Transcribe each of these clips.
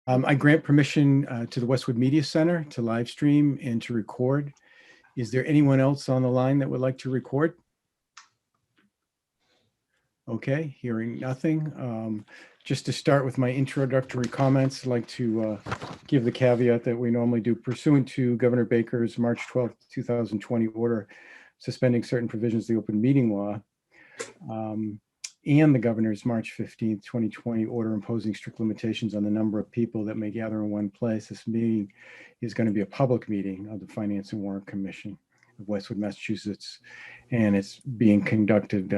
I grant permission to the Westwood Media Center to live stream and to record. Is there anyone else on the line that would like to record? Okay, hearing nothing. Just to start with my introductory comments, I'd like to give the caveat that we normally do pursuant to Governor Baker's March 12th, 2020 order suspending certain provisions of the open meeting law. And the governor's March 15th, 2020 order imposing strict limitations on the number of people that may gather in one place. This meeting is going to be a public meeting of the Finance and Warrant Commission of Westwood, Massachusetts, and it's being conducted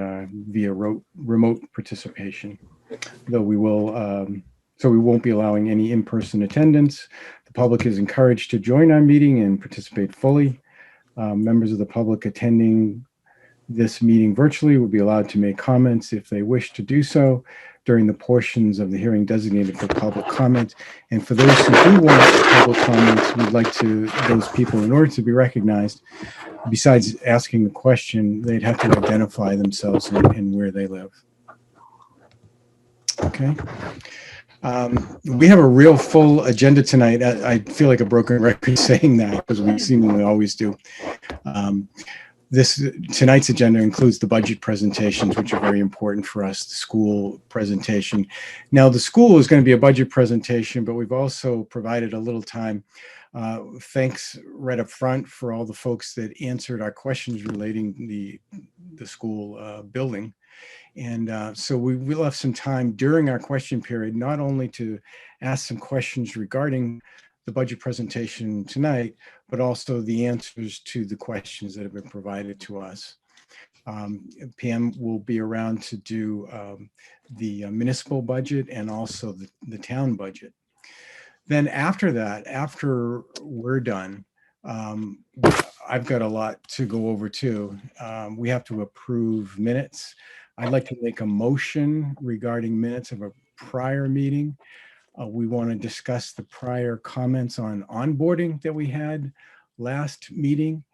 via remote participation. Though we will, so we won't be allowing any in-person attendance. The public is encouraged to join our meeting and participate fully. Members of the public attending this meeting virtually will be allowed to make comments if they wish to do so during the portions of the hearing designated for public comment. And for those who do want public comments, we'd like to, those people, in order to be recognized, besides asking the question, they'd have to identify themselves and where they live. Okay. We have a real full agenda tonight. I feel like a broken record saying that because we seemingly always do. Tonight's agenda includes the budget presentations, which are very important for us, the school presentation. Now, the school is going to be a budget presentation, but we've also provided a little time. Thanks right up front for all the folks that answered our questions relating the school building. And so we left some time during our question period, not only to ask some questions regarding the budget presentation tonight, but also the answers to the questions that have been provided to us. Pam will be around to do the municipal budget and also the town budget. Then after that, after we're done, I've got a lot to go over too. We have to approve minutes. I'd like to make a motion regarding minutes of a prior meeting. We want to discuss the prior comments on onboarding that we had last meeting.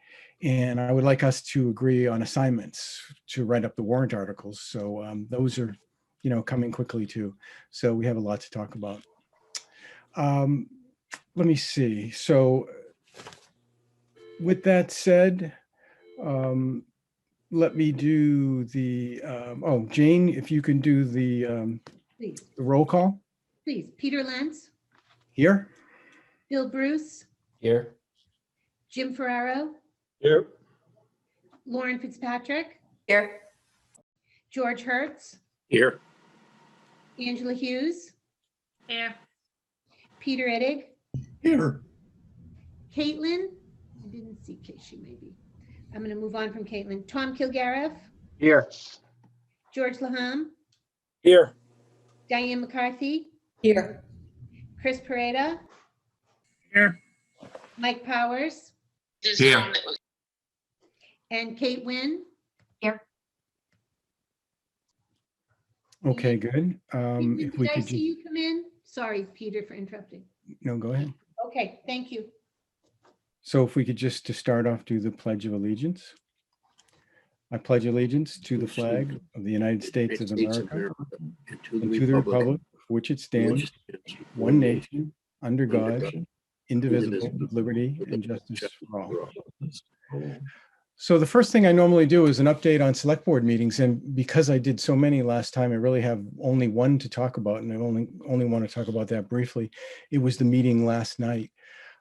And I would like us to agree on assignments to write up the warrant articles. So those are, coming quickly too. So we have a lot to talk about. Let me see. So with that said, let me do the, Jane, if you can do the roll call. Please. Peter Lenz. Here. Bill Bruce. Here. Jim Ferraro. Here. Lauren Fitzpatrick. Here. George Hertz. Here. Angela Hughes. Here. Peter Eddig. Here. Caitlin. I didn't see Casey, maybe. I'm going to move on from Caitlin. Tom Kilgariff. Here. George Laham. Here. Diane McCarthy. Here. Chris Pareda. Here. Mike Powers. Here. And Kate Wynn. Here. Okay, good. Did If we I could, see you come in? Sorry, Peter, for interrupting. no, go ahead. Okay, thank you. So if we could just to start off, do the Pledge of Allegiance. I pledge allegiance to the flag of the United States of America and to the republic for which it stands, one nation, under God, indivisible, with liberty and justice for all. So the first thing I normally do is an update on select board meetings. And because I did so many last time, I really have only one to talk about, and I only want to talk about that briefly. It was the meeting last night.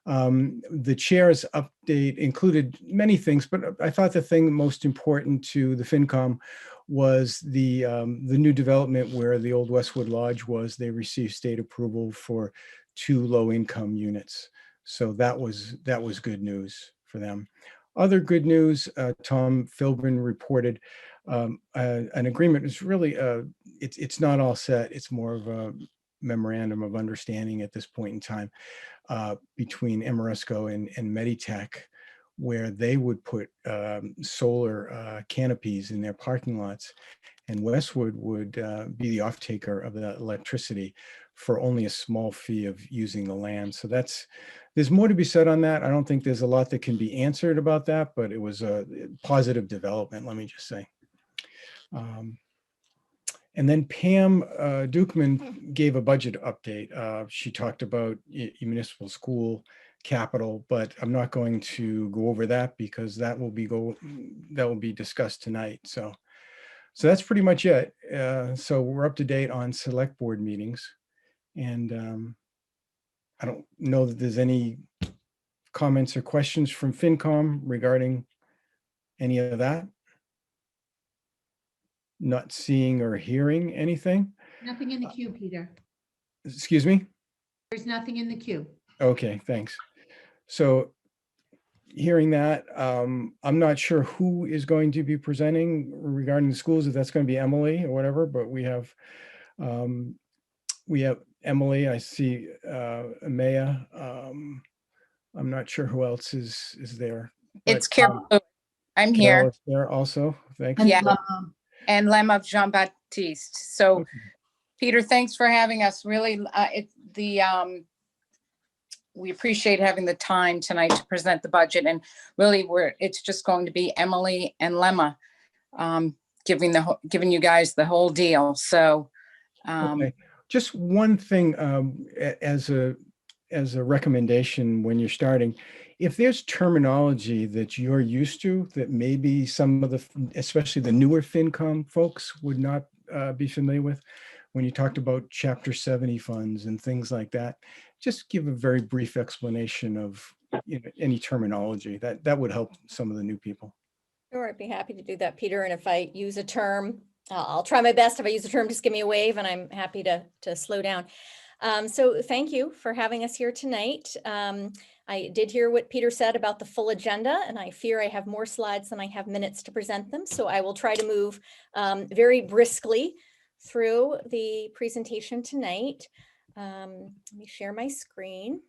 The chair's update included many things, but I thought the thing most important to the FinCom was the new development where the old Westwood Lodge was. They received state approval for 2 low-income units. So that was good news for them. Other good news, Tom Philbin reported an agreement is really, it's not all set. It's more of a memorandum of understanding at this point in time between Amoresco and Meditech, where they would put solar canopies in their parking lots, and Westwood would be the off-taker of the electricity for only a small fee of using the land. So there's more to be said on that. I don't think there's a lot that can be answered about that, but it was a positive development, let me just say. And then Pam Dukeman gave a budget update. She talked about municipal school capital, but I'm not going to go over that because that will be discussed tonight. So that's pretty much it. So we're up to date on select board meetings, and I don't know that there's any comments or questions from FinCom regarding any of that. Not seeing or hearing anything. Nothing in the queue, Peter. Excuse me? There's nothing in the queue. Okay, thanks. So hearing that, I'm not sure who is going to be presenting regarding the schools, if that's going to be Emily or whatever, but we have Emily, I see Maya. I'm not sure who else is there. It's but, Carol. I'm Carol here. is there also. Thanks. Yeah. And Lemma Jean-Baptiste. So Okay. Peter, thanks for having us. Really, we appreciate having the time tonight to present the budget, and really it's just going to be Emily and Lemma giving you guys the whole deal. So Okay. Just one thing as a recommendation when you're starting, if there's terminology that you're used to that maybe some of especially the newer FinCom folks would not be familiar with, when you talked about Chapter 70 funds and things like that, just give a very brief explanation of any terminology that would help some of the new people. Sure, I'd be happy to do that, Peter. And if I use a term, I'll try my best. If I use a term, just give me a wave and I'm happy to slow down. So thank you for having us here tonight. I did hear what Peter said about the full agenda, and I fear I have more slides than I have minutes to present them. So I will try to move very briskly through the presentation tonight. Let me share my screen.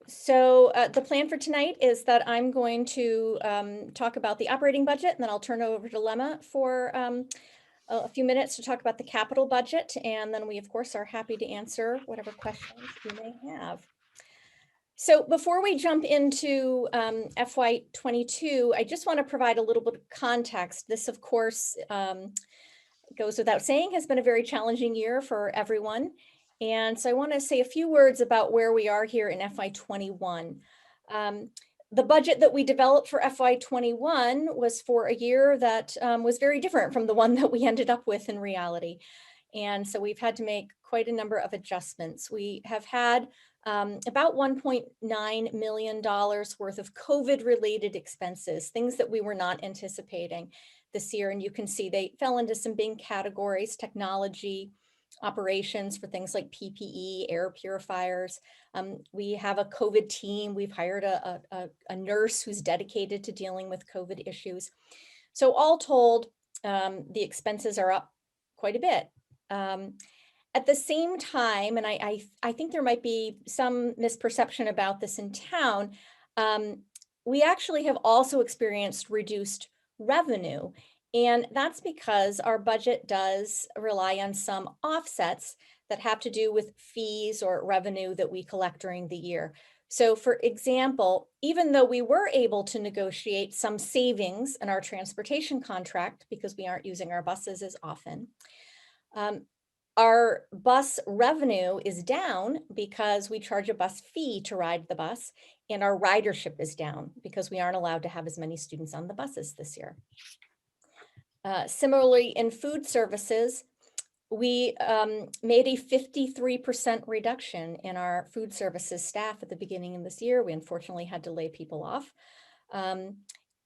So the plan for tonight is that I'm going to talk about the operating budget, and then I'll turn it over to Lemma for a few minutes to talk about the capital budget. And then we, of course, are happy to answer whatever questions you may have. So before we jump into FY22, I just want to provide a little bit of context. This, of course, goes without saying, has been a very challenging year for everyone. And so I want to say a few words about where we are here in FY21. The budget that we developed for FY21 was for a year that was very different from the one that we ended up with in reality. And so we've had to make quite a number of adjustments. We have had about $1.9 million worth of COVID-related expenses, things that we were not anticipating this year. And you can see they fell into some big categories: technology, operations for things like PPE, air purifiers. We have a COVID team. We've hired a nurse who's dedicated to dealing with COVID issues. So all told, the expenses are up quite a bit. At the same time, and I think there might be some misperception about this in town, we actually have also experienced reduced revenue. And that's because our budget does rely on some offsets that have to do with fees or revenue that we collect during the year. So for example, even though we were able to negotiate some savings in our transportation contract because we aren't using our buses as often, our bus revenue is down because we charge a bus fee to ride the bus, and our ridership is down because we aren't allowed to have as many students on the buses this year. Similarly, in food services, we made a 53% reduction in our food services staff at the beginning of this year. We unfortunately had to lay people off,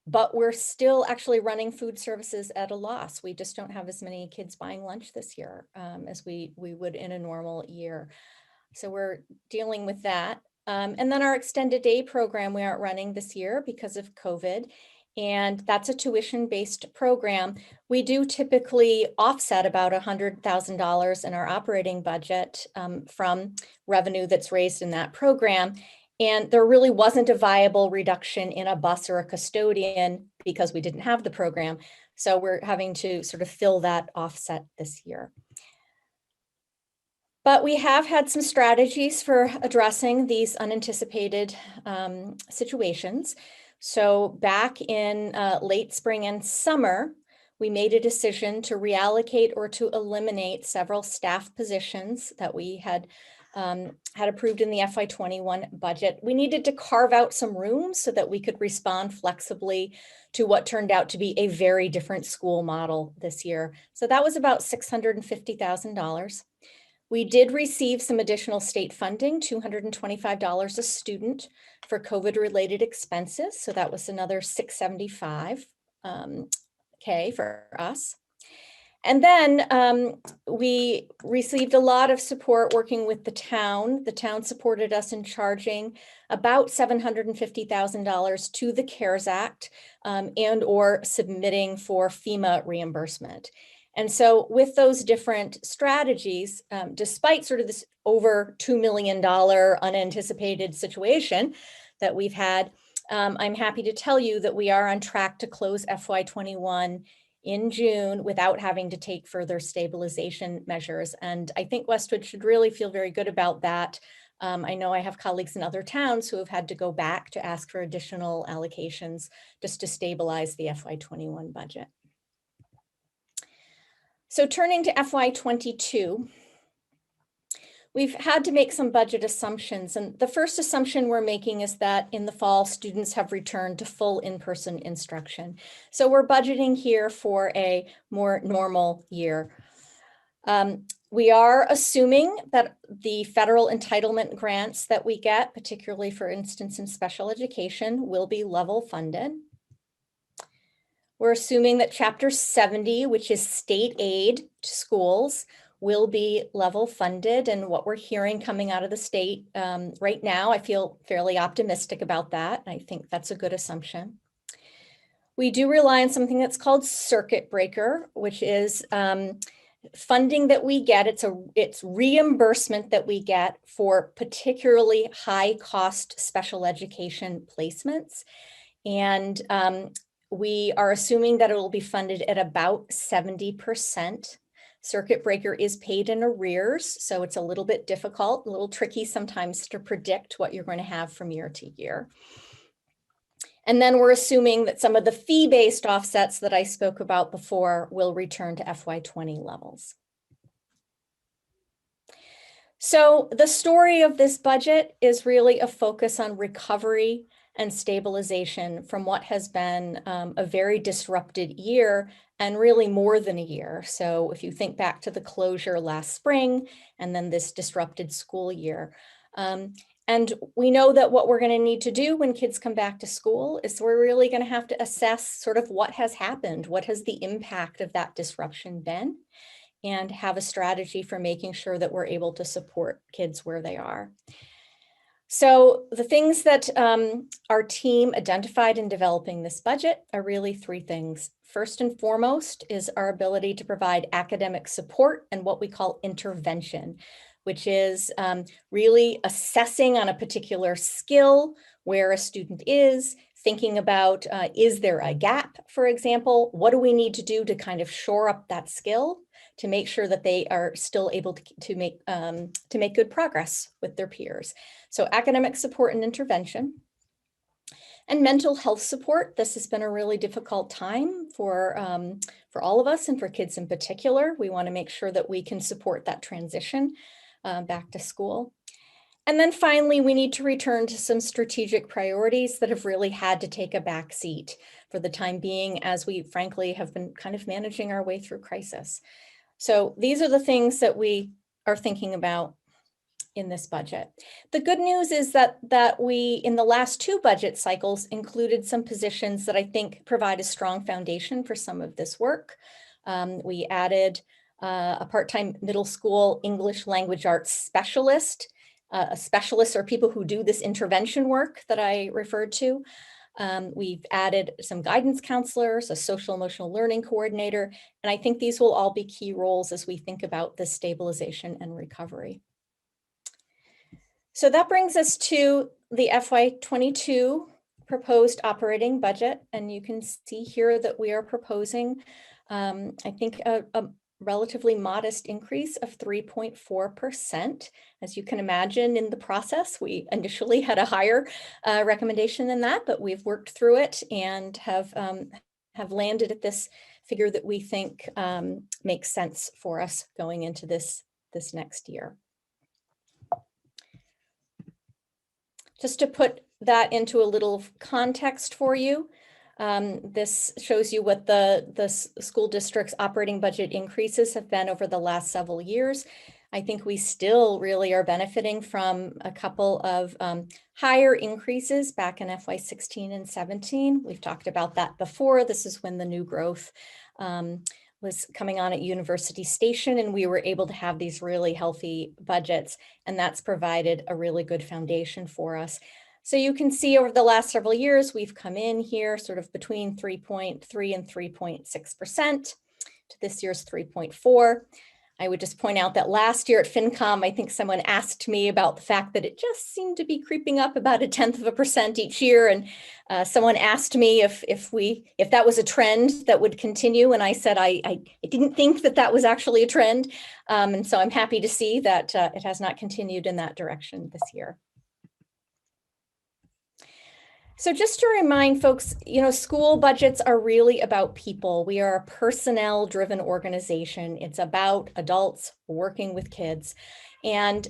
but we're still actually running food services at a loss. We just don't have as many kids buying lunch this year as we would in a normal year. So we're dealing with that. And then our extended day program we aren't running this year because of COVID. And that's a tuition-based program. We do typically offset about $100,000 in our operating budget from revenue that's raised in that program. And there really wasn't a viable reduction in a bus or a custodian because we didn't have the program. So we're having to sort of fill that offset this year. But we have had some strategies for addressing these unanticipated situations. So back in late spring and summer, we made a decision to reallocate or to eliminate several staff positions that we had approved in the FY21 budget. We needed to carve out some room so that we could respond flexibly to what turned out to be a very different school model this year. So that was about $650,000. We did receive some additional state funding, $225 a student for COVID-related expenses. So that was another $675K for us. And then we received a lot of support working with the town. The town supported us in charging about $750,000 to the CARES Act and or submitting for FEMA reimbursement. And so with those different strategies, despite sort of this over $2 million unanticipated situation that we've had, I'm happy to tell you that we are on track to close FY21 in June without having to take further stabilization measures. And I think Westwood should really feel very good about that. I know I have colleagues in other towns who have had to go back to ask for additional allocations just to stabilize the FY21 budget. So turning to FY22, we've had to make some budget assumptions. And the first assumption we're making is that in the fall, students have returned to full in-person instruction. So we're budgeting here for a more normal year. We are assuming that the federal entitlement grants that we get, particularly for instance in special education, will be level funded. We're assuming that Chapter 70, which is state aid to schools, will be level funded. And what we're hearing coming out of the state right now, I feel fairly optimistic about that. I think that's a good assumption. We do rely on something that's called circuit breaker, which is funding that we get. It's reimbursement that we get for particularly high cost special education placements. And we are assuming that it will be funded at about 70%. Circuit breaker is paid in arrears, so it's a little bit difficult, a little tricky sometimes to predict what you're going to have from year to year. And then we're assuming that some of the fee-based offsets that I spoke about before will return to FY20 levels. So the story of this budget is really a focus on recovery and stabilization from what has been a very disrupted year and really more than a year. So if you think back to the closure last spring and then this disrupted school year. And we know that what we're going to need to do when kids come back to school is we're really going to have to assess sort of what has happened, what has the impact of that disruption been, and have a strategy for making sure that we're able to support kids where they are. So the things that our team identified in developing this budget are really three things. First and foremost is our ability to provide academic support and what we call intervention, which is really assessing on a particular skill where a student is, thinking about, is there a gap, for example? What do we need to do to kind of shore up that skill to make sure that they are still able to make good progress with their peers? So academic support and intervention. And mental health support. This has been a really difficult time for all of us and for kids in particular. We want to make sure that we can support that transition back to school. And then finally, we need to return to some strategic priorities that have really had to take a back seat for the time being, as we frankly have been kind of managing our way through crisis. So these are the things that we are thinking about in this budget. The good news is that we, in the last two budget cycles, included some positions that I think provide a strong foundation for some of this work. We added a part-time middle school English language arts specialist. Specialists are people who do this intervention work that I referred to. We've added some guidance counselors, a social emotional learning coordinator, and I think these will all be key roles as we think about the stabilization and recovery. So that brings us to the FY22 proposed operating budget. And you can see here that we are proposing, I think, a relatively modest increase of 3.4%. As you can imagine, in the process, we initially had a higher recommendation than that, but we've worked through it and have landed at this figure that we think makes sense for us going into this next year. Just to put that into a little context for you, this shows you what the school district's operating budget increases have been over the last several years. I think we still really are benefiting from a couple of higher increases back in FY16 and 17. We've talked about that before. This is when the new growth was coming on at University Station, and we were able to have these really healthy budgets, and that's provided a really good foundation for us. So you can see over the last several years, we've come in here sort of between 3.3 and 3.6% to this year's 3.4. I would just point out that last year at FinCom, I think someone asked me about the fact that it just seemed to be creeping up about 1/10% each year. And someone asked me if that was a trend that would continue. And I said, I didn't think that was actually a trend. And so I'm happy to see that it has not continued in that direction this year. So just to remind folks, school budgets are really about people. We are a personnel-driven organization. It's about adults working with kids. And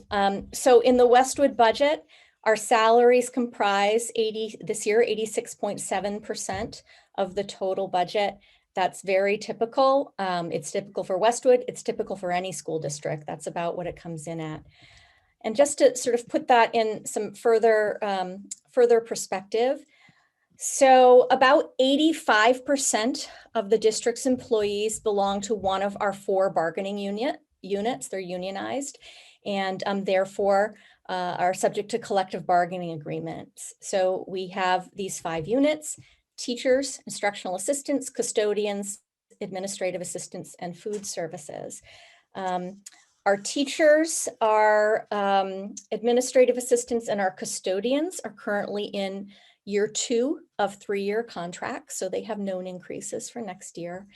so in the Westwood budget, our salaries comprise this year, 86.7% of the total budget. That's very typical. It's typical for Westwood. It's typical for any school district. That's about what it comes in at. And just to sort of put that in some further perspective, so about 85% of the district's employees belong to one of our 4 bargaining units. They're unionized and therefore are subject to collective bargaining agreements. So we have these 5 units: teachers, instructional assistants, custodians, administrative assistants, and food services. Our teachers, our administrative assistants, and our custodians are currently in year 2 of 3-year contracts, so they have known increases for next year.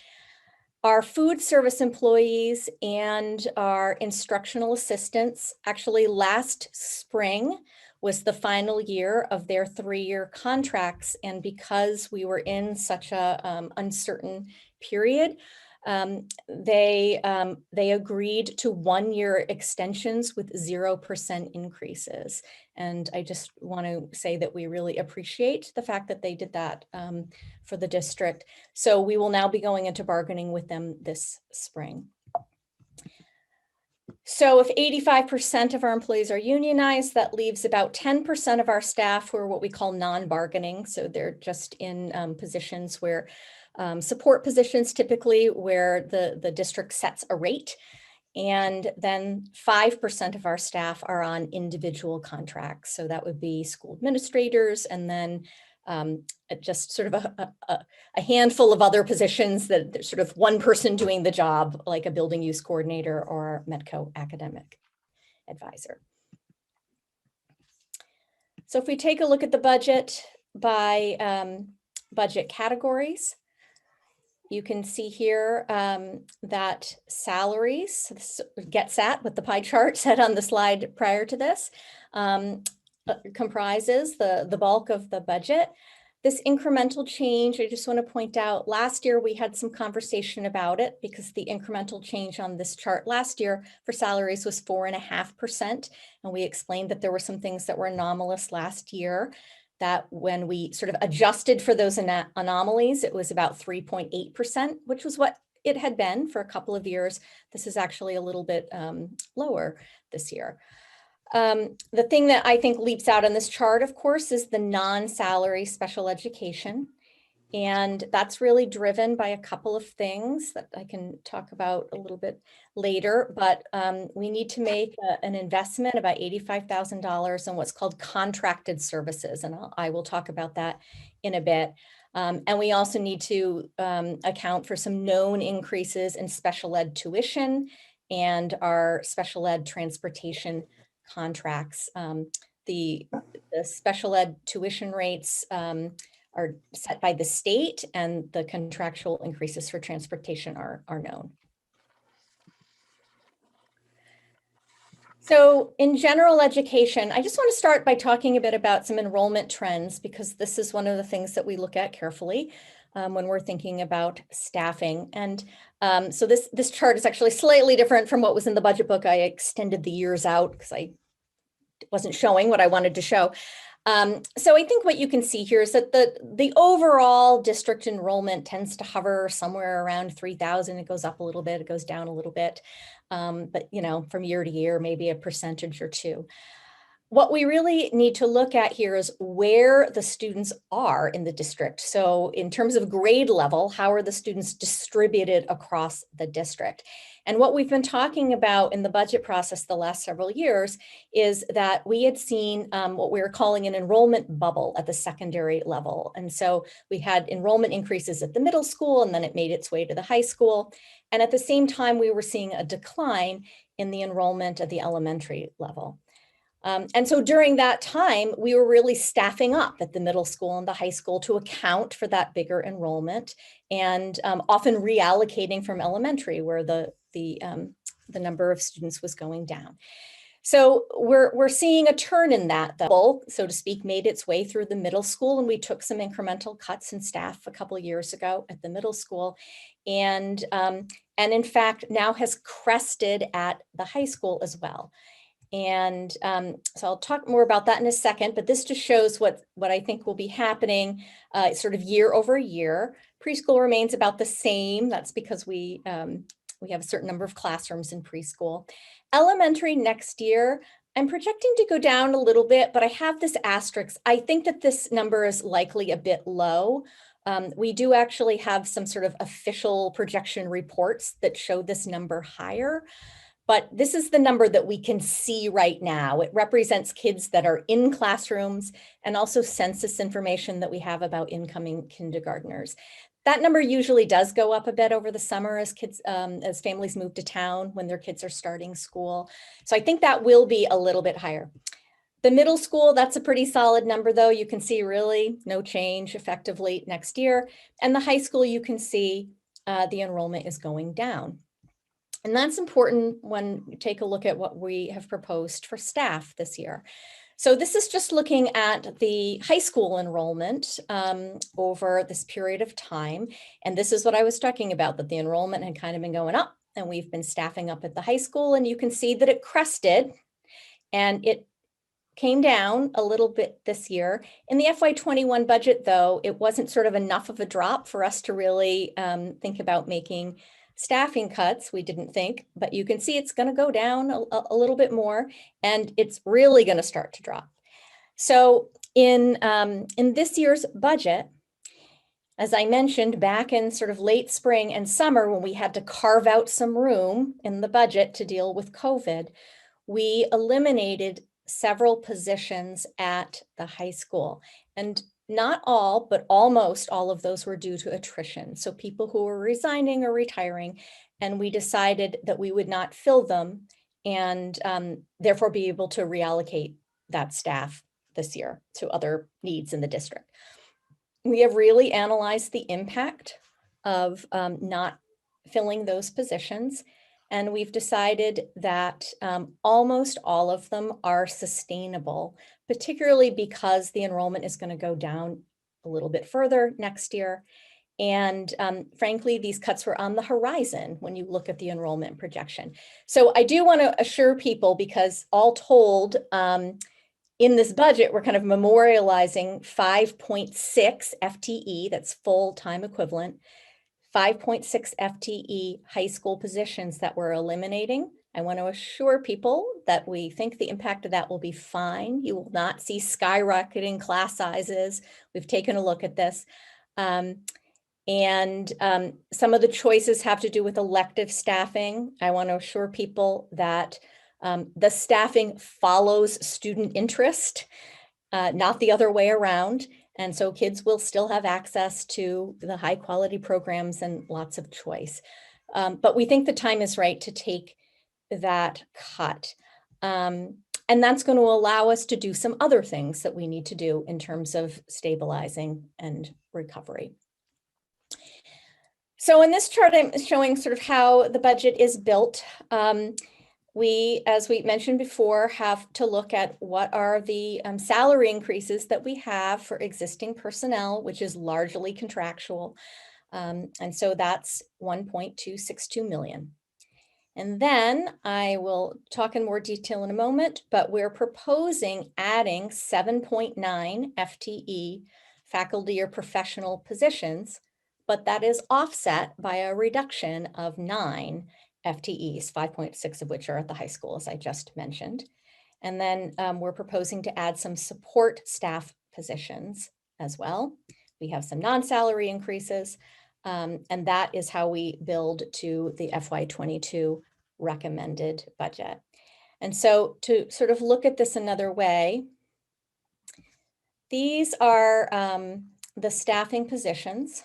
Our food service employees and our instructional assistants, actually last spring was the final year of their 3-year contracts, and because we were in such a uncertain period, they agreed to 1-year extensions with 0% increases. And I just want to say that we really appreciate the fact that they did that for the district. So we will now be going into bargaining with them this spring. So if 85% of our employees are unionized, that leaves about 10% of our staff who are what we call non-bargaining. So they're just in positions where support positions, typically where the district sets a rate. And then 5% of our staff are on individual contracts. So that would be school administrators, and then just sort of a handful of other positions that there's sort of one person doing the job, like a building use coordinator or Medco academic advisor. So if we take a look at the budget by budget categories, you can see here that salaries, this gets at what the pie chart said on the slide prior to this, comprises the bulk of the budget. This incremental change, I just want to point out, last year we had some conversation about it because the incremental change on this chart last year for salaries was 4.5%. And we explained that there were some things that were anomalous last year, that when we sort of adjusted for those anomalies, it was about 3.8%, which was what it had been for a couple of years. This is actually a little bit lower this year. The thing that I think leaps out on this chart, of course, is the non-salary special education. And that's really driven by a couple of things that I can talk about a little bit later, but we need to make an investment, about $85,000 in what's called contracted services. And I will talk about that in a bit. And we also need to account for some known increases in special ed tuition and our special ed transportation contracts. The special ed tuition rates are set by the state, and the contractual increases for transportation are known. So in general education, I just want to start by talking a bit about some enrollment trends, because this is one of the things that we look at carefully when we're thinking about staffing. And so this chart is actually slightly different from what was in the budget book. I extended the years out because I wasn't showing what I wanted to show. So I think what you can see here is that the overall district enrollment tends to hover somewhere around 3,000. It goes up a little bit, it goes down a little bit. But from year to year, maybe a percentage or two. What we really need to look at here is where the students are in the district. So in terms of grade level, how are the students distributed across the district? And what we've been talking about in the budget process the last several years is that we had seen what we were calling an enrollment bubble at the secondary level. And so we had enrollment increases at the middle school, and then it made its way to the high school. And at the same time, we were seeing a decline in the enrollment at the elementary level. And so during that time, we were really staffing up at the middle school and the high school to account for that bigger enrollment, and often reallocating from elementary, where the number of students was going down. So we're seeing a turn in that, though, so to speak, made its way through the middle school, and we took some incremental cuts in staff a couple of years ago at the middle school, and in fact now has crested at the high school as well. And so I'll talk more about that in a second, but this just shows what I think will be happening sort of year over year. Preschool remains about the same. That's because we have a certain number of classrooms in preschool. Elementary next year, I'm projecting to go down a little bit, but I have this asterisk. I think that this number is likely a bit low. We do actually have some sort of official projection reports that show this number higher. But this is the number that we can see right now. It represents kids that are in classrooms and also census information that we have about incoming kindergartners. That number usually does go up a bit over the summer as kids, as families move to town when their kids are starting school. So I think that will be a little bit higher. The middle school, that's a pretty solid number, though. You can see really no change effectively next year. And the high school, you can see the enrollment is going down. And that's important when you take a look at what we have proposed for staff this year. So this is just looking at the high school enrollment over this period of time. And this is what I was talking about, that the enrollment had kind of been going up, and we've been staffing up at the high school, and you can see that it crested and it came down a little bit this year. In the FY21 budget, though, it wasn't sort of enough of a drop for us to really think about making staffing cuts. We didn't think, but you can see it's going to go down a little bit more, and it's really going to start to drop. So in this year's budget, as I mentioned, back in sort of late spring and summer, when we had to carve out some room in the budget to deal with COVID, we eliminated several positions at the high school. And not all, but almost all of those were due to attrition. So people who were resigning or retiring, and we decided that we would not fill them and therefore be able to reallocate that staff this year to other needs in the district. We have really analyzed the impact of not filling those positions, and we've decided that almost all of them are sustainable, particularly because the enrollment is going to go down a little bit further next year. And frankly, these cuts were on the horizon when you look at the enrollment projection. So I do want to assure people, because all told, in this budget, we're kind of memorializing 5.6 FTE, that's full-time equivalent, 5.6 FTE high school positions that we're eliminating. I want to assure people that we think the impact of that will be fine. You will not see skyrocketing class sizes. We've taken a look at this. Some of the choices have to do with elective staffing. I want to assure people that the staffing follows student interest, not the other way around. And so kids will still have access to the high quality programs and lots of choice. But we think the time is right to take that cut. And that's going to allow us to do some other things that we need to do in terms of stabilizing and recovery. So in this chart, I'm showing sort of how the budget is built. we, as we mentioned before, have to look at what are the salary increases that we have for existing personnel, which is largely contractual. And so that's 1.262 million. And then I will talk in more detail in a moment, but we're proposing adding 7.9 FTE faculty or professional positions, but that is offset by a reduction of 9 FTEs, 5.6 of which are at the high school, as I just mentioned. And then we're proposing to add some support staff positions as well. We have some non-salary increases, and that is how we build to the FY22 recommended budget. And so to sort of look at this another way, these are the staffing positions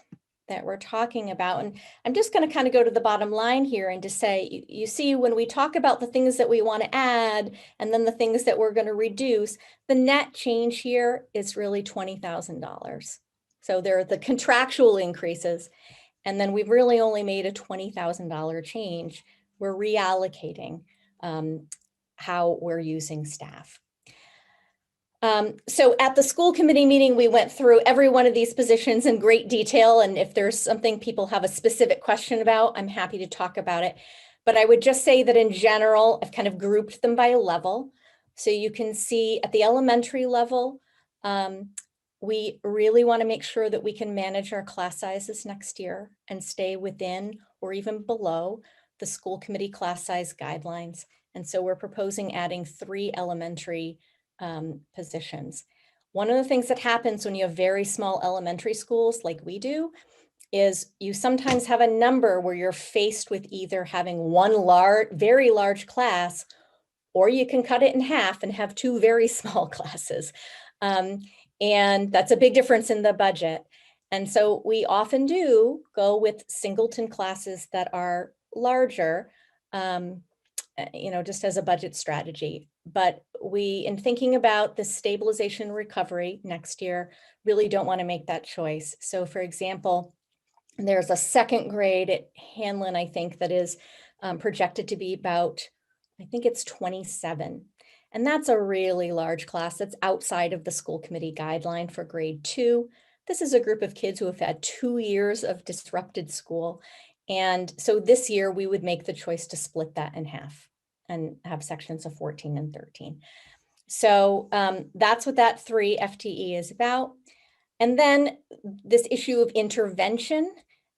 that we're talking about. And I'm just going to kind of go to the bottom line here and to say, you see, when we talk about the things that we want to add and then the things that we're going to reduce, the net change here is really $20,000. So there are the contractual increases, and then we've really only made a $20,000 change. We're reallocating how we're using staff. So at the school committee meeting, we went through every one of these positions in great detail. And if there's something people have a specific question about, I'm happy to talk about it. But I would just say that in general, I've kind of grouped them by level. So you can see at the elementary level, we really want to make sure that we can manage our class sizes next year and stay within or even below the school committee class size guidelines. And so we're proposing adding 3 elementary positions. One of the things that happens when you have very small elementary schools like we do is you sometimes have a number where you're faced with either having one very large class, or you can cut it in half and have 2 very small classes. And that's a big difference in the budget. And so we often do go with singleton classes that are larger, just as a budget strategy. But we, in thinking about the stabilization recovery next year, really don't want to make that choice. So for example, there's a 2nd grade at Hanlon, I think, that is projected to be about, I think it's 27. And that's a really large class that's outside of the school committee guideline for grade 2. This is a group of kids who have had 2 years of disrupted school. And so this year we would make the choice to split that in half and have sections of 14 and 13. So that's what that 3 FTE is about. And then this issue of intervention,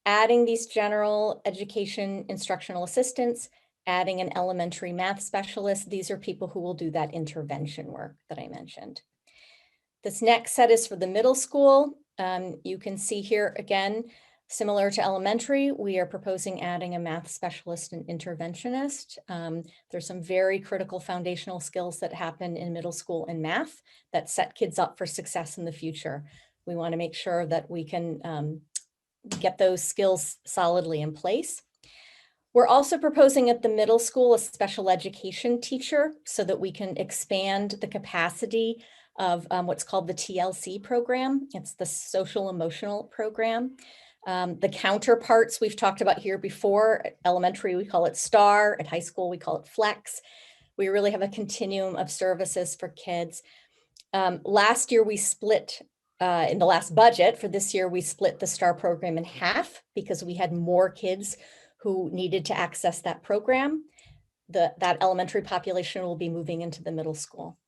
adding these general education instructional assistants, adding an elementary math specialist. These are people who will do that intervention work that I mentioned. This next set is for the middle school. You can see here again, similar to elementary, we are proposing adding a math specialist and interventionist. There's some very critical foundational skills that happen in middle school in math that set kids up for success in the future. We want to make sure that we can get those skills solidly in place. We're also proposing at the middle school a special education teacher so that we can expand the capacity of what's called the TLC program. It's the social emotional program. The counterparts we've talked about here before. At elementary, we call it STAR. At high school, we call it FLEX. We really have a continuum of services for kids. Last year, we split, in the last budget for this year, we split the STAR program in half because we had more kids who needed to access that program. That elementary population will be moving into the middle school.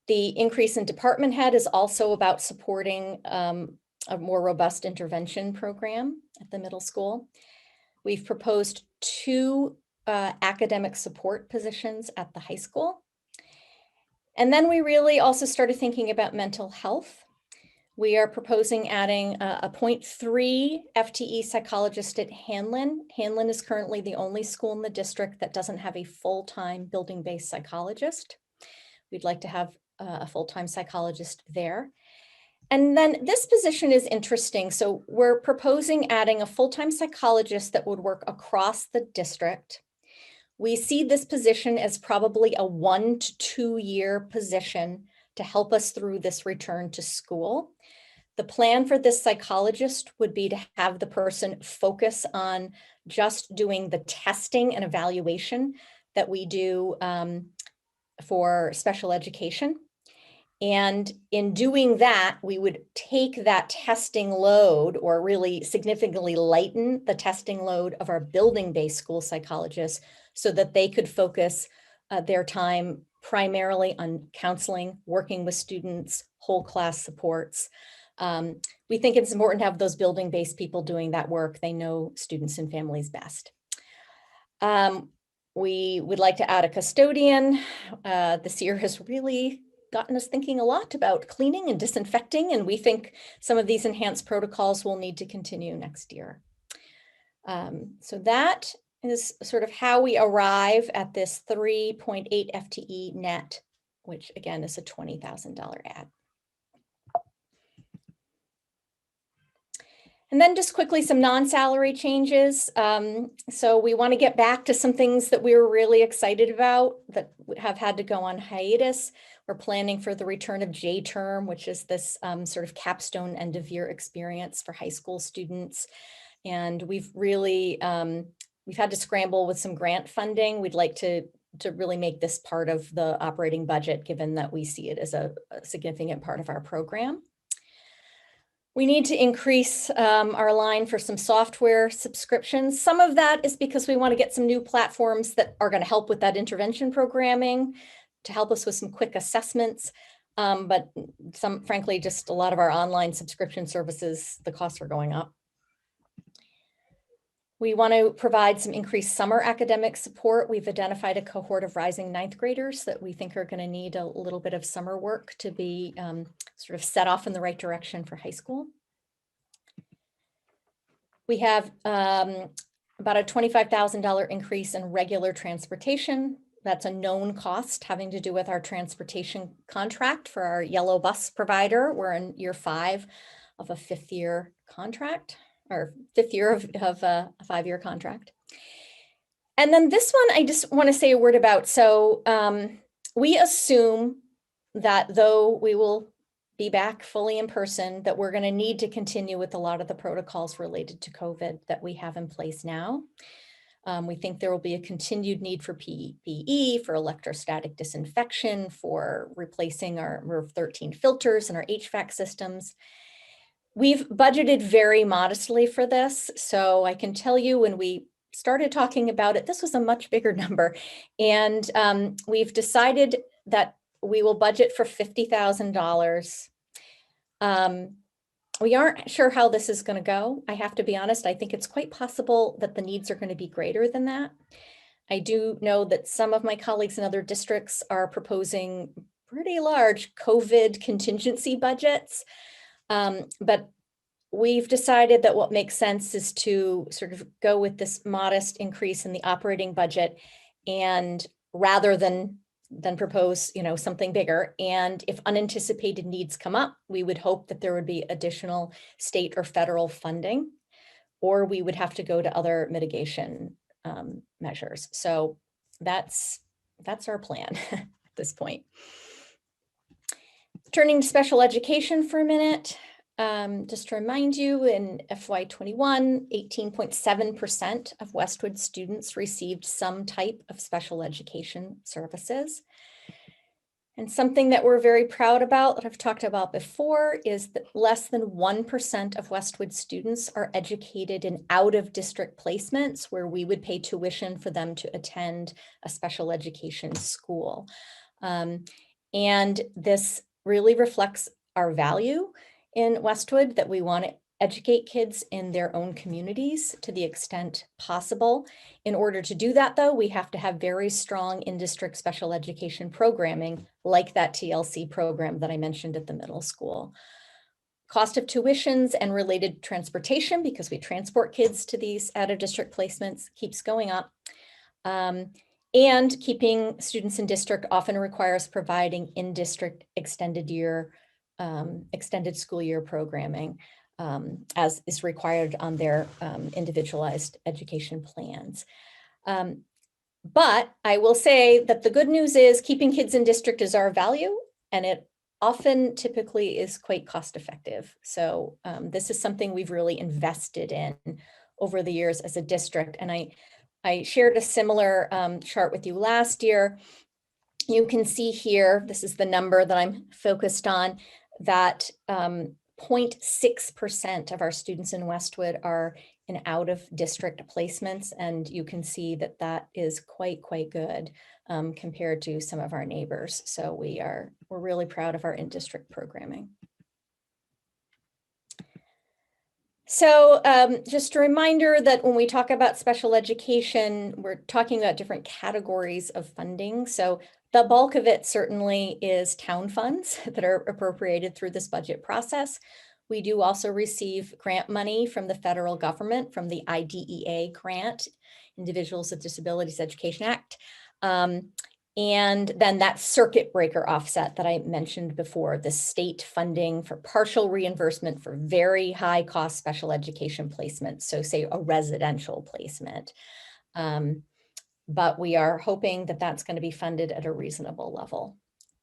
The increase in department head is also about supporting a more robust intervention program at the middle school. We've proposed 2 academic support positions at the high school. And then we really also started thinking about mental health. We are proposing adding a 0.3 FTE psychologist at Hanlon. Hanlon is currently the only school in the district that doesn't have a full-time building-based psychologist. We'd like to have a full-time psychologist there. And then this position is interesting. So we're proposing adding a full-time psychologist that would work across the district. We see this position as probably a 1 to 2 year position to help us through this return to school. The plan for this psychologist would be to have the person focus on just doing the testing and evaluation that we do for special education. And in doing that, we would take that testing load, or really significantly lighten the testing load of our building-based school psychologists, so that they could focus their time primarily on counseling, working with students, whole class supports. We think it's important to have those building-based people doing that work. They know students and families best. We would like to add a custodian. This year has really gotten us thinking a lot about cleaning and disinfecting, and we think some of these enhanced protocols will need to continue next year. So that is sort of how we arrive at this 3.8 FTE net, which again is a $20,000 add. And then just quickly, some non-salary changes. So we want to get back to some things that we were really excited about that have had to go on hiatus. We're planning for the return of J-term, which is this sort of capstone end of year experience for high school students. And we've really, we've had to scramble with some grant funding. We'd like to really make this part of the operating budget, given that we see it as a significant part of our program. We need to increase our line for some software subscriptions. Some of that is because we want to get some new platforms that are going to help with that intervention programming, to help us with some quick assessments. But some, frankly, just a lot of our online subscription services, the costs are going up. We want to provide some increased summer academic support. We've identified a cohort of rising ninth graders that we think are going to need a little bit of summer work to be sort of set off in the right direction for high school. We have about a $25,000 increase in regular transportation. That's a known cost having to do with our transportation contract for our yellow bus provider. We're in year 5 of a 5th-year contract, or 5th year of a 5-year contract. And then this one, I just want to say a word about. So we assume that though we will be back fully in person, that we're going to need to continue with a lot of the protocols related to COVID that we have in place now. We think there will be a continued need for PPE, for electrostatic disinfection, for replacing our MERV 13 filters and our HVAC systems. We've budgeted very modestly for this. So I can tell you, when we started talking about it, this was a much bigger number. And we've decided that we will budget for $50,000. We aren't sure how this is going to go. I have to be honest. I think it's quite possible that the needs are going to be greater than that. I do know that some of my colleagues in other districts are proposing pretty large COVID contingency budgets. But we've decided that what makes sense is to sort of go with this modest increase in the operating budget, and rather than propose, something bigger. And if unanticipated needs come up, we would hope that there would be additional state or federal funding, or we would have to go to other mitigation measures. So that's our plan at this point. Turning to special education for a minute. Just to remind you, in FY21, 18.7% of Westwood students received some type of special education services. And something that we're very proud about, that I've talked about before, is that less than 1% of Westwood students are educated in out-of-district placements where we would pay tuition for them to attend a special education school. And this really reflects our value in Westwood, that we want to educate kids in their own communities to the extent possible. In order to do that, though, we have to have very strong in-district special education programming, like that TLC program that I mentioned at the middle school. Cost of tuitions and related transportation, because we transport kids to these out-of-district placements, keeps going up. And keeping students in district often requires providing in-district extended school year programming, as is required on their individualized education plans. But I will say that the good news is keeping kids in district is our value, and it often typically is quite cost effective. So this is something we've really invested in over the years as a district. And I shared a similar chart with you last year. You can see here, this is the number that I'm focused on, that 0.6% of our students in Westwood are in out-of-district placements. And you can see that that is quite good compared to some of our neighbors. So we're really proud of our in-district programming. So just a reminder that when we talk about special education, we're talking about different categories of funding. So the bulk of it certainly is town funds that are appropriated through this budget process. We do also receive grant money from the federal government, from the IDEA grant, Individuals with Disabilities Education Act. And then that circuit breaker offset that I mentioned before, the state funding for partial reimbursement for very high cost special education placements. So say a residential placement. But we are hoping that that's going to be funded at a reasonable level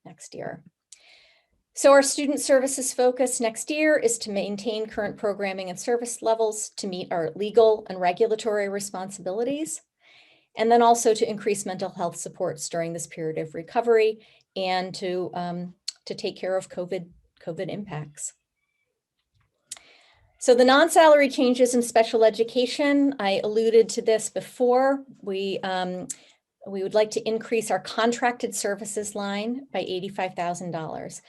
next year. So our student services focus next year is to maintain current programming and service levels to meet our legal and regulatory responsibilities. And then also to increase mental health supports during this period of recovery and to take care of COVID impacts. So the non-salary changes in special education, I alluded to this before. We would like to increase our contracted services line by $85,000.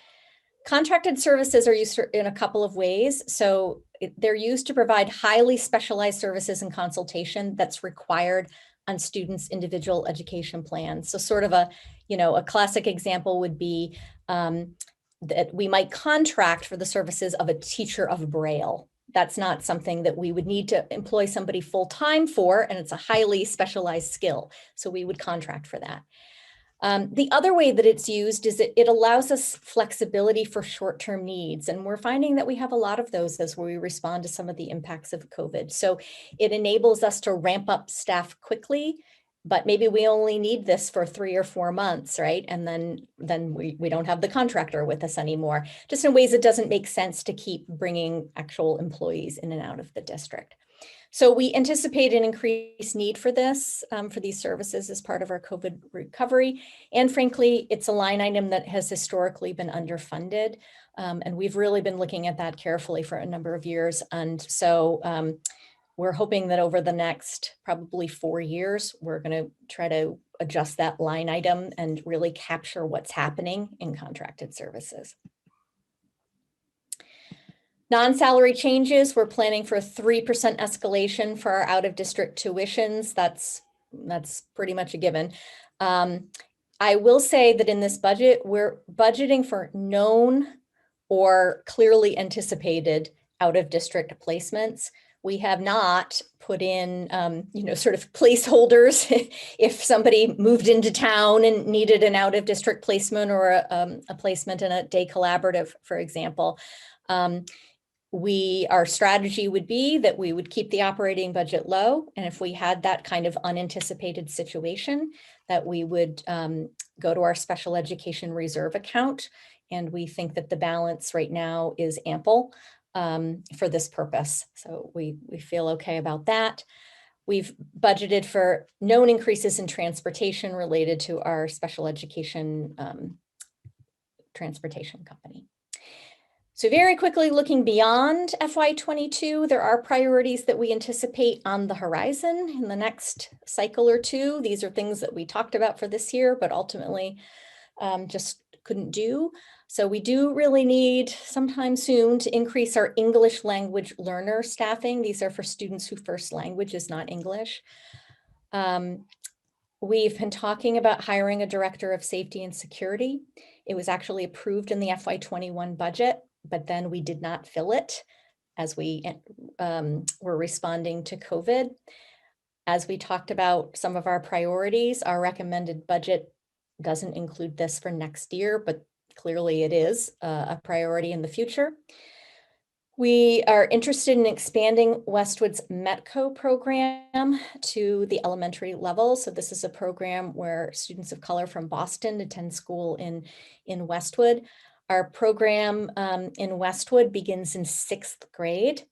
Contracted services are used in a couple of ways. So they're used to provide highly specialized services and consultation that's required on students' individual education plans. So sort of a classic example would be that we might contract for the services of a teacher of Braille. That's not something that we would need to employ somebody full-time for, and it's a highly specialized skill. So we would contract for that. The other way that it's used is it allows us flexibility for short-term needs. And we're finding that we have a lot of those as we respond to some of the impacts of COVID. So it enables us to ramp up staff quickly, but maybe we only need this for 3 or 4 months, right? And then we don't have the contractor with us anymore. Just in ways it doesn't make sense to keep bringing actual employees in and out of the district. So we anticipate an increased need for this, for these services as part of our COVID recovery. And frankly, it's a line item that has historically been underfunded. And we've really been looking at that carefully for a number of years. And so we're hoping that over the next probably 4 years, we're going to try to adjust that line item and really capture what's happening in contracted services. Non-salary changes, we're planning for a 3% escalation for our out-of-district tuitions. That's pretty much a given. I will say that in this budget, we're budgeting for known or clearly anticipated out-of-district placements. We have not put in, sort of placeholders if somebody moved into town and needed an out-of-district placement or a placement in a day collaborative, for example. Our strategy would be that we would keep the operating budget low. And if we had that kind of unanticipated situation, that we would go to our special education reserve account. And we think that the balance right now is ample for this purpose. So we feel okay about that. We've budgeted for known increases in transportation related to our special education transportation company. So very quickly looking beyond FY22, there are priorities that we anticipate on the horizon in the next cycle or two. These are things that we talked about for this year, but ultimately just couldn't do. So we do really need sometime soon to increase our English language learner staffing. These are for students whose first language is not English. We've been talking about hiring a director of safety and security. It was actually approved in the FY21 budget, but then we did not fill it as we were responding to COVID. As we talked about some of our priorities, our recommended budget doesn't include this for next year, but clearly it is a priority in the future. We are interested in expanding Westwood's METCO program to the elementary level. So this is a program where students of color from Boston attend school in Westwood. Our program in Westwood begins in 6th grade.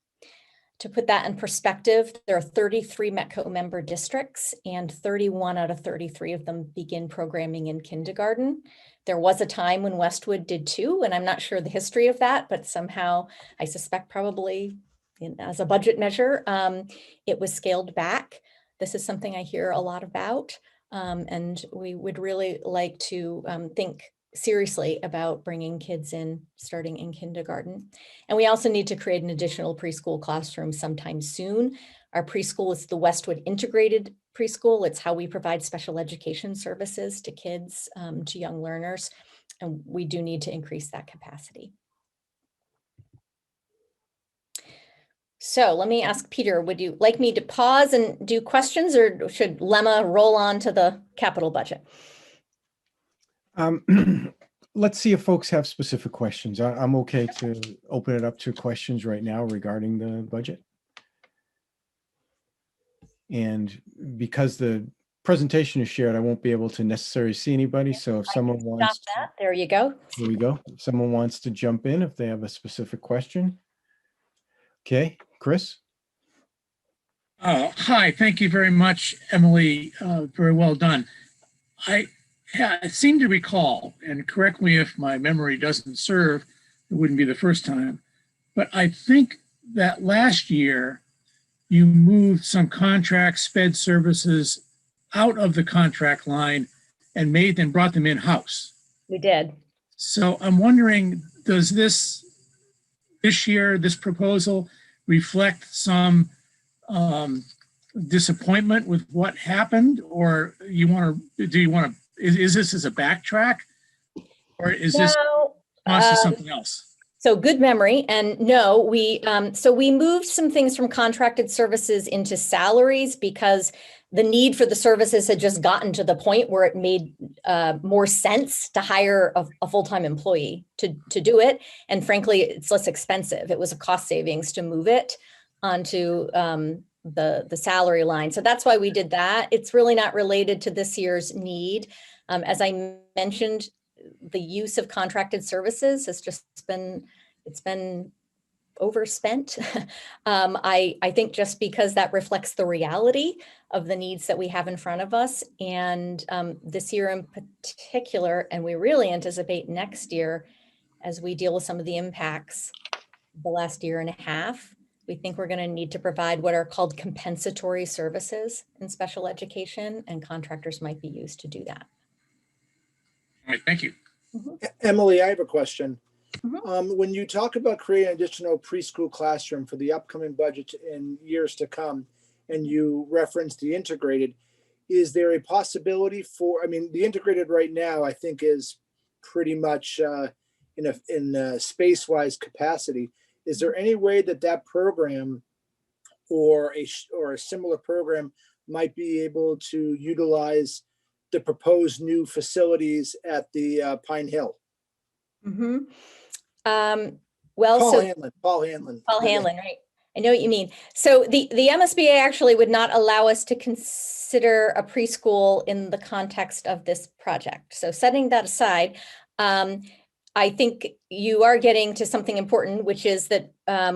To put that in perspective, there are 33 METCO member districts and 31 out of 33 of them begin programming in kindergarten. There was a time when Westwood did too, and I'm not sure the history of that, but somehow I suspect probably as a budget measure, it was scaled back. This is something I hear a lot about, and we would really like to think seriously about bringing kids in starting in kindergarten. And we also need to create an additional preschool classroom sometime soon. Our preschool is the Westwood Integrated Preschool. It's how we provide special education services to kids, to young learners. And we do need to increase that capacity. So let me ask Peter, would you like me to pause and do questions, or should Lemma roll on to the capital budget? Let's see if folks have specific questions. I'm okay to open it up to questions right now regarding the budget. And because the presentation is shared, I won't be able to necessarily see anybody. So if someone wants, Stop that. There you go. here we go. If someone wants to jump in, if they have a specific question. Okay, Chris? Hi, thank you very much, Emily. Very well done. I seem to recall, and correct me if my memory doesn't serve, it wouldn't be the first time, but I think that last year you moved some contract sped services out of the contract line and brought them in-house. We did. So I'm wondering, does this year, this proposal reflect some disappointment with what happened, or is this as a backtrack, or is this cost to something else? So good memory. And no, we moved some things from contracted services into salaries because the need for the services had just gotten to the point where it made more sense to hire a full-time employee to do it. And frankly, it's less expensive. It was a cost savings to move it onto the salary line. So that's why we did that. It's really not related to this year's need. As I mentioned, the use of contracted services has just been overspent. I think just because that reflects the reality of the needs that we have in front of us. And this year in particular, and we really anticipate next year, as we deal with some of the impacts the last year and a half, we think we're going to need to provide what are called compensatory services in special education, and contractors might be used to do that. All right, thank you. Emily, I have a question. Mhm. When you talk about creating an additional preschool classroom for the upcoming budget in years to come, and you reference the integrated, is there a possibility for, the integrated right now, I think is pretty much in a space-wise capacity. Is there any way that program or a similar program might be able to utilize the proposed new facilities at the Pine Hill? Mm-hmm. Paul Hanlon. Right? I know what you mean. So the MSBA actually would not allow us to consider a preschool in the context of this project. So setting that aside, I think you are getting to something important, which is that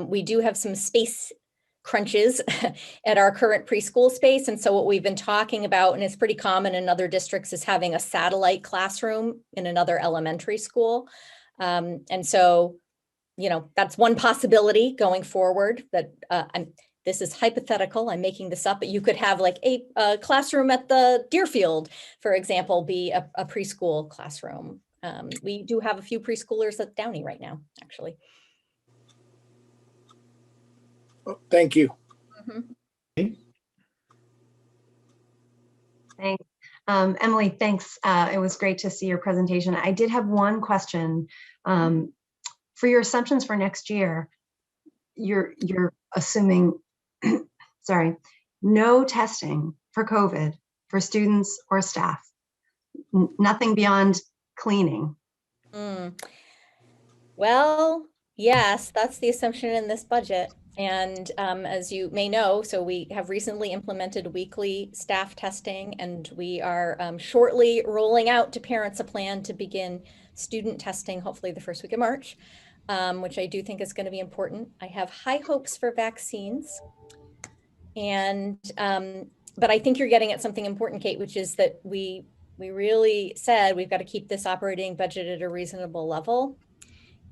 we do have some space crunches at our current preschool space. And so what we've been talking about, and it's pretty common in other districts, is having a satellite classroom in another elementary school. And so, that's one possibility going forward. That this is hypothetical, I'm making this up, but you could have like a classroom at the Deerfield, for example, be a preschool classroom. We do have a few preschoolers at Downey right now, actually. Oh, thank you. Mm-hmm. Thanks. Emily, thanks. It was great to see your presentation. I did have one question. For your assumptions for next year, you're assuming, sorry, no testing for COVID for students or staff, nothing beyond cleaning. Well, yes, that's the assumption in this budget. And as you may know, so we have recently implemented weekly staff testing, and we are shortly rolling out to parents a plan to begin student testing, hopefully the first week of March. which I do think is going to be important. I have high hopes for vaccines. And, but I think you're getting at something important, Kate, which is that we really said we've got to keep this operating budget at a reasonable level.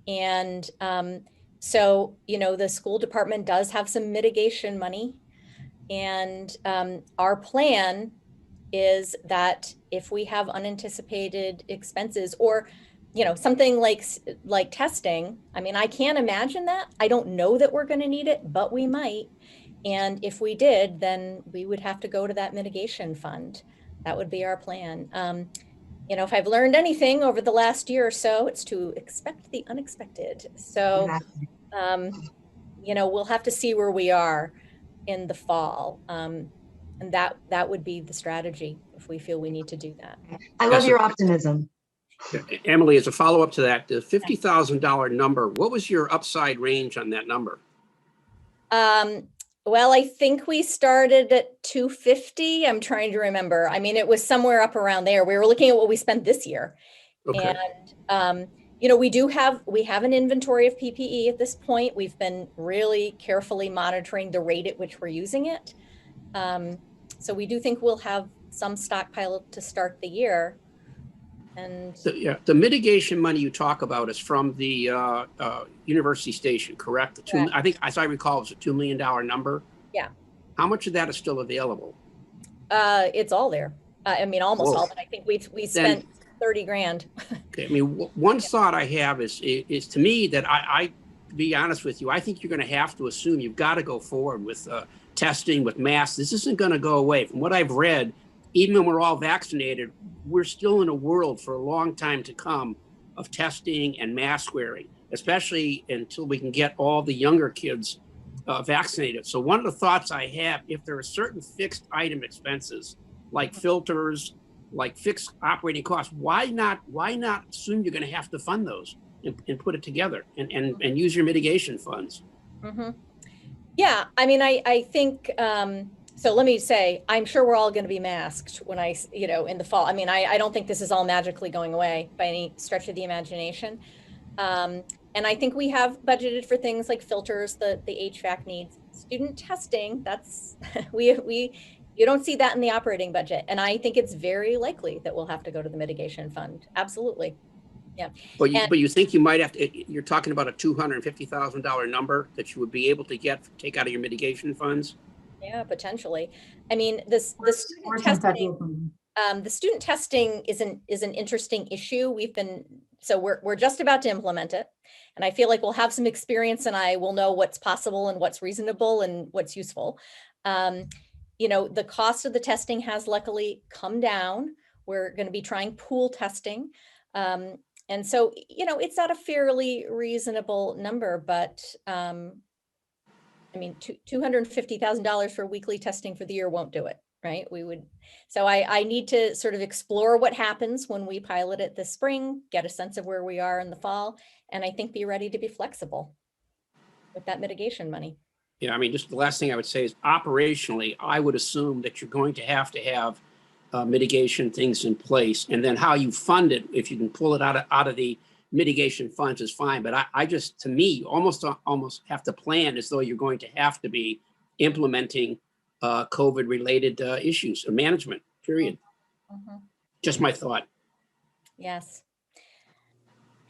And so, you know, the school department does have some mitigation money. And our plan is that if we have unanticipated expenses or, you know, something like testing, I mean, I can't imagine that. I don't know that we're going to need it, but we might. And if we did, then we would have to go to that mitigation fund. That would be our plan. You know, if I've learned anything over the last year or so, it's to expect the unexpected. So, Exactly. you know, we'll have to see where we are in the fall. And that would be the strategy if we feel we need to do that. I love your optimism. Emily, as a follow-up to that, the $50,000 number, what was your upside range on that number? Well, I think we started at 250. I'm trying to remember. I mean, it was somewhere up around there. We were looking at what we spent this year. Okay. And, you know, we have an inventory of PPE at this point. We've been really carefully monitoring the rate at which we're using it. So we do think we'll have some stockpile to start the year. And The mitigation money you talk about is from the University Station, correct? Correct. I think, as I recall, it's a $2 million number. Yeah. How much of that is still available? it's all there. I mean, almost Whoa. all, but I think we spent 30 grand. Okay. I mean, one thought I have is to me that I, to be honest with you, I think you're going to have to assume you've got to go forward with testing, with masks. This isn't going to go away. From what I've read, even when we're all vaccinated, we're still in a world for a long time to come of testing and mask wearing, especially until we can get all the younger kids vaccinated. So one of the thoughts I have, if there are certain fixed item expenses like filters, like fixed operating costs, why not assume you're going to have to fund those and put it together and use your mitigation funds? Mm-hmm. Yeah, I mean, I think, so let me say, I'm sure we're all going to be masked when in the fall. I mean, I don't think this is all magically going away by any stretch of the imagination. And I think we have budgeted for things like filters, the HVAC needs, student testing. That's, you don't see that in the operating budget. And I think it's very likely that we'll have to go to the mitigation fund. Absolutely. Yeah. But you think you might have to, you're talking about a $250,000 number that you would be able to take out of your mitigation funds? Yeah, potentially. I mean, the student testing is an interesting issue. We're just about to implement it. And I feel like we'll have some experience and I will know what's possible and what's reasonable and what's useful. The cost of the testing has luckily come down. We're going to be trying pool testing. And so, it's at a fairly reasonable number, but I mean, $250,000 for weekly testing for the year won't do it, right? So I need to sort of explore what happens when we pilot it this spring, get a sense of where we are in the fall, and I think be ready to be flexible with that mitigation money. Yeah, I mean, just the last thing I would say is operationally, I would assume that you're going to have mitigation things in place, and then how you fund it, if you can pull it out of the mitigation funds, is fine. But I just, to me, almost have to plan as though you're going to have to be implementing COVID related issues and management, period. Mm-hmm. Just my thought. Yes.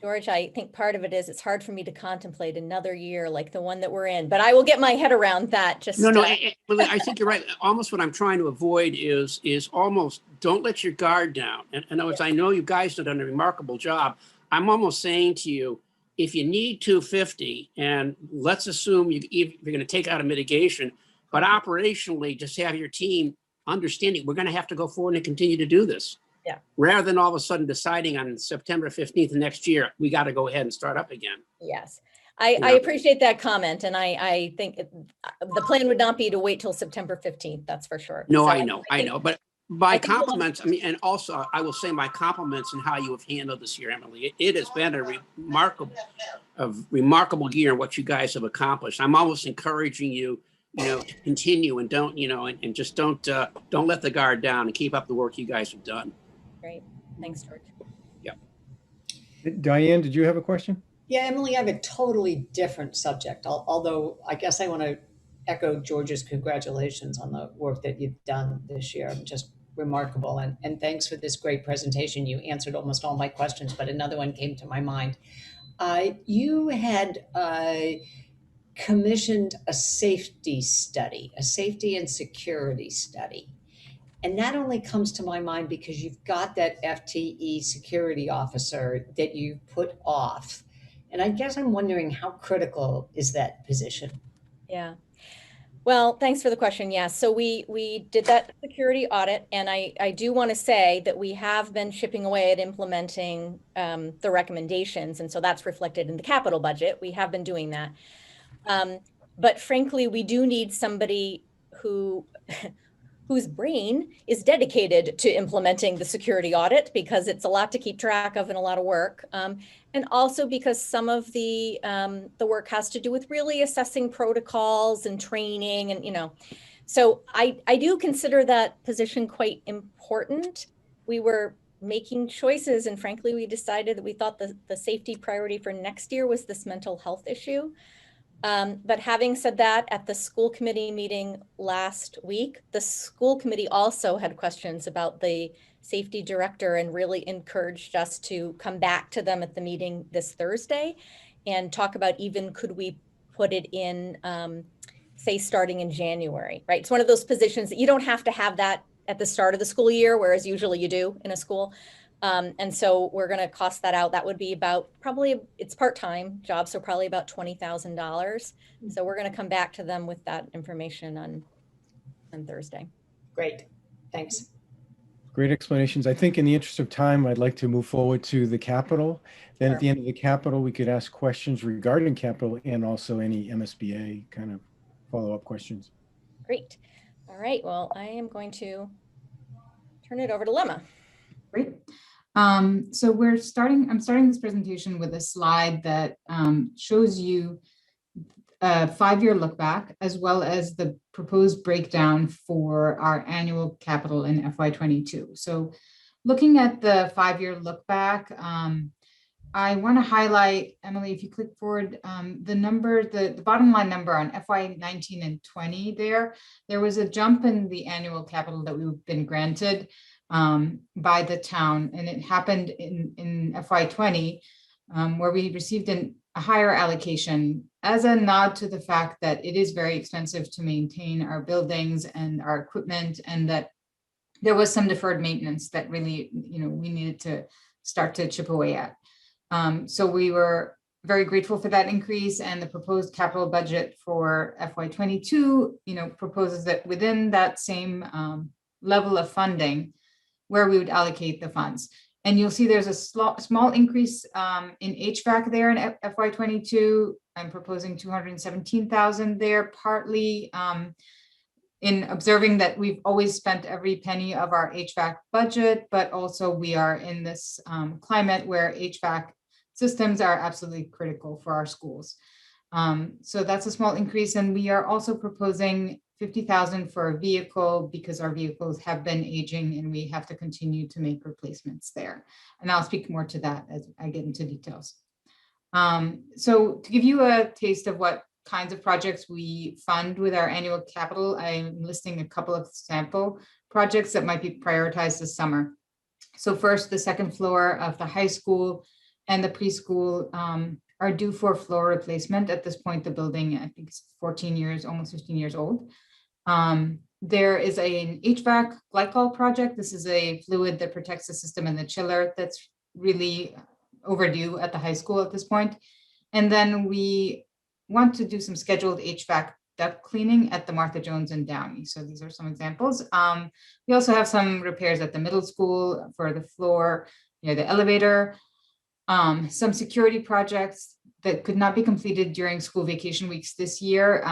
George, I think part of it is it's hard for me to contemplate another year like the one that we're in, but I will get my head around that. I think you're right. Almost what I'm trying to avoid is almost don't let your guard down. And in other words, I know you guys have done a remarkable job. I'm almost saying to you, if you need 250, and let's assume you're going to take out a mitigation, but operationally just have your team understanding we're going to have to go forward and continue to do this. Yeah. Rather than all of a sudden deciding on September 15th of next year, we got to go ahead and start up again. Yes. I appreciate that comment. And I think the plan would not be to wait till September 15th. That's for sure. No, So I know. But my compliments, and also I will say my compliments on how you have handled this year, Emily. It has been a remarkable year in what you guys have accomplished. I'm almost encouraging you, to continue and don't, and just don't let the guard down and keep up the work you guys have done. Great. Thanks, George. Yeah. Diane, did you have a question? Yeah, Emily, I have a totally different subject, although I guess I want to echo George's congratulations on the work that you've done this year. Just remarkable. And thanks for this great presentation. You answered almost all my questions, but another one came to my mind. You had commissioned a safety study, a safety and security study. And that only comes to my mind because you've got that FTE security officer that you put off. And I guess I'm wondering, how critical is that position? Yeah. Well, thanks for the question. Yeah, so we did that security audit, and I do want to say that we have been chipping away at implementing the recommendations, and so that's reflected in the capital budget. We have been doing that. But frankly, we do need somebody who whose brain is dedicated to implementing the security audit, because it's a lot to keep track of and a lot of work. And also because some of the work has to do with really assessing protocols and training and, so I do consider that position quite important. We were making choices, and frankly, we decided that we thought the safety priority for next year was this mental health issue. But having said that, at the school committee meeting last week, the school committee also had questions about the safety director and really encouraged us to come back to them at the meeting this Thursday and talk about even could we put it in, say, starting in January, right? It's one of those positions that you don't have to have that at the start of the school year, whereas usually you do in a school. And so we're going to cost that out. That would be about it's part-time job, so probably about $20,000. So we're going to come back to them with that information on Thursday. Great. Thanks. Great explanations. I think in the interest of time, I'd like to move forward to the capital. Then at the end of the capital, we could ask questions regarding capital and also any MSBA kind of follow-up questions. Great. All right. Well, I am going to turn it over to Lemma. Great. So I'm starting this presentation with a slide that shows you a 5-year look back, as well as the proposed breakdown for our annual capital in FY22. So looking at the 5-year look back, I want to highlight, Emily, if you click forward, the number, the bottom line number on FY19 and 20 there was a jump in the annual capital that we've been granted by the town, and it happened in FY20 where we received a higher allocation as a nod to the fact that it is very expensive to maintain our buildings and our equipment, and that there was some deferred maintenance that really, we needed to start to chip away at. So we were very grateful for that increase, and the proposed capital budget for FY22, proposes that within that same level of funding, where we would allocate the funds. And you'll see there's a small increase in HVAC there in FY22. I'm proposing 217,000 there, partly in observing that we've always spent every penny of our HVAC budget, but also we are in this climate where HVAC systems are absolutely critical for our schools. So that's a small increase. And we are also proposing 50,000 for a vehicle, because our vehicles have been aging and we have to continue to make replacements there. And I'll speak more to that as I get into details. So to give you a taste of what kinds of projects we fund with our annual capital, I'm listing a couple of sample projects that might be prioritized this summer. So first, the second floor of the high school and the preschool are due for floor replacement. At this point, the building, I think, is 14 years, almost 15 years old. There is an HVAC glycol project. This is a fluid that protects the system in the chiller that's really overdue at the high school at this point. And then we want to do some scheduled HVAC duct cleaning at the Martha Jones and Downey. So these are some examples. We also have some repairs at the middle school for the floor near the elevator. Some security projects that could not be completed during school vacation weeks this year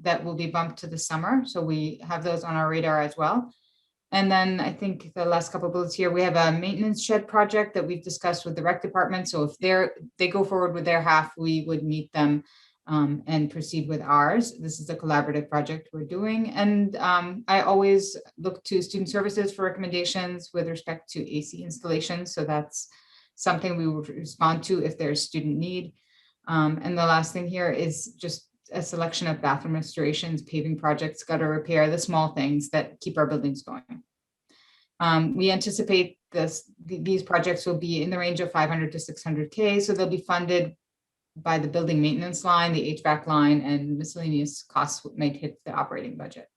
that will be bumped to the summer. So we have those on our radar as well. And then I think the last couple of bullets here, we have a maintenance shed project that we've discussed with the rec department. So if they go forward with their half, we would meet them and proceed with ours. This is a collaborative project we're doing. And I always look to student services for recommendations with respect to AC installations. So that's something we would respond to if there's student need. And the last thing here is just a selection of bathroom restorations, paving projects, gutter repair, the small things that keep our buildings going. We anticipate these projects will be in the range of 500 to 600K, so they'll be funded by the building maintenance line, the HVAC line, and miscellaneous costs might hit the operating budget.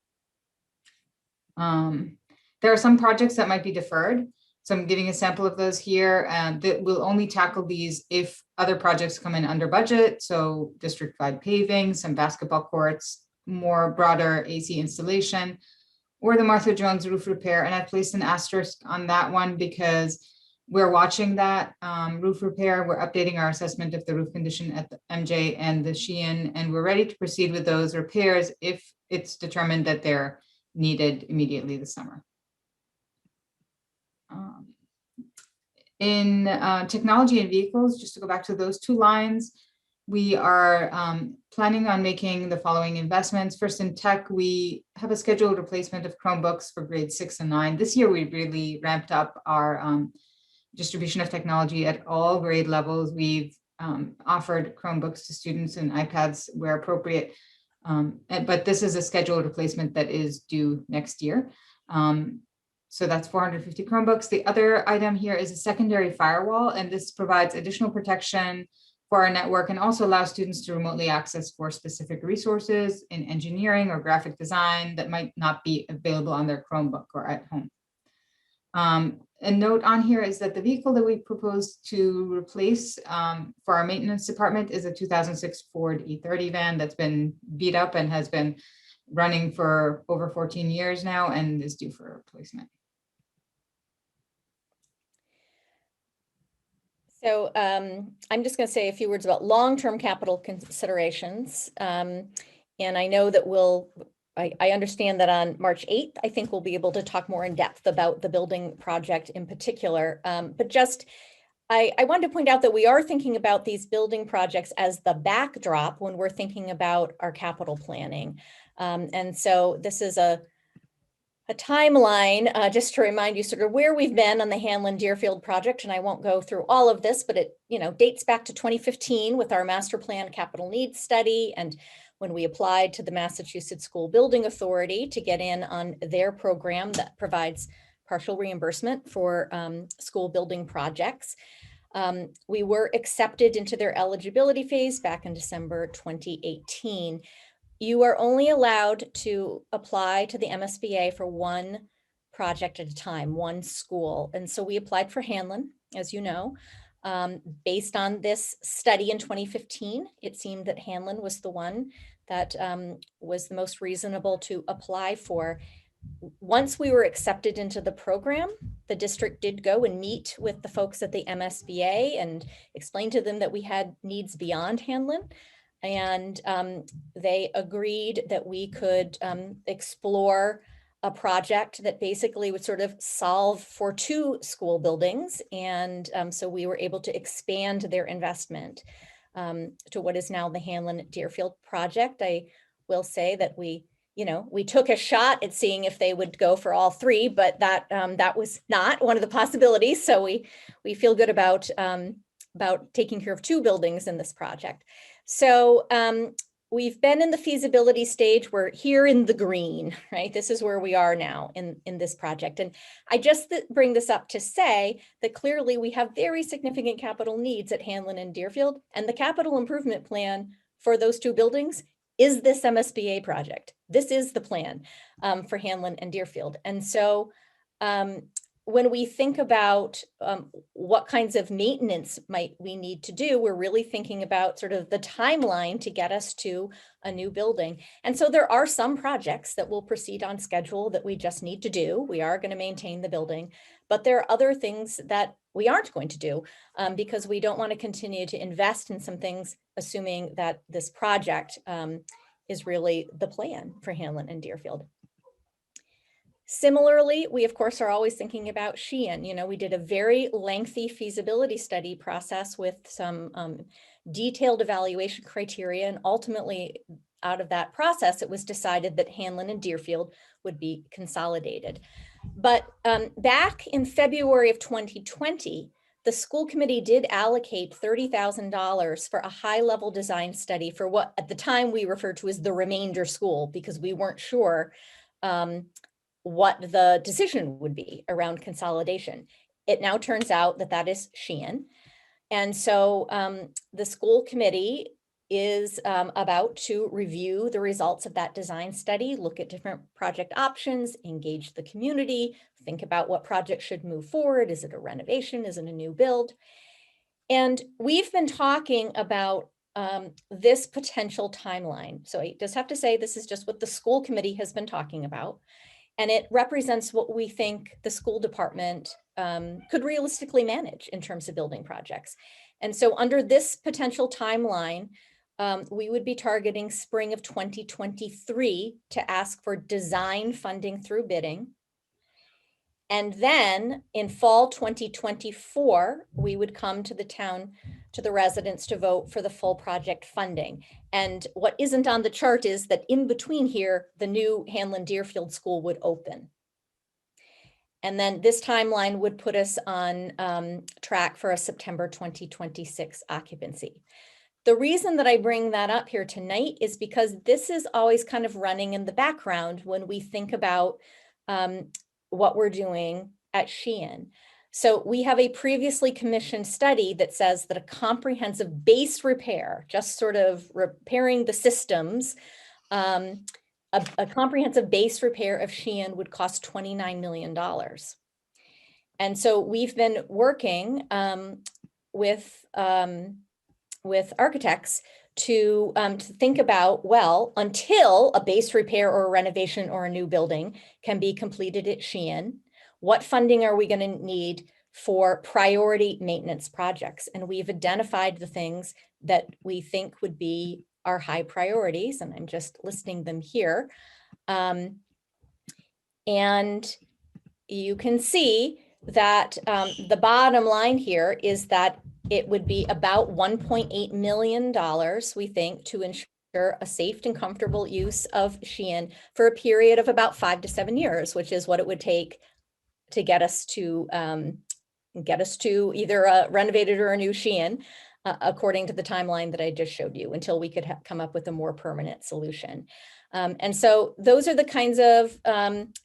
There are some projects that might be deferred. So I'm giving a sample of those here, and that we'll only tackle these if other projects come in under budget. So district-wide paving, some basketball courts, more broader AC installation, or the Martha Jones roof repair. And I placed an asterisk on that one because we're watching that roof repair. We're updating our assessment of the roof condition at the MJ and the Sheehan, and we're ready to proceed with those repairs if it's determined that they're needed immediately this summer. In technology and vehicles, just to go back to those two lines, we are planning on making the following investments. First, in tech, we have a scheduled replacement of Chromebooks for grades 6 and 9. This year, we really ramped up our distribution of technology at all grade levels. We've offered Chromebooks to students and iPads where appropriate, but this is a scheduled replacement that is due next year. So that's 450 Chromebooks. The other item here is a secondary firewall, and this provides additional protection for our network and also allows students to remotely access for specific resources in engineering or graphic design that might not be available on their Chromebook or at home. A note on here is that the vehicle that we propose to replace for our maintenance department is a 2006 Ford E30 van that's been beat up and has been running for over 14 years now and is due for replacement. So I'm just going to say a few words about long-term capital considerations. And I know that I understand that on March 8th, I think we'll be able to talk more in depth about the building project in particular. But just, I wanted to point out that we are thinking about these building projects as the backdrop when we're thinking about our capital planning. And so this is a timeline, just to remind you sort of where we've been on the Hanlon Deerfield project. And I won't go through all of this, but it dates back to 2015 with our master plan capital needs study, and when we applied to the Massachusetts School Building Authority to get in on their program that provides partial reimbursement for school building projects. We were accepted into their eligibility phase back in December 2018. You are only allowed to apply to the MSBA for one project at a time, one school. And so we applied for Hanlon, as you know. Based on this study in 2015, it seemed that Hanlon was the one that was the most reasonable to apply for. Once we were accepted into the program, the district did go and meet with the folks at the MSBA and explain to them that we had needs beyond Hanlon. And they agreed that we could explore a project that basically would sort of solve for 2 school buildings. And so we were able to expand their investment to what is now the Hanlon Deerfield project. I will say that we took a shot at seeing if they would go for all 3, but that was not one of the possibilities. So we feel good about taking care of 2 buildings in this project. So we've been in the feasibility stage. We're here in the green, right? This is where we are now in this project. And I just bring this up to say that clearly we have very significant capital needs at Hanlon and Deerfield, and the capital improvement plan for those 2 buildings is this MSBA project. This is the plan for Hanlon and Deerfield. And so when we think about what kinds of maintenance might we need to do, we're really thinking about sort of the timeline to get us to a new building. And so there are some projects that will proceed on schedule that we just need to do. We are going to maintain the building, but there are other things that we aren't going to do because we don't want to continue to invest in some things, assuming that this project is really the plan for Hanlon and Deerfield. Similarly, we of course are always thinking about Sheehan. We did a very lengthy feasibility study process with some detailed evaluation criteria, and ultimately out of that process, it was decided that Hanlon and Deerfield would be consolidated. But back in February of 2020, the school committee did allocate $30,000 for a high-level design study for what at the time we referred to as the remainder school, because we weren't sure what the decision would be around consolidation. It now turns out that that is Sheehan. And so the school committee is about to review the results of that design study, look at different project options, engage the community, think about what project should move forward. Is it a renovation? Is it a new build? And we've been talking about this potential timeline. So I just have to say, this is just what the school committee has been talking about. And it represents what we think the school department could realistically manage in terms of building projects. And so under this potential timeline, we would be targeting spring of 2023 to ask for design funding through bidding. And then in fall 2024, we would come to the town, to the residents to vote for the full project funding. And what isn't on the chart is that in between here, the new Hanlon Deerfield School would open. And then this timeline would put us on track for a September 2026 occupancy. The reason that I bring that up here tonight is because this is always kind of running in the background when we think about what we're doing at Sheehan. So we have a previously commissioned study that says that a comprehensive base repair, just sort of repairing the systems, a comprehensive base repair of Sheehan would cost $29 million. And so we've been working with architects to think about, well, until a base repair or a renovation or a new building can be completed at Sheehan, what funding are we going to need for priority maintenance projects? And we've identified the things that we think would be our high priorities, and I'm just listing them here. And you can see that the bottom line here is that it would be about $1.8 million, we think, to ensure a safe and comfortable use of Sheehan for a period of about 5 to 7 years, which is what it would take to get us to either a renovated or a new Sheehan, according to the timeline that I just showed you, until we could come up with a more permanent solution. And so those are the kinds of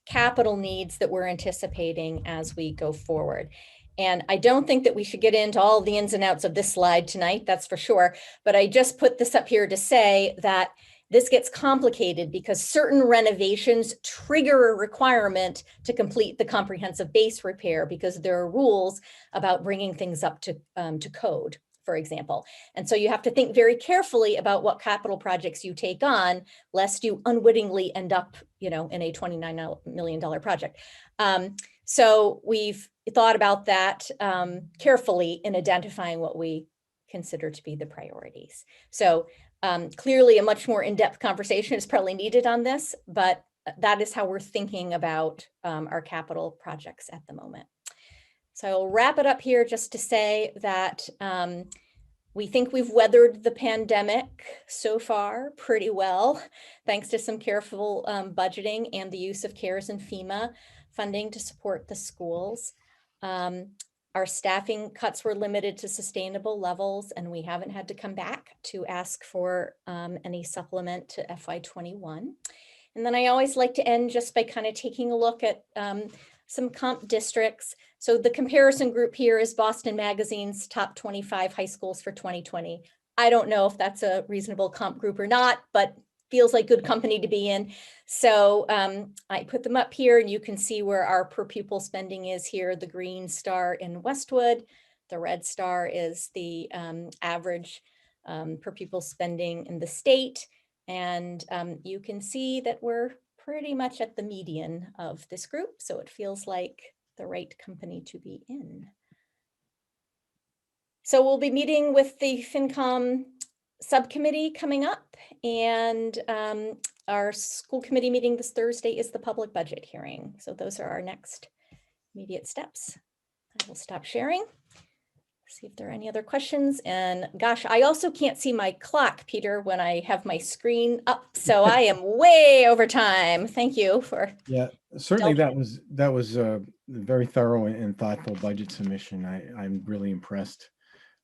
capital needs that we're anticipating as we go forward. And I don't think that we should get into all the ins and outs of this slide tonight, that's for sure. But I just put this up here to say that this gets complicated because certain renovations trigger a requirement to complete the comprehensive base repair because there are rules about bringing things up to code, for example. And so you have to think very carefully about what capital projects you take on, lest you unwittingly end up, in a $29 million project. So we've thought about that carefully in identifying what we consider to be the priorities. So clearly a much more in-depth conversation is probably needed on this, but that is how we're thinking about our capital projects at the moment. So I'll wrap it up here just to say that we think we've weathered the pandemic so far pretty well, thanks to some careful budgeting and the use of CARES and FEMA funding to support the schools. Our staffing cuts were limited to sustainable levels, and we haven't had to come back to ask for any supplement to FY21. And then I always like to end just by kind of taking a look at some comp districts. So the comparison group here is Boston Magazine's top 25 high schools for 2020. I don't know if that's a reasonable comp group or not, but feels like good company to be in. So I put them up here and you can see where our per pupil spending is here. The green star in Westwood, the red star is the average per pupil spending in the state. And you can see that we're pretty much at the median of this group. So it feels like the right company to be in. So we'll be meeting with the FinCom subcommittee coming up, and our school committee meeting this Thursday is the public budget hearing. So those are our next immediate steps. I will stop sharing. See if there are any other questions. And gosh, I also can't see my clock, Peter, when I have my screen up. So I am way over time. Thank you for. Yeah, certainly that was very thorough and thoughtful budget submission. I'm really impressed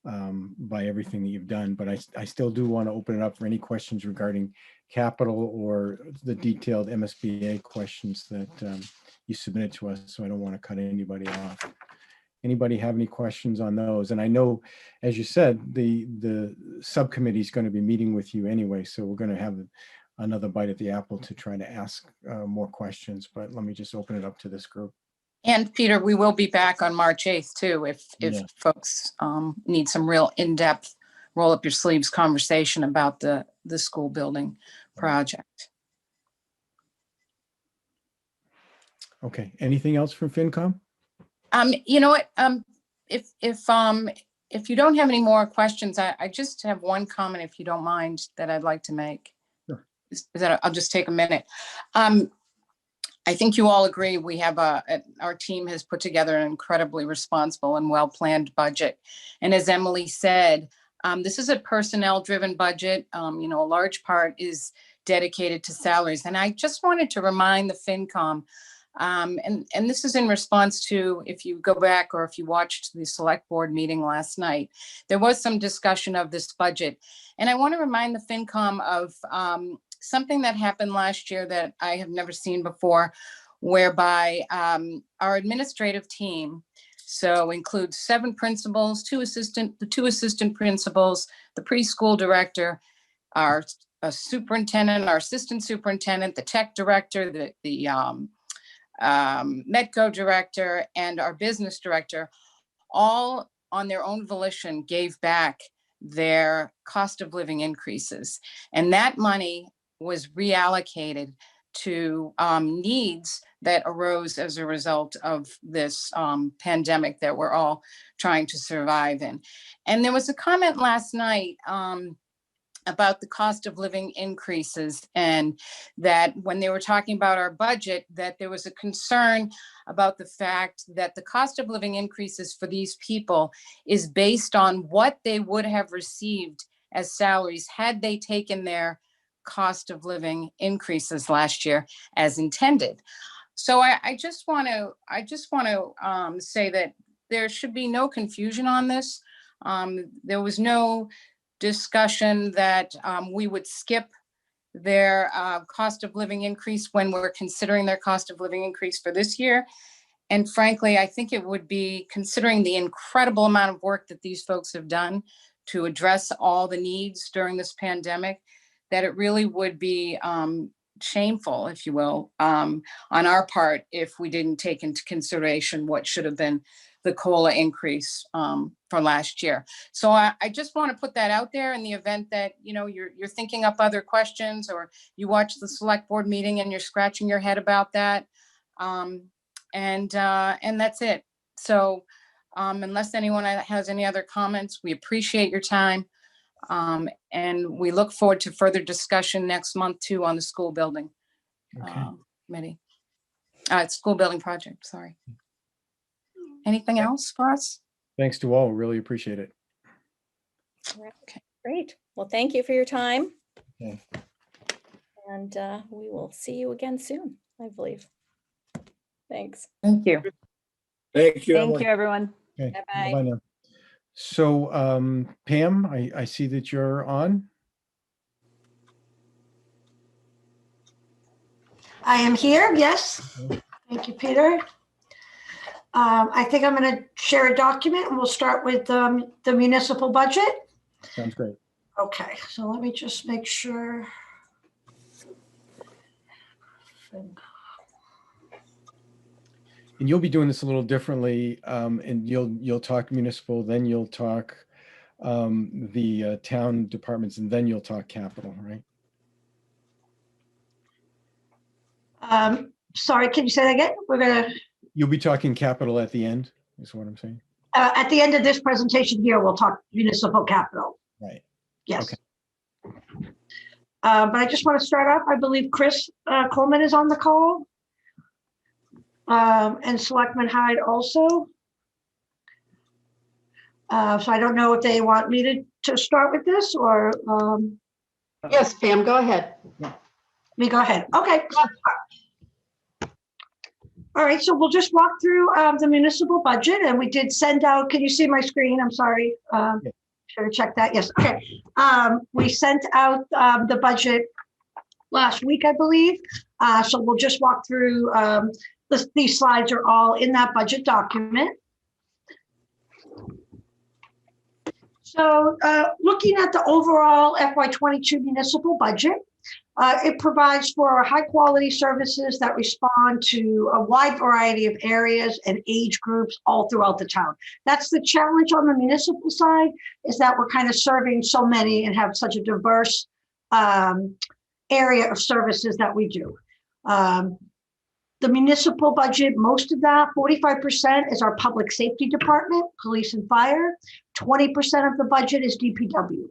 by everything that you've done, but I still do want to open it up for any questions regarding capital or the detailed MSBA questions that you submitted to us. So I don't want to cut anybody off. Anybody have any questions on those? And I know, as you said, the subcommittee is going to be meeting with you anyway, so we're going to have another bite at the apple to try to ask more questions. But let me just open it up to this group. And Peter, we will be back on March 8th too, if Yeah. folks need some real in-depth, roll up your sleeves conversation about the school building project. Okay, anything else from FinCom? You know what, if you don't have any more questions, I just have one comment, if you don't mind, that I'd like to make. Sure. Is that I'll just take a minute. I think you all agree we have our team has put together an incredibly responsible and well-planned budget. And as Emily said, this is a personnel-driven budget. You know, a large part is dedicated to salaries. And I just wanted to remind the FinCom, and this is in response to, if you go back or if you watched the select board meeting last night, there was some discussion of this budget. And I want to remind the FinCom of something that happened last year that I have never seen before, whereby our administrative team, so includes 7 principals, the two assistant principals, the preschool director, our superintendent, our assistant superintendent, the tech director, the Medco director, and our business director, all on their own volition gave back their cost of living increases. And that money was reallocated to needs that arose as a result of this pandemic that we're all trying to survive in. And there was a comment last night about the cost of living increases, and that when they were talking about our budget, that there was a concern about the fact that the cost of living increases for these people is based on what they would have received as salaries had they taken their cost of living increases last year as intended. So I just want to say that there should be no confusion on this. There was no discussion that we would skip their cost of living increase when we're considering their cost of living increase for this year. And frankly, I think it would be, considering the incredible amount of work that these folks have done to address all the needs during this pandemic, that it really would be shameful, if you will, on our part if we didn't take into consideration what should have been the COLA increase for last year. So I just want to put that out there in the event that, you know, you're thinking up other questions, or you watch the select board meeting and you're scratching your head about that. And that's it. So unless anyone has any other comments, we appreciate your time. And we look forward to further discussion next month too on the school building committee. School building project, sorry. Anything else for us? Thanks to all. Really appreciate it. Okay, great. Well, thank you for your time. Okay. And we will see you again soon, I believe. Thanks. Thank you. Thank you, Thank Emily. you, everyone. Okay. Bye-bye. Bye now. So Pam, I see that you're on. I am here, yes. Thank you, Peter. I think I'm going to share a document, and we'll start with the municipal budget. Sounds great. Okay, so let me just make sure. And you'll be doing this a little differently, and you'll talk municipal, then you'll talk the town departments, and then you'll talk capital, right? Sorry, can you say that again? We're gonna. You'll be talking capital at the end, is what I'm saying. At the end of this presentation here, we'll talk municipal capital. Right. Yes. Okay. But I just want to start off. I believe Chris Coleman is on the call. And Selectman Hyde also. So I don't know if they want me to start with this, or. Yes, Pam, go ahead. Me go ahead. Okay. All right, so we'll just walk through the municipal budget, and we did send out, can you see my screen? I'm sorry. Should have checked that. Yes, okay. We sent out the budget last week, I believe. So we'll just walk through, these slides are all in that budget document. So looking at the overall FY22 municipal budget, it provides for high quality services that respond to a wide variety of areas and age groups all throughout the town. That's the challenge on the municipal side, is that we're kind of serving so many and have such a diverse area of services that we do. The municipal budget, most of that, 45% is our public safety department, police and fire. 20% of the budget is DPW.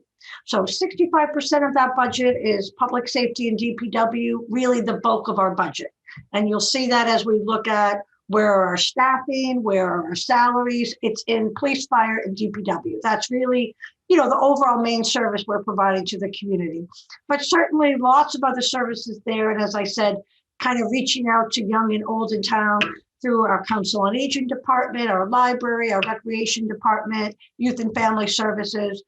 So 65% of that budget is public safety and DPW, really the bulk of our budget. And you'll see that as we look at where are our staffing, where are our salaries, it's in police, fire, and DPW. That's really, the overall main service we're providing to the community. But certainly lots of other services there. And as I said, kind of reaching out to young and old in town through our council on aging department, our library, our recreation department, youth and family services,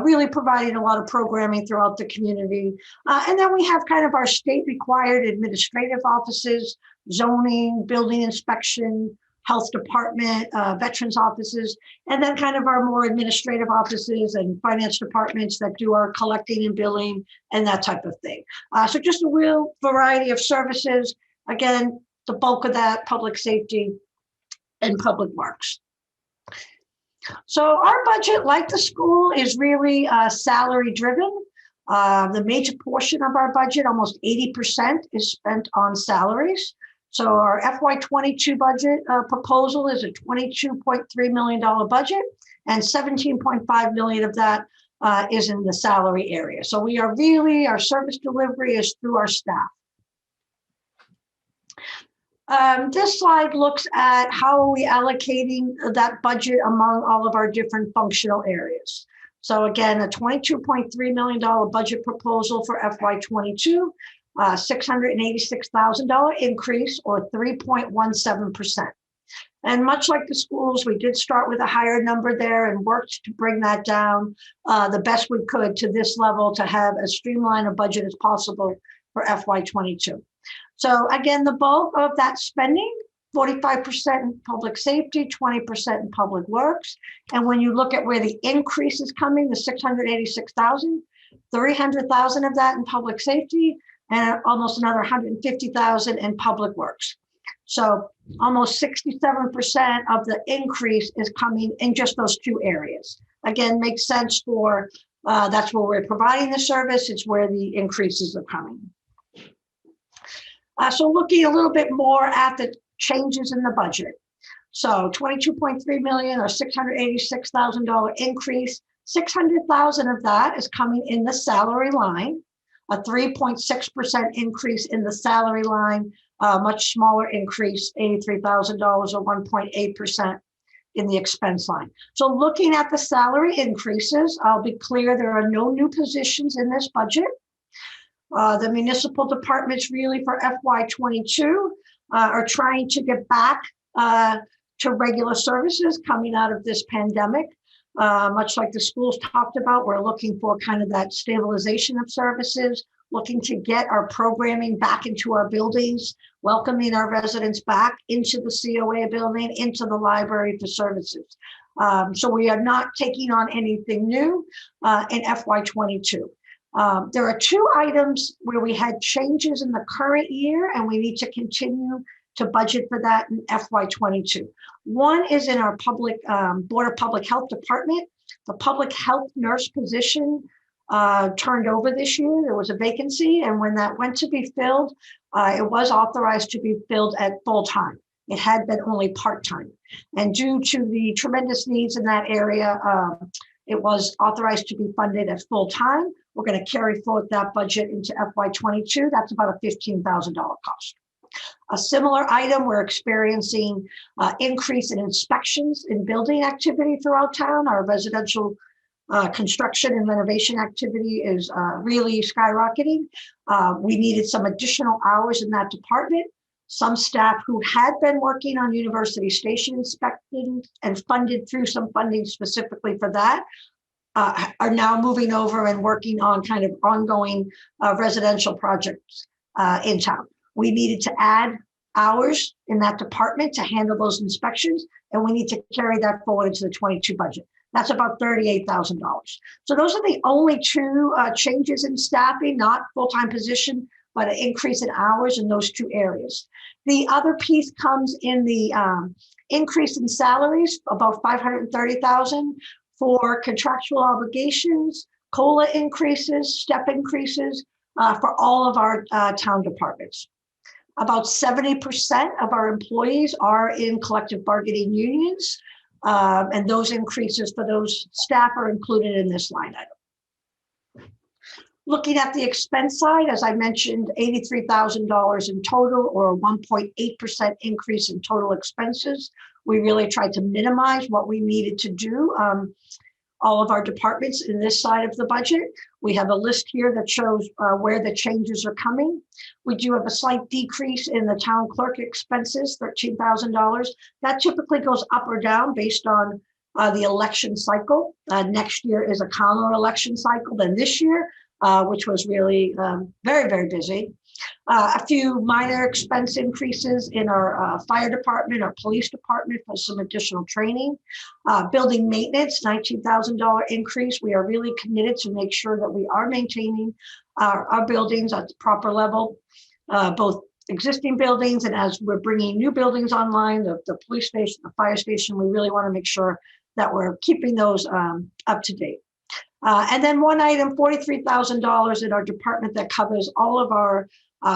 really providing a lot of programming throughout the community. And then we have kind of our state required administrative offices, zoning, building inspection, health department, veterans offices, and then kind of our more administrative offices and finance departments that do our collecting and billing and that type of thing. So just a real variety of services. Again, the bulk of that, public safety and public works. So our budget, like the school, is really salary driven. The major portion of our budget, almost 80%, is spent on salaries. So our FY22 budget proposal is a $22.3 million budget, and $17.5 million of that is in the salary area. So we are really, our service delivery is through our staff. This slide looks at how are we allocating that budget among all of our different functional areas. So again, a $22.3 million budget proposal for FY22, $686,000 increase, or 3.17%. And much like the schools, we did start with a higher number there and worked to bring that down the best we could to this level to have as streamlined a budget as possible for FY22. So again, the bulk of that spending, 45% in public safety, 20% in public works. And when you look at where the increase is coming, the 686,000, 300,000 of that in public safety, and almost another 150,000 in public works. So almost 67% of the increase is coming in just those two areas. Again, makes sense for, that's where we're providing the service. It's where the increases are coming. So looking a little bit more at the changes in the budget. So 22.3 million or $686,000 increase, 600,000 of that is coming in the salary line, a 3.6% increase in the salary line, a much smaller increase, $83,000 or 1.8% in the expense line. So looking at the salary increases, I'll be clear, there are no new positions in this budget. The municipal departments really for FY22 are trying to get back to regular services coming out of this pandemic. Much like the schools talked about, we're looking for kind of that stabilization of services, looking to get our programming back into our buildings, welcoming our residents back into the COA building, into the library for services. So we are not taking on anything new in FY22. There are two items where we had changes in the current year, and we need to continue to budget for that in FY22. One is in our public Board of Public Health department. The public health nurse position turned over this year. There was a vacancy, and when that went to be filled, it was authorized to be filled at full time. It had been only part-time. And due to the tremendous needs in that area, it was authorized to be funded at full time. We're going to carry forward that budget into FY22. That's about a $15,000 cost. A similar item, we're experiencing increase in inspections in building activity throughout town. Our residential construction and renovation activity is really skyrocketing. We needed some additional hours in that department. Some staff who had been working on University Station inspections and funded through some funding specifically for that are now moving over and working on kind of ongoing residential projects in town. We needed to add hours in that department to handle those inspections, and we need to carry that forward into the 22 budget. That's about $38,000. So those are the only two changes in staffing, not full-time position, but an increase in hours in those two areas. The other piece comes in the increase in salaries, about $530,000 for contractual obligations, COLA increases, step increases for all of our town departments. About 70% of our employees are in collective bargaining unions, and those increases for those staff are included in this line item. Looking at the expense side, as I mentioned, $83,000 in total, or a 1.8% increase in total expenses. We really tried to minimize what we needed to do. All of our departments in this side of the budget. We have a list here that shows where the changes are coming. We do have a slight decrease in the town clerk expenses, $13,000. That typically goes up or down based on the election cycle. Next year is a calmer election cycle than this year, which was really very, very busy. A few minor expense increases in our fire department, our police department for some additional training. Building maintenance, $19,000 increase. We are really committed to make sure that we are maintaining our buildings at the proper level, both existing buildings and as we're bringing new buildings online, the police station, the fire station, we really want to make sure that we're keeping those up to date. And then one item, $43,000 in our department that covers all of our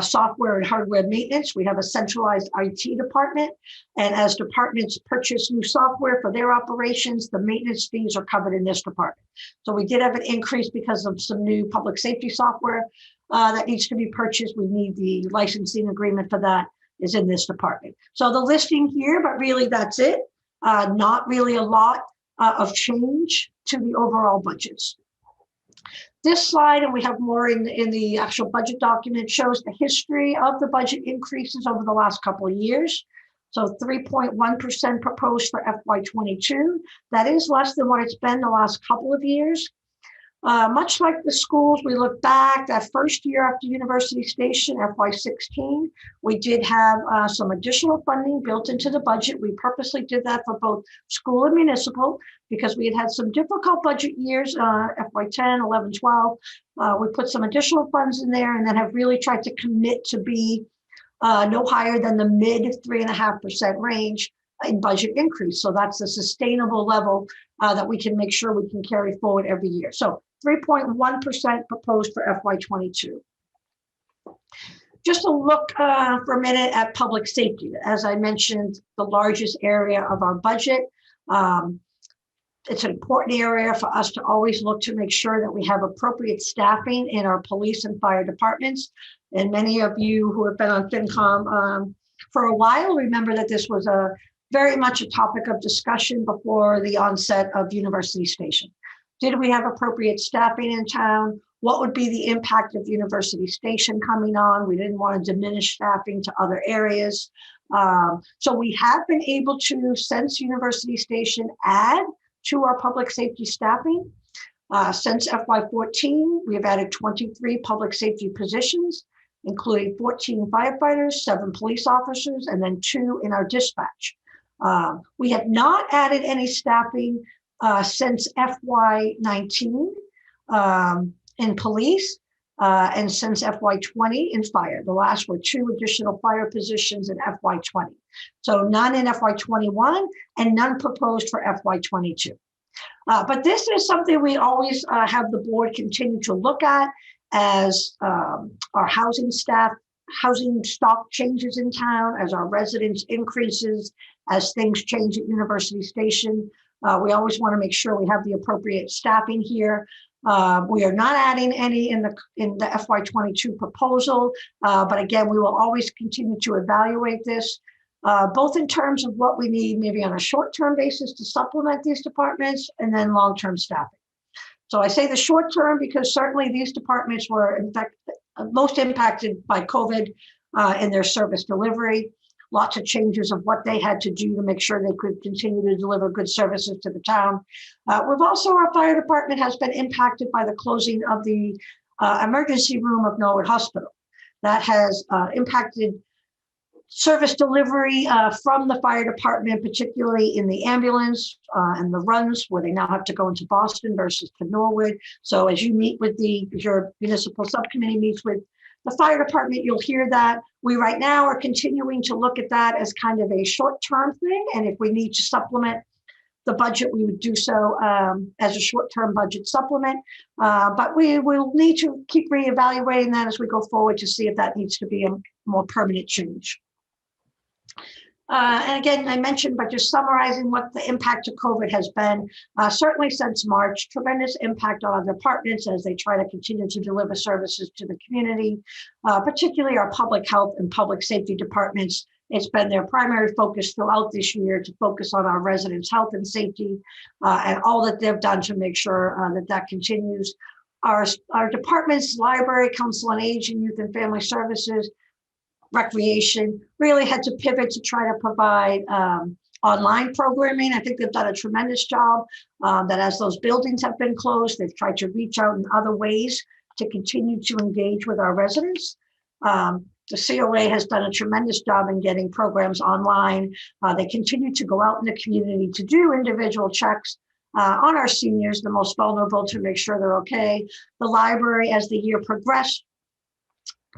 software and hardware maintenance. We have a centralized IT department, and as departments purchase new software for their operations, the maintenance fees are covered in this department. So we did have an increase because of some new public safety software that needs to be purchased. We need the licensing agreement for that is in this department. So the listing here, but really that's it. Not really a lot of change to the overall budgets. This slide, and we have more in the actual budget document, shows the history of the budget increases over the last couple of years. So 3.1% proposed for FY22. That is less than what it's been the last couple of years. Much like the schools, we look back that first year after University Station, FY16, we did have some additional funding built into the budget. We purposely did that for both school and municipal because we had some difficult budget years, FY10, 11, 12. We put some additional funds in there and then have really tried to commit to be no higher than the mid 3.5% range in budget increase. So that's a sustainable level that we can make sure we can carry forward every year. So 3.1% proposed for FY22. Just a look for a minute at public safety. As I mentioned, the largest area of our budget. It's an important area for us to always look to make sure that we have appropriate staffing in our police and fire departments. And many of you who have been on FinCom for a while remember that this was very much a topic of discussion before the onset of University Station. Did we have appropriate staffing in town? What would be the impact of University Station coming on? We didn't want to diminish staffing to other areas. So we have been able to, since University Station, add to our public safety staffing. Since FY14, we have added 23 public safety positions, including 14 firefighters, 7 police officers, and then 2 in our dispatch. We have not added any staffing since FY19 in police and since FY20 in fire. The last were 2 additional fire positions in FY20. So none in FY21 and none proposed for FY22. But this is something we always have the board continue to look at as our housing stock changes in town, as our residents increases, as things change at University Station. We always want to make sure we have the appropriate staffing here. We are not adding any in the FY22 proposal, but again, we will always continue to evaluate this, both in terms of what we need maybe on a short-term basis to supplement these departments and then long-term staffing. So I say the short term because certainly these departments were in fact most impacted by COVID. in their service delivery. Lots of changes of what they had to do to make sure they could continue to deliver good services to the town. We've also, our fire department has been impacted by the closing of the emergency room of Norwood Hospital. That has impacted service delivery from the fire department, particularly in the ambulance and the runs where they now have to go into Boston versus to Norwood. So as you meet with your municipal subcommittee meets with the fire department, you'll hear that. We right now are continuing to look at that as kind of a short-term thing. And if we need to supplement the budget, we would do so as a short-term budget supplement. But we will need to keep reevaluating that as we go forward to see if that needs to be a more permanent change. And again, I mentioned, but just summarizing what the impact of COVID has been, certainly since March, tremendous impact on our departments as they try to continue to deliver services to the community, particularly our public health and public safety departments. It's been their primary focus throughout this year to focus on our residents' health and safety and all that they've done to make sure that continues. Our departments, library, council on aging, youth and family services, recreation, really had to pivot to try to provide online programming. I think they've done a tremendous job that as those buildings have been closed, they've tried to reach out in other ways to continue to engage with our residents. The COA has done a tremendous job in getting programs online. They continue to go out in the community to do individual checks on our seniors, the most vulnerable, to make sure they're okay. The library, as the year progressed,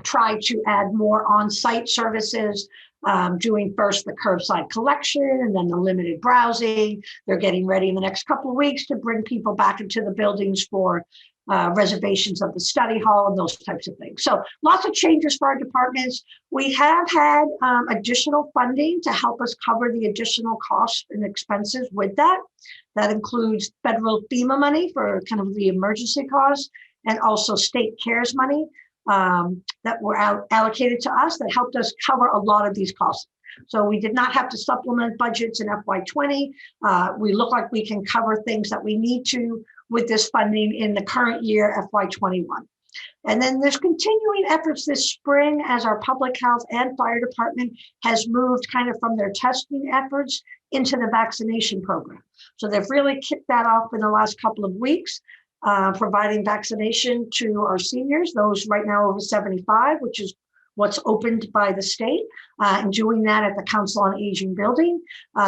tried to add more on-site services, doing first the curbside collection and then the limited browsing. They're getting ready in the next couple of weeks to bring people back into the buildings for reservations of the study hall and those types of things. So lots of changes for our departments. We have had additional funding to help us cover the additional costs and expenses with that. That includes federal FEMA money for kind of the emergency costs and also state CARES money that were allocated to us that helped us cover a lot of these costs. So we did not have to supplement budgets in FY20. We look like we can cover things that we need to with this funding in the current year, FY21. And then there's continuing efforts this spring as our public health and fire department has moved kind of from their testing efforts into the vaccination program. So they've really kicked that off in the last couple of weeks, providing vaccination to our seniors, those right now over 75, which is what's opened by the state, and doing that at the Council on Aging building.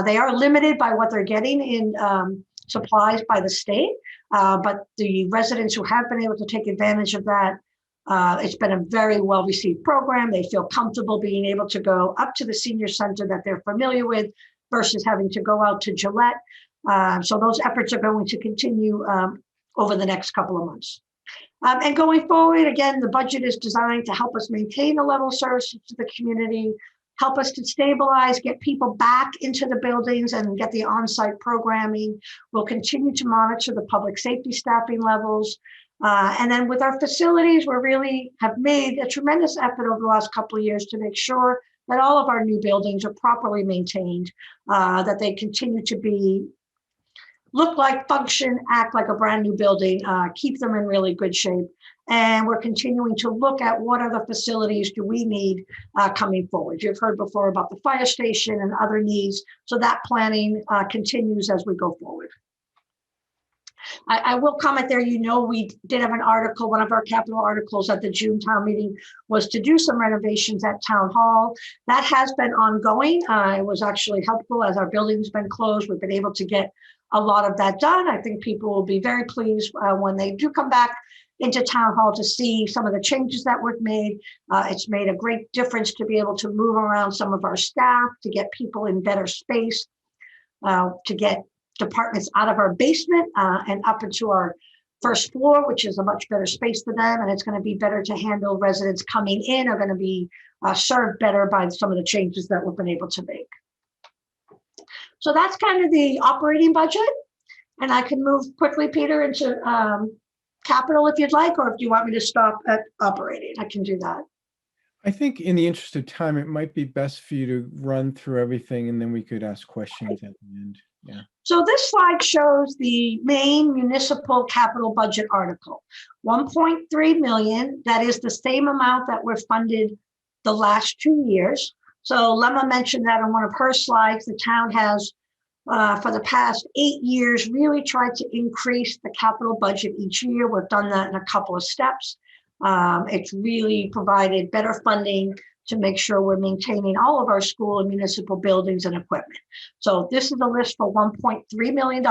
They are limited by what they're getting in supplies by the state, but the residents who have been able to take advantage of that, it's been a very well-received program. They feel comfortable being able to go up to the senior center that they're familiar with versus having to go out to Gillette. So those efforts are going to continue over the next couple of months. And going forward, again, the budget is designed to help us maintain the level of services to the community, help us to stabilize, get people back into the buildings and get the on-site programming. We'll continue to monitor the public safety staffing levels. And then with our facilities, we really have made a tremendous effort over the last couple of years to make sure that all of our new buildings are properly maintained, that they continue to look like, function, act like a brand new building, keep them in really good shape. And we're continuing to look at what other facilities do we need coming forward. You've heard before about the fire station and other needs. So that planning continues as we go forward. I will comment there, we did have an article, one of our capital articles at the June town meeting was to do some renovations at Town Hall. That has been ongoing. It was actually helpful as our building's been closed. We've been able to get a lot of that done. I think people will be very pleased when they do come back into Town Hall to see some of the changes that we've made. It's made a great difference to be able to move around some of our staff, to get people in better space, to get departments out of our basement and up into our first floor, which is a much better space for them. And it's going to be better to handle residents coming in, are going to be served better by some of the changes that we've been able to make. So that's kind of the operating budget. And I can move quickly, Peter, into capital if you'd like, or if you want me to stop at operating, I can do that. I think in the interest of time, it might be best for you to run through everything and then we could ask questions at the end. Yeah. So this slide shows the main municipal capital budget article, 1.3 million. That is the same amount that we're funded the last 2 years. So Lemma mentioned that on one of her slides. The town has, for the past 8 years, really tried to increase the capital budget each year. We've done that in a couple of steps. It's really provided better funding to make sure we're maintaining all of our school and municipal buildings and equipment. So this is a list for $1.3 million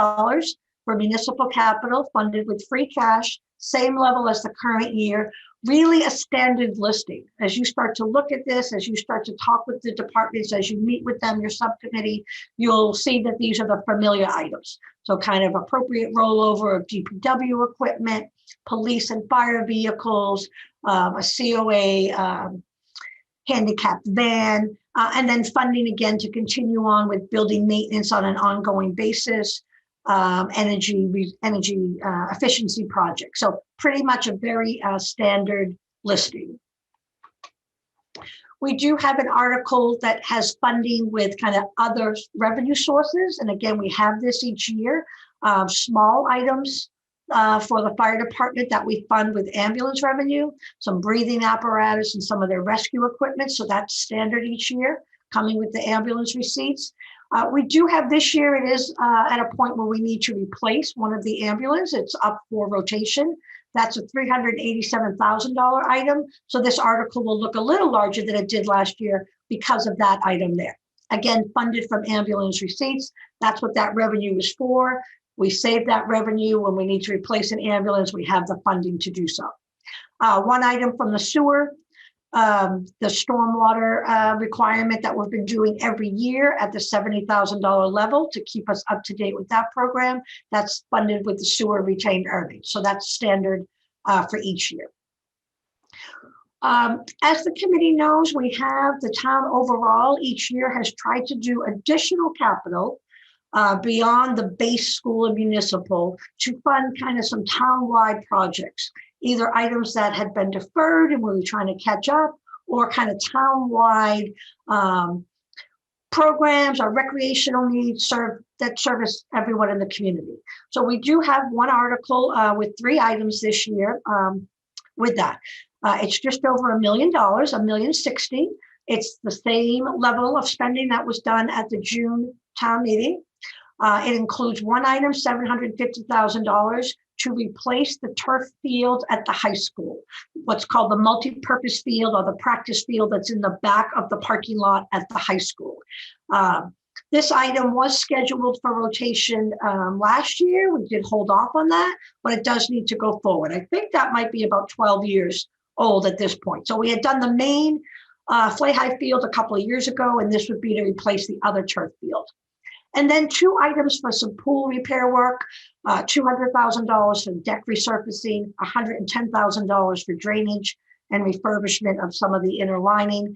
for municipal capital funded with free cash, same level as the current year, really a standard listing. As you start to look at this, as you start to talk with the departments, as you meet with them, your subcommittee, you'll see that these are the familiar items. So kind of appropriate rollover of DPW equipment, police and fire vehicles, a COA handicapped van, and then funding again to continue on with building maintenance on an ongoing basis, energy efficiency projects. So pretty much a very standard listing. We do have an article that has funding with kind of other revenue sources. And again, we have this each year, small items for the fire department that we fund with ambulance revenue, some breathing apparatus and some of their rescue equipment. So that's standard each year, coming with the ambulance receipts. We do have this year, it is at a point where we need to replace one of the ambulance. It's up for rotation. That's a $387,000 item. So this article will look a little larger than it did last year because of that item there. Again, funded from ambulance receipts. That's what that revenue is for. We save that revenue when we need to replace an ambulance. We have the funding to do so. One item from the sewer, the stormwater requirement that we've been doing every year at the $70,000 level to keep us up to date with that program. That's funded with the sewer retained earnings. So that's standard for each year. As the committee knows, we have the town overall each year has tried to do additional capital beyond the base school and municipal to fund kind of some town-wide projects, either items that had been deferred and we were trying to catch up, or kind of town-wide programs or recreational needs that service everyone in the community. So we do have one article with 3 items this year with that. It's just over $1 million, $1,060,000. It's the same level of spending that was done at the June town meeting. It includes one item, $750,000 to replace the turf field at the high school, what's called the multi-purpose field or the practice field that's in the back of the parking lot at the high school. This item was scheduled for rotation last year. We did hold off on that, but it does need to go forward. I think that might be about 12 years old at this point. So we had done the main Flay High field a couple of years ago, and this would be to replace the other turf field. And then 2 items for some pool repair work, $200,000 for deck resurfacing, $110,000 for drainage and refurbishment of some of the inner lining.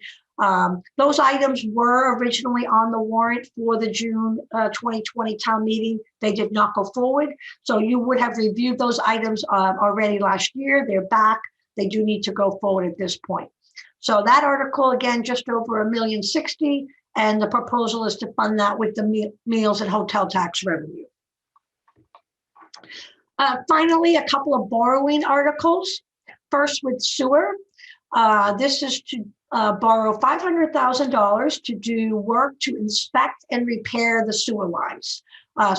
Those items were originally on the warrant for the June 2020 town meeting. They did not go forward. So you would have reviewed those items already last year. They're back. They do need to go forward at this point. So that article, again, just over $1,060,000. And the proposal is to fund that with the meals and hotel tax revenue. Finally, a couple of borrowing articles. First with sewer. This is to borrow $500,000 to do work to inspect and repair the sewer lines.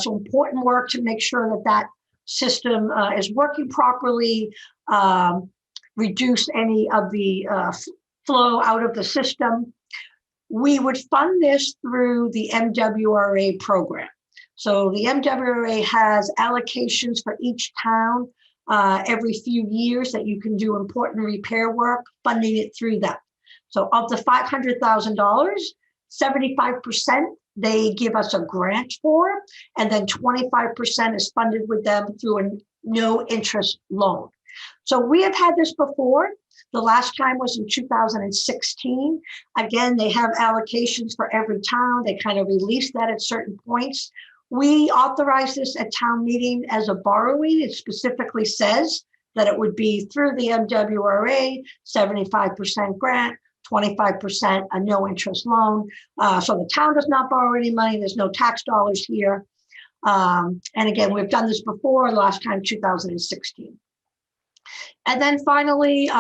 So important work to make sure that that system is working properly, reduce any of the flow out of the system. We would fund this through the MWRA program. So the MWRA has allocations for each town every few years that you can do important repair work, funding it through that. So of the $500,000, 75% they give us a grant for, and then 25% is funded with them through a no interest loan. So we have had this before. The last time was in 2016. Again, they have allocations for every town. They kind of release that at certain points. We authorize this at town meeting as a borrowing. It specifically says that it would be through the MWRA, 75% grant, 25% a no interest loan. So the town does not borrow any money. There's no tax dollars here. And again, we've done this before, last time 2016. And then finally,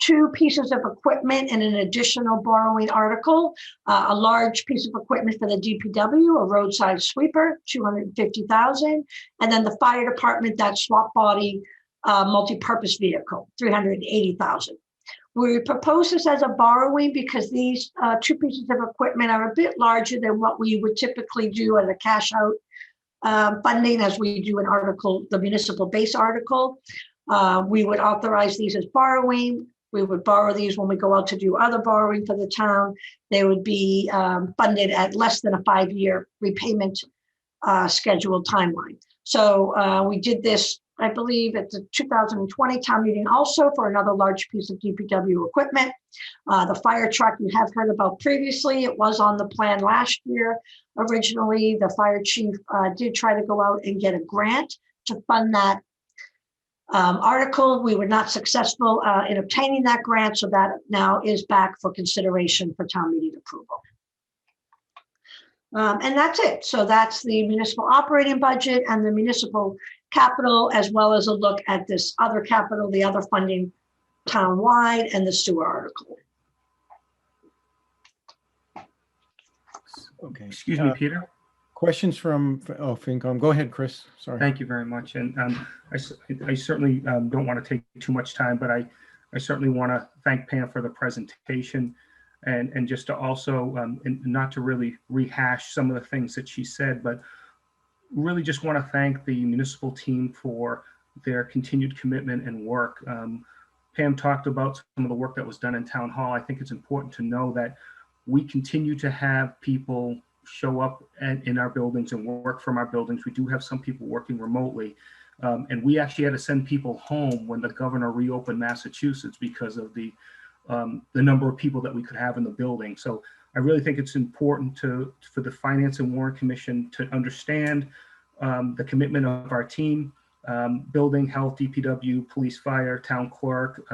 2 pieces of equipment and an additional borrowing article, a large piece of equipment for the DPW, a roadside sweeper, $250,000, and then the fire department, that swap body multi-purpose vehicle, $380,000. We propose this as a borrowing because these 2 pieces of equipment are a bit larger than what we would typically do as a cash out funding, as we do an article, the municipal base article. We would authorize these as borrowing. We would borrow these when we go out to do other borrowing for the town. They would be funded at less than a 5-year repayment scheduled timeline. So we did this, I believe, at the 2020 town meeting also for another large piece of DPW equipment. The fire truck you have heard about previously. It was on the plan last year. Originally, the fire chief did try to go out and get a grant to fund that article. We were not successful in obtaining that grant, so that now is back for consideration for town meeting approval. And that's it. So that's the municipal operating budget and the municipal capital, as well as a look at this other capital, the other funding town-wide, and the sewer article. Okay. Excuse me, Peter. Questions from, FinCom. Go ahead, Chris. Sorry. Thank you very much. And I certainly don't want to take too much time, but I certainly want to thank Pam for the presentation, and just to also, and not to really rehash some of the things that she said, but really just want to thank the municipal team for their continued commitment and work. Pam talked about some of the work that was done in Town Hall. I think it's important to know that we continue to have people show up in our buildings and work from our buildings. We do have some people working remotely. And we actually had to send people home when the governor reopened Massachusetts because of the number of people that we could have in the building. So I really think it's important for the Finance and Warrant Commission to understand the commitment of our team, building, health, DPW, police, fire, town clerk,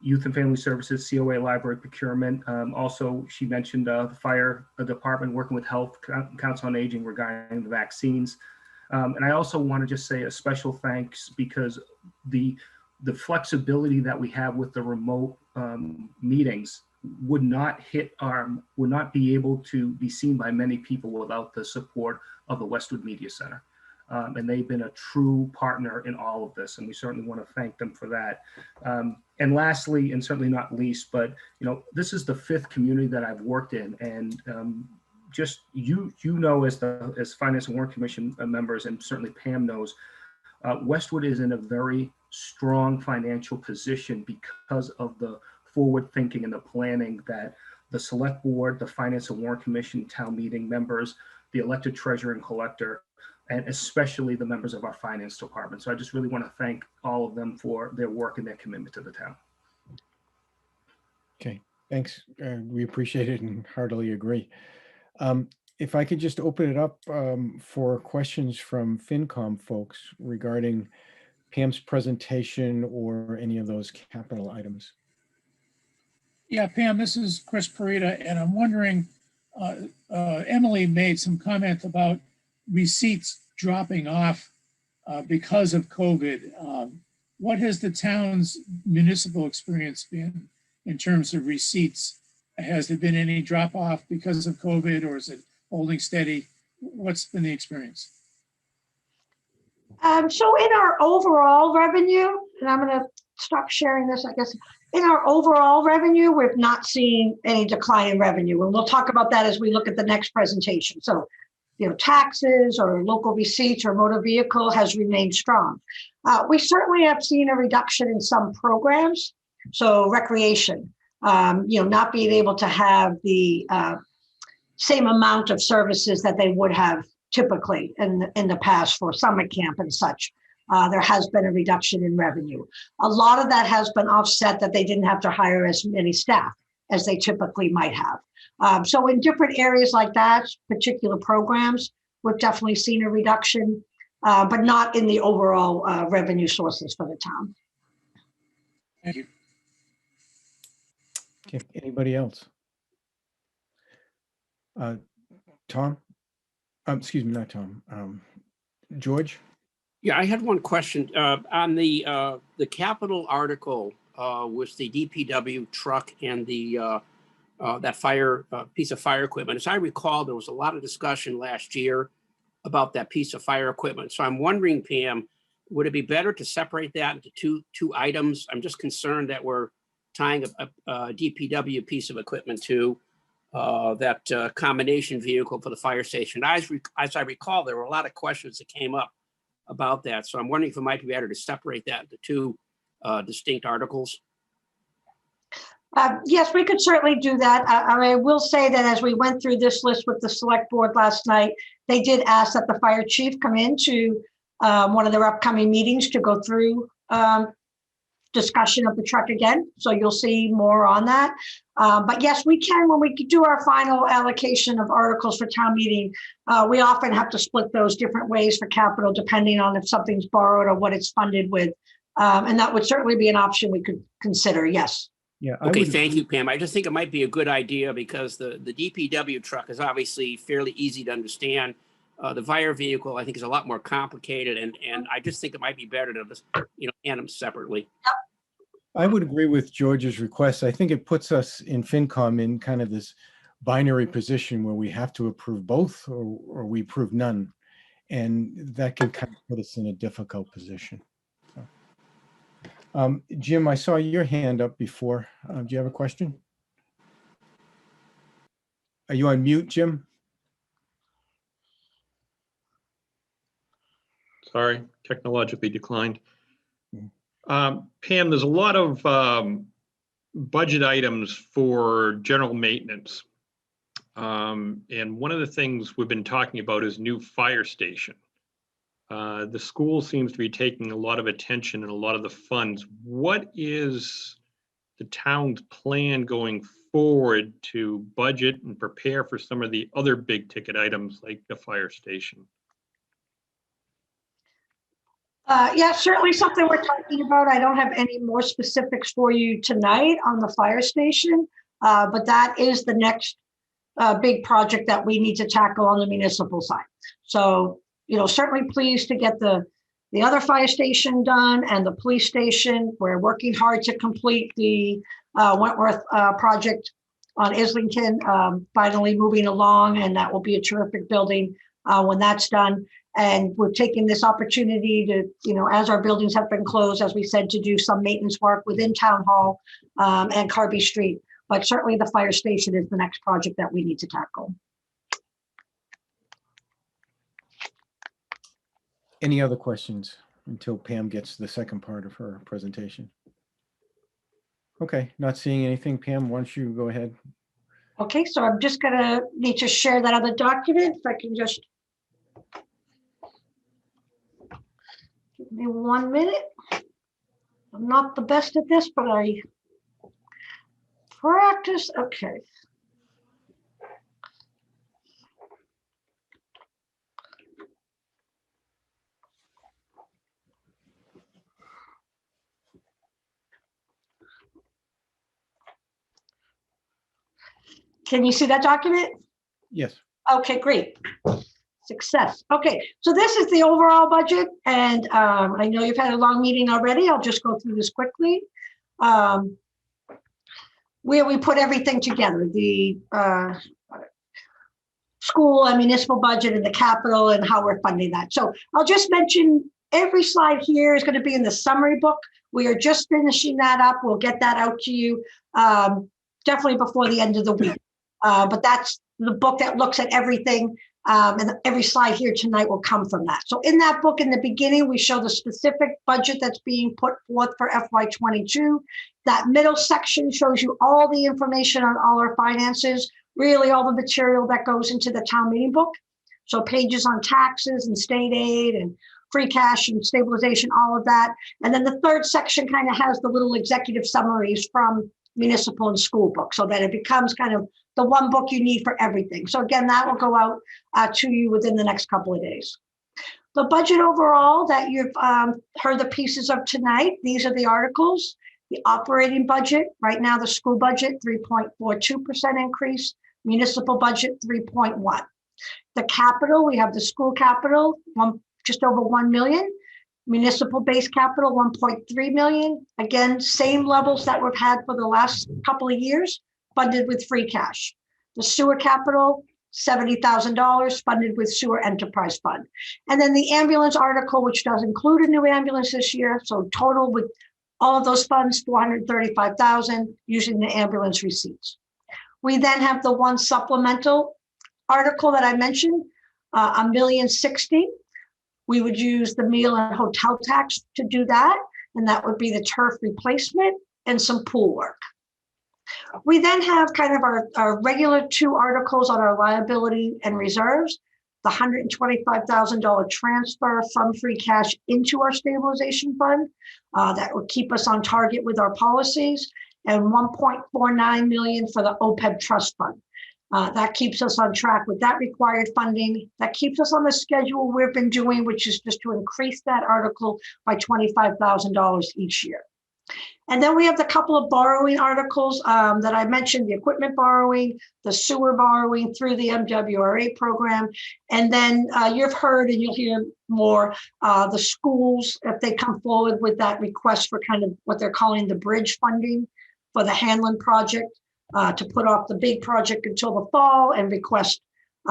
Youth and Family Services, COA, library, procurement. Also, she mentioned the fire department working with Health Council on Aging regarding the vaccines. And I also want to just say a special thanks because the flexibility that we have with the remote meetings would not be able to be seen by many people without the support of the Westwood Media Center. And they've been a true partner in all of this, and we certainly want to thank them for that. And lastly, and certainly not least, but this is the 5th community that I've worked in, and just as Finance and Warrant Commission members, and certainly Pam knows, Westwood is in a very strong financial position because of the forward thinking and the planning that the Select Board, the Finance and Warrant Commission, town meeting members, the elected treasurer and collector, and especially the members of our finance department. So I just really want to thank all of them for their work and their commitment to the town. Okay, thanks. We appreciate it and heartily agree. If I could just open it up for questions from FinCom folks regarding Pam's presentation or any of those capital items. Yeah, Pam, this is Chris Parita, and I'm wondering, Emily made some comment about receipts dropping off because of COVID. What has the town's municipal experience been in terms of receipts? Has there been any drop off because of COVID, or is it holding steady? What's been the experience? So in our overall revenue, and I'm going to stop sharing this, I guess. In our overall revenue, we've not seen any decline in revenue. And we'll talk about that as we look at the next presentation. So, taxes or local receipts or motor vehicle has remained strong. We certainly have seen a reduction in some programs. So recreation, not being able to have the same amount of services that they would have typically in the past for summer camp and such. There has been a reduction in revenue. A lot of that has been offset that they didn't have to hire as many staff as they typically might have. So in different areas like that, particular programs, we've definitely seen a reduction, but not in the overall revenue sources for the town. Thank you. Okay, anybody else? Tom? Excuse me, not Tom. George? Yeah, I had one question on the capital article was the DPW truck and the that fire piece of fire equipment. As I recall, there was a lot of discussion last year about that piece of fire equipment. So I'm wondering, Pam, would it be better to separate that into two items? I'm just concerned that we're tying a DPW piece of equipment to that combination vehicle for the fire station. As I recall, there were a lot of questions that came up about that. So I'm wondering if it might be better to separate that into two distinct articles. Yes, we could certainly do that. I will say that as we went through this list with the select board last night, they did ask that the fire chief come into one of their upcoming meetings to go through discussion of the truck again. So you'll see more on that. But yes, we can, when we do our final allocation of articles for town meeting, we often have to split those different ways for capital, depending on if something's borrowed or what it's funded with. And that would certainly be an option we could consider, yes. Yeah. Okay, thank you, Pam. I just think it might be a good idea because the DPW truck is obviously fairly easy to understand. The fire vehicle, I think, is a lot more complicated, and I just think it might be better to just, hand them separately. I would agree with George's request. I think it puts us in FinCom in kind of this binary position where we have to approve both or we approve none. And that can kind of put us in a difficult position. Jim, I saw your hand up before. Do you have a question? Are you on mute, Jim? Sorry, technologically declined. Pam, there's a lot of budget items for general maintenance. And one of the things we've been talking about is new fire station. The school seems to be taking a lot of attention and a lot of the funds. What is the town's plan going forward to budget and prepare for some of the other big ticket items like the fire station? Yeah, certainly something we're talking about. I don't have any more specifics for you tonight on the fire station, but that is the next big project that we need to tackle on the municipal side. So, certainly pleased to get the other fire station done and the police station. We're working hard to complete the Wentworth project on Islington, finally moving along, and that will be a terrific building when that's done. And we're taking this opportunity to, as our buildings have been closed, as we said, to do some maintenance work within Town Hall and Carby Street. But certainly the fire station is the next project that we need to tackle. Any other questions until Pam gets to the second part of her presentation? Okay, not seeing anything. Pam, why don't you go ahead? Okay, so I'm just gonna need to share that other document. If I can just give me 1 minute. I'm not the best at this, but I practice. Okay. Can you see that document? Yes. Okay, great. Success. Okay, so this is the overall budget, and I know you've had a long meeting already. I'll just go through this quickly. Where we put everything together, the school and municipal budget and the capital and how we're funding that. So I'll just mention every slide here is going to be in the summary book. We are just finishing that up. We'll get that out to you definitely before the end of the week. But that's the book that looks at everything, and every slide here tonight will come from that. So in that book, in the beginning, we show the specific budget that's being put forth for FY22. That middle section shows you all the information on all our finances, really all the material that goes into the town meeting book. So pages on taxes and state aid and free cash and stabilization, all of that. And then the third section kind of has the little executive summaries from municipal and school book, so that it becomes kind of the one book you need for everything. So again, that will go out to you within the next couple of days. The budget overall that you've heard the pieces of tonight, these are the articles. The operating budget, right now the school budget, 3.42% increase, municipal budget, 3.1. The capital, we have the school capital, just over 1 million. Municipal base capital, 1.3 million. Again, same levels that we've had for the last couple of years, funded with free cash. The sewer capital, $70,000 funded with sewer enterprise fund. And then the ambulance article, which does include a new ambulance this year. So total with all of those funds, $435,000 using the ambulance receipts. We then have the one supplemental article that I mentioned, $1,060,000. We would use the meal and hotel tax to do that. And that would be the turf replacement and some pool work. We then have kind of our regular two articles on our liability and reserves, the $125,000 transfer from free cash into our stabilization fund. That would keep us on target with our policies, and $1.49 million for the OPEB trust fund. That keeps us on track with that required funding. That keeps us on the schedule we've been doing, which is just to increase that article by $25,000 each year. And then we have the couple of borrowing articles that I mentioned, the equipment borrowing, the sewer borrowing through the MWRA program. And then you've heard, and you'll hear more, the schools, if they come forward with that request for kind of what they're calling the bridge funding for the Hanlon project, to put off the big project until the fall and request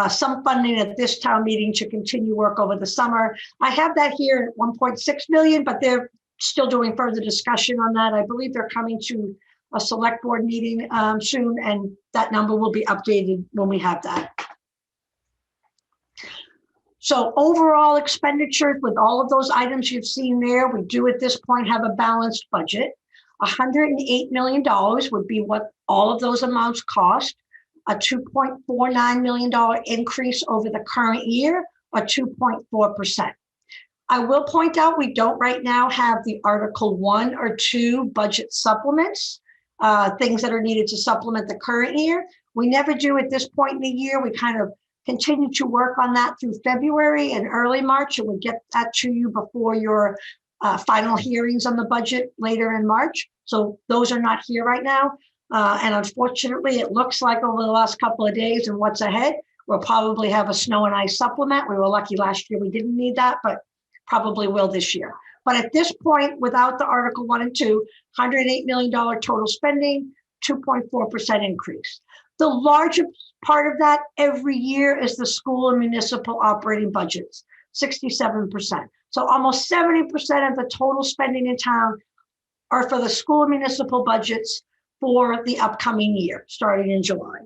some funding at this town meeting to continue work over the summer. I have that here at 1.6 million, but they're still doing further discussion on that. I believe they're coming to a select board meeting soon, and that number will be updated when we have that. So overall expenditures with all of those items you've seen there, we do at this point have a balanced budget. $108 million would be what all of those amounts cost, a $2.49 million increase over the current year, or 2.4%. I will point out we don't right now have the Article 1 or 2 budget supplements, things that are needed to supplement the current year. We never do at this point in the year. We kind of continue to work on that through February and early March, and we'll get that to you before your final hearings on the budget later in March. So those are not here right now. And unfortunately, it looks like over the last couple of days and what's ahead, we'll probably have a snow and ice supplement. We were lucky last year we didn't need that, but probably will this year. But at this point, without the Article 1 and 2, $108 million total spending, 2.4% increase. The largest part of that every year is the school and municipal operating budgets, 67%. So almost 70% of the total spending in town are for the school and municipal budgets for the upcoming year, starting in July.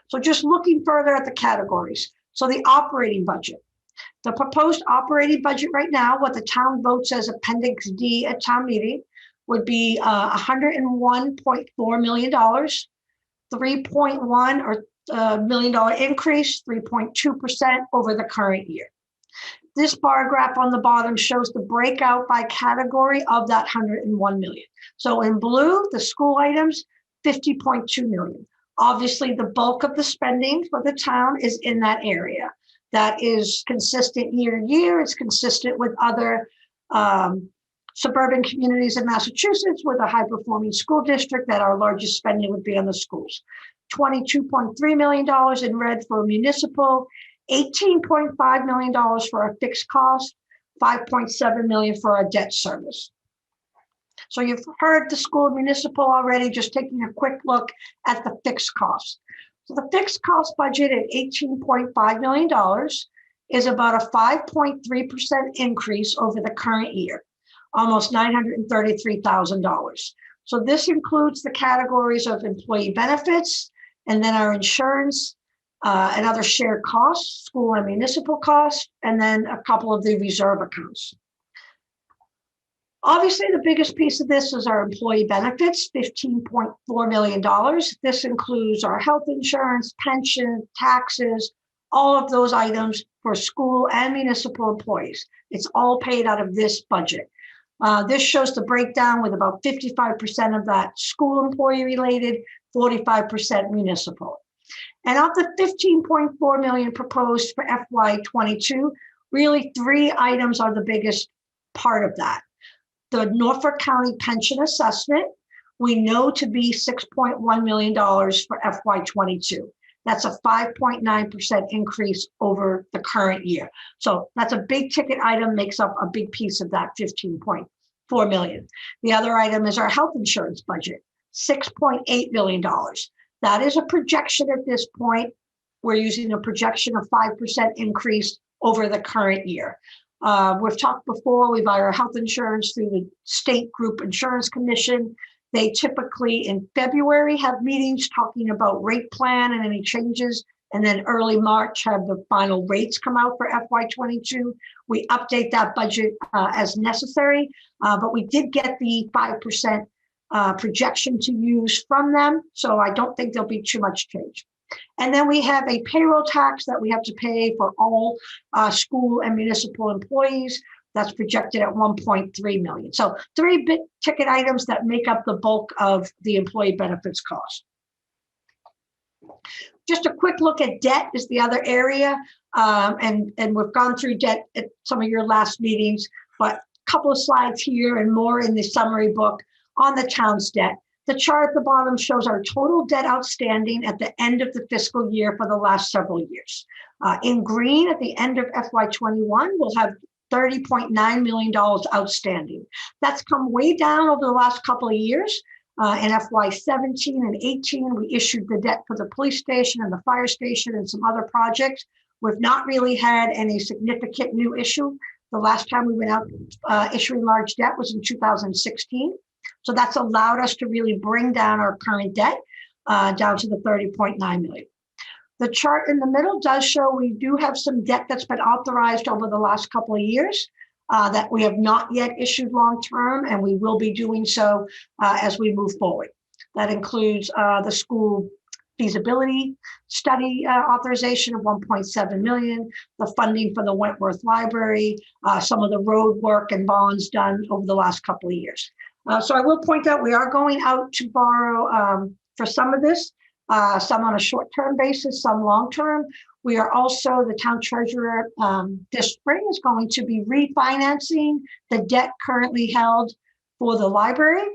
So just looking further at the categories. So the operating budget. The proposed operating budget right now, what the town votes as Appendix D at town meeting, would be $101.4 million, 3.1 or $1 million increase, 3.2% over the current year. This bar graph on the bottom shows the breakout by category of that 101 million. So in blue, the school items, 50.2 million. Obviously, the bulk of the spending for the town is in that area. That is consistent year to year. It's consistent with other suburban communities in Massachusetts with a high-performing school district that our largest spending would be on the schools. $22.3 million in red for municipal, $18.5 million for our fixed cost, $5.7 million for our debt service. So you've heard the school municipal already, just taking a quick look at the fixed costs. So the fixed cost budget at $18.5 million is about a 5.3% increase over the current year, almost $933,000. So this includes the categories of employee benefits, and then our insurance, and other shared costs, school and municipal costs, and then a couple of the reserve accounts. Obviously, the biggest piece of this is our employee benefits, $15.4 million. This includes our health insurance, pension, taxes, all of those items for school and municipal employees. It's all paid out of this budget. This shows the breakdown with about 55% of that school employee related, 45% municipal. And of the $15.4 million proposed for FY22, really 3 items are the biggest part of that. The Norfolk County pension assessment, we know to be $6.1 million for FY22. That's a 5.9% increase over the current year. So that's a big ticket item, makes up a big piece of that 15.4 million. The other item is our health insurance budget, $6.8 million. That is a projection at this point. We're using a projection of 5% increase over the current year. We've talked before, we buy our health insurance through the State Group Insurance Commission. They typically in February have meetings talking about rate plan and any changes. And then early March have the final rates come out for FY22. We update that budget as necessary, but we did get the 5% projection to use from them. So I don't think there'll be too much change. And then we have a payroll tax that we have to pay for all school and municipal employees. That's projected at 1.3 million. So 3 big ticket items that make up the bulk of the employee benefits cost. Just a quick look at debt is the other area. And we've gone through debt at some of your last meetings, but a couple of slides here and more in the summary book on the town's debt. The chart at the bottom shows our total debt outstanding at the end of the fiscal year for the last several years. In green, at the end of FY21, we'll have $30.9 million outstanding. That's come way down over the last couple of years. In FY17 and 18, we issued the debt for the police station and the fire station and some other projects. We've not really had any significant new issue. The last time we went out issuing large debt was in 2016. So that's allowed us to really bring down our current debt down to the 30.9 million. The chart in the middle does show we do have some debt that's been authorized over the last couple of years that we have not yet issued long-term, and we will be doing so as we move forward. That includes the school feasibility study authorization of 1.7 million, the funding for the Wentworth Library, some of the road work and bonds done over the last couple of years. So I will point out we are going out to borrow for some of this, some on a short-term basis, some long-term. We are also, the town treasurer this spring is going to be refinancing the debt currently held for the library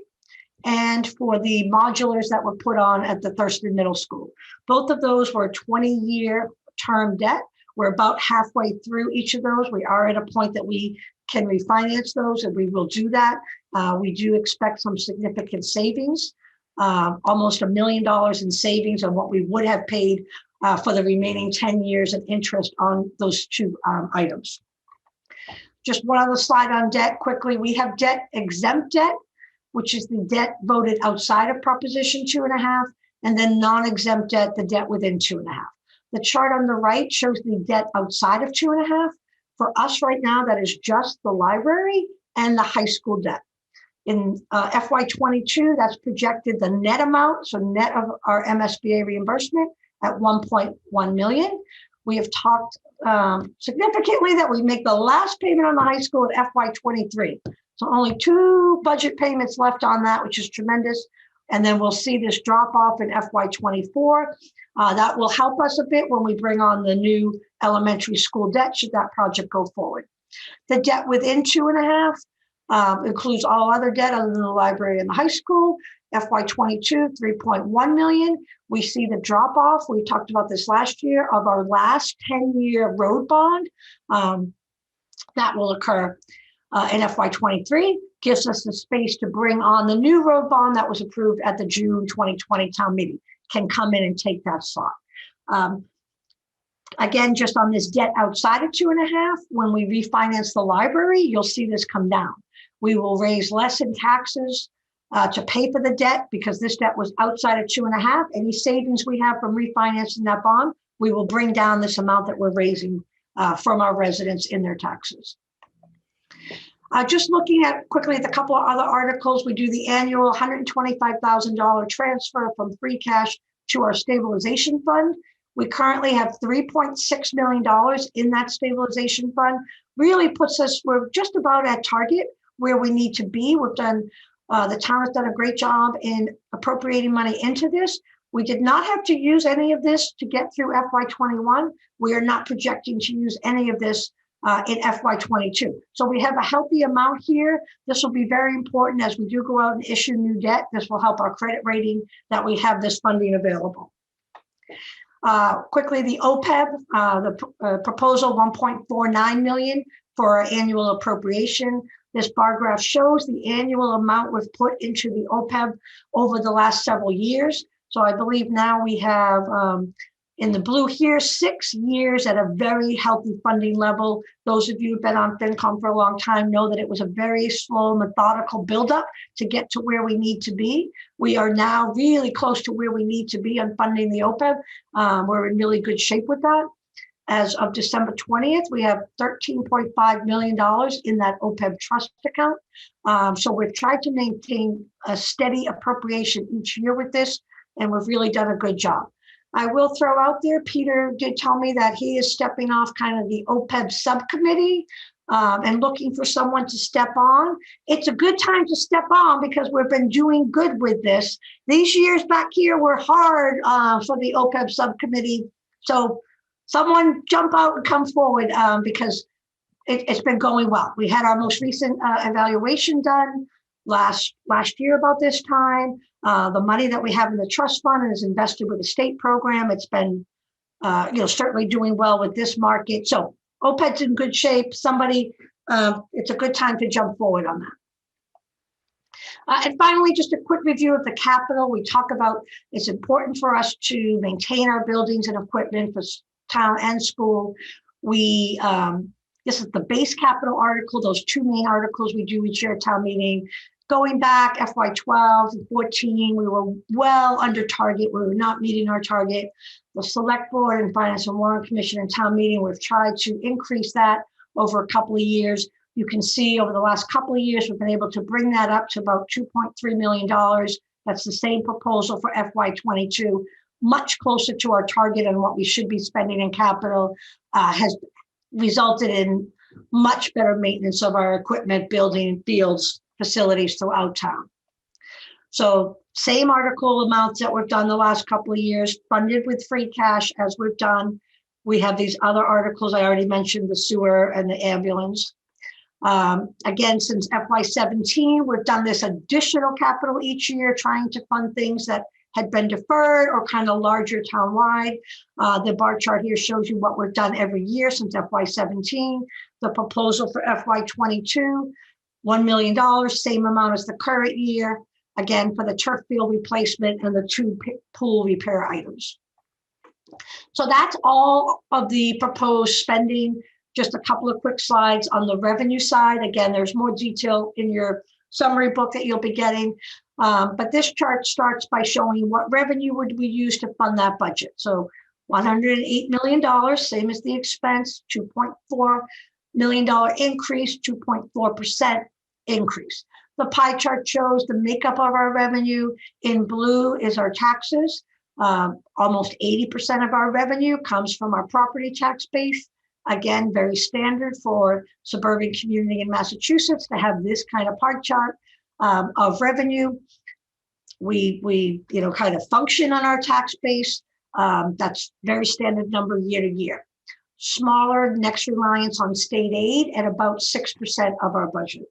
and for the modulars that were put on at the Thurston Middle School. Both of those were 20-year term debt. We're about halfway through each of those. We are at a point that we can refinance those, and we will do that. We do expect some significant savings, almost $1 million in savings on what we would have paid for the remaining 10 years in interest on those two items. Just one other slide on debt quickly. We have debt exempt debt, which is the debt voted outside of Proposition 2.5, and then non-exempt debt, the debt within 2.5. The chart on the right shows the debt outside of 2.5. For us right now, that is just the library and the high school debt. In FY22, that's projected the net amount, so net of our MSBA reimbursement at 1.1 million. We have talked significantly that we make the last payment on the high school at FY23. So only 2 budget payments left on that, which is tremendous. And then we'll see this drop off in FY24. That will help us a bit when we bring on the new elementary school debt, should that project go forward. The debt within 2.5 includes all other debt other than the library and the high school. FY22, 3.1 million. We see the drop off. We talked about this last year of our last 10-year road bond. That will occur in FY23. Gives us the space to bring on the new road bond that was approved at the June 2020 town meeting. Can come in and take that slot. Again, just on this debt outside of 2.5, when we refinance the library, you'll see this come down. We will raise less in taxes to pay for the debt because this debt was outside of 2.5. Any savings we have from refinancing that bond, we will bring down this amount that we're raising from our residents in their taxes. Just looking at quickly at a couple of other articles, we do the annual $125,000 transfer from free cash to our stabilization fund. We currently have $3.6 million in that stabilization fund. Really puts us, we're just about at target where we need to be. We've done, the town has done a great job in appropriating money into this. We did not have to use any of this to get through FY21. We are not projecting to use any of this in FY22. So we have a healthy amount here. This will be very important as we do go out and issue new debt. This will help our credit rating that we have this funding available. Quickly, the OPEB, the proposal 1.49 million for our annual appropriation. This bar graph shows the annual amount we've put into the OPEB over the last several years. So I believe now we have, in the blue here, 6 years at a very healthy funding level. Those of you who've been on FinCom for a long time know that it was a very slow, methodical buildup to get to where we need to be. We are now really close to where we need to be on funding the OPEB. We're in really good shape with that. As of December 20th, we have $13.5 million in that OPEB trust account. So we've tried to maintain a steady appropriation each year with this, and we've really done a good job. I will throw out there, Peter did tell me that he is stepping off kind of the OPEB subcommittee and looking for someone to step on. It's a good time to step on because we've been doing good with this. These years back here were hard for the OPEB subcommittee. So someone jump out and come forward because it's been going well. We had our most recent evaluation done last year about this time. The money that we have in the trust fund is invested with a state program. It's been, certainly doing well with this market. So OPEB's in good shape. Somebody, it's a good time to jump forward on that. And finally, just a quick review of the capital. We talk about it's important for us to maintain our buildings and equipment for town and school. We this is the base capital article, those two main articles we do each year at town meeting. Going back FY12 and 14, we were well under target. We were not meeting our target. The Select Board and Finance and Warrant Commission and town meeting, we've tried to increase that over a couple of years. You can see over the last couple of years, we've been able to bring that up to about $2.3 million. That's the same proposal for FY22, much closer to our target and what we should be spending in capital, has resulted in much better maintenance of our equipment, building, fields, facilities throughout town. So same article amounts that we've done the last couple of years, funded with free cash as we've done. We have these other articles I already mentioned, the sewer and the ambulance. Again, since FY17, we've done this additional capital each year, trying to fund things that had been deferred or kind of larger townwide. The bar chart here shows you what we've done every year since FY17. The proposal for FY22, $1 million, same amount as the current year, again, for the turf field replacement and the 2 pool repair items. So that's all of the proposed spending. Just a couple of quick slides on the revenue side. Again, there's more detail in your summary book that you'll be getting. But this chart starts by showing what revenue would we use to fund that budget. So $108 million, same as the expense, $2.4 million increase, 2.4% increase. The pie chart shows the makeup of our revenue. In blue is our taxes. Almost 80% of our revenue comes from our property tax base. Again, very standard for suburban community in Massachusetts to have this kind of pie chart of revenue. We kind of function on our tax base. That's very standard number year to year. Smaller, next reliance on state aid at about 6% of our budget.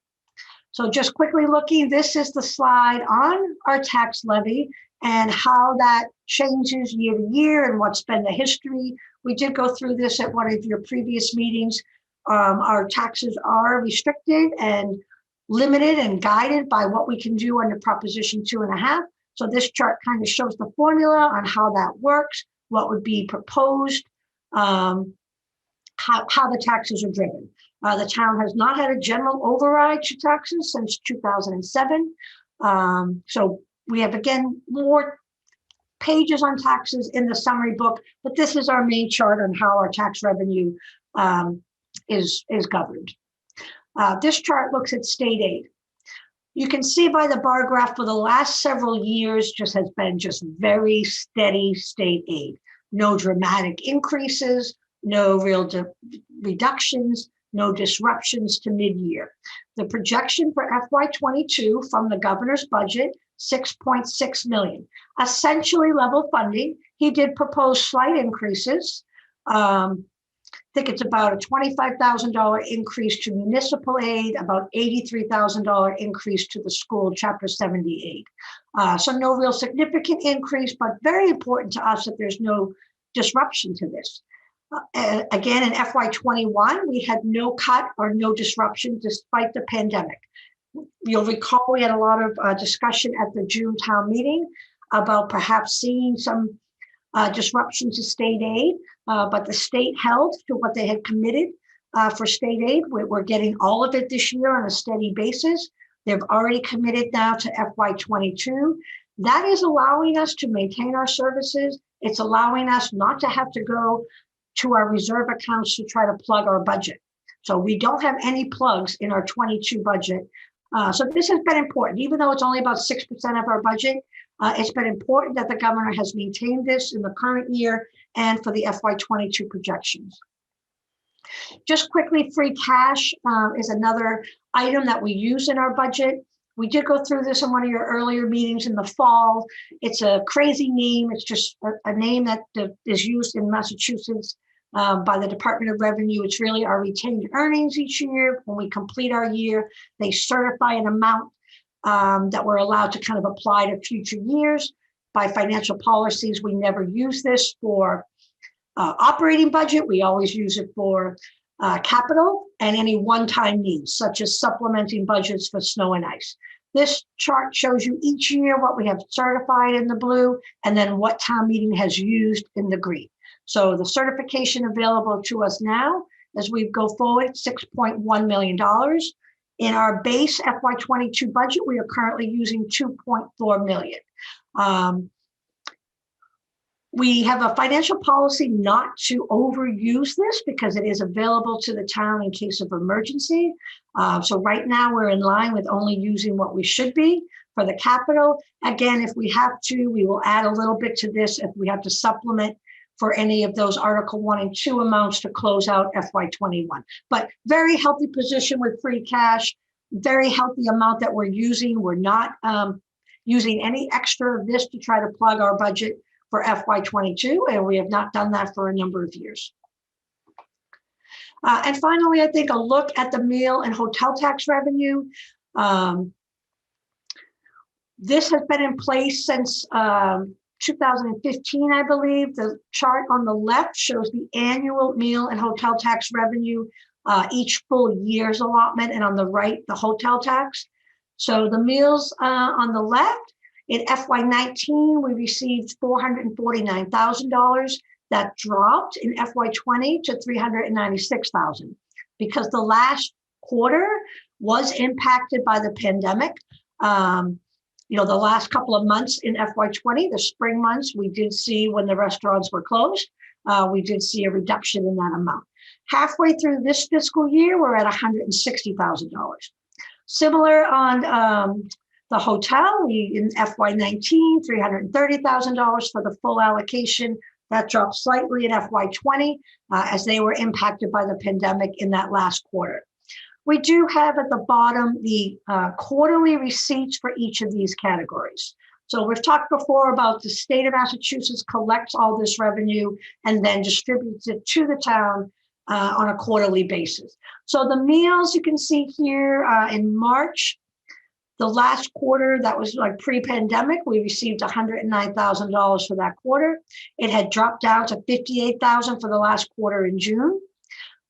So just quickly looking, this is the slide on our tax levy and how that changes year to year and what's been the history. We did go through this at one of your previous meetings. Our taxes are restricted and limited and guided by what we can do under Proposition 2.5. So this chart kind of shows the formula on how that works, what would be proposed, how the taxes are driven. The town has not had a general override to taxes since 2007. So we have, again, more pages on taxes in the summary book, but this is our main chart on how our tax revenue is governed. This chart looks at state aid. You can see by the bar graph for the last several years just has been just very steady state aid. No dramatic increases, no real reductions, no disruptions to mid-year. The projection for FY22 from the governor's budget, $6.6 million. Essentially level funding. He did propose slight increases. I think it's about a $25,000 increase to municipal aid, about $83,000 increase to the school Chapter 70 aid. So no real significant increase, but very important to us that there's no disruption to this. Again, in FY21, we had no cut or no disruption despite the pandemic. You'll recall we had a lot of discussion at the June town meeting about perhaps seeing some disruption to state aid, but the state held to what they had committed for state aid. We're getting all of it this year on a steady basis. They've already committed now to FY22. That is allowing us to maintain our services. It's allowing us not to have to go to our reserve accounts to try to plug our budget. So we don't have any plugs in our 22 budget. So this has been important, even though it's only about 6% of our budget. It's been important that the governor has maintained this in the current year and for the FY22 projections. Just quickly, free cash is another item that we use in our budget. We did go through this in one of your earlier meetings in the fall. It's a crazy name. It's just a name that is used in Massachusetts by the Department of Revenue. It's really our retained earnings each year. When we complete our year, they certify an amount that we're allowed to kind of apply to future years. By financial policies, we never use this for operating budget. We always use it for capital and any one-time needs, such as supplementing budgets for snow and ice. This chart shows you each year what we have certified in the blue and then what town meeting has used in the green. So the certification available to us now as we go forward, $6.1 million. In our base FY22 budget, we are currently using $2.4 million. We have a financial policy not to overuse this because it is available to the town in case of emergency. So right now we're in line with only using what we should be for the capital. Again, if we have to, we will add a little bit to this if we have to supplement for any of those Article 1 and 2 amounts to close out FY21. But very healthy position with free cash, very healthy amount that we're using. We're not using any extra of this to try to plug our budget for FY22, and we have not done that for a number of years. And finally, I think a look at the meal and hotel tax revenue. This has been in place since 2015, I believe. The chart on the left shows the annual meal and hotel tax revenue, each full year's allotment, and on the right, the hotel tax. So the meals on the left, in FY19, we received $449,000. That dropped in FY20 to $396,000 because the last quarter was impacted by the pandemic. You know, the last couple of months in FY20, the spring months, we did see when the restaurants were closed, we did see a reduction in that amount. Halfway through this fiscal year, we're at $160,000. Similar on the hotel, in FY19, $330,000 for the full allocation. That dropped slightly in FY20 as they were impacted by the pandemic in that last quarter. We do have at the bottom the quarterly receipts for each of these categories. So we've talked before about the state of Massachusetts collects all this revenue and then distributes it to the town on a quarterly basis. So the meals you can see here in March, the last quarter that was like pre-pandemic, we received $109,000 for that quarter. It had dropped down to $58,000 for the last quarter in June.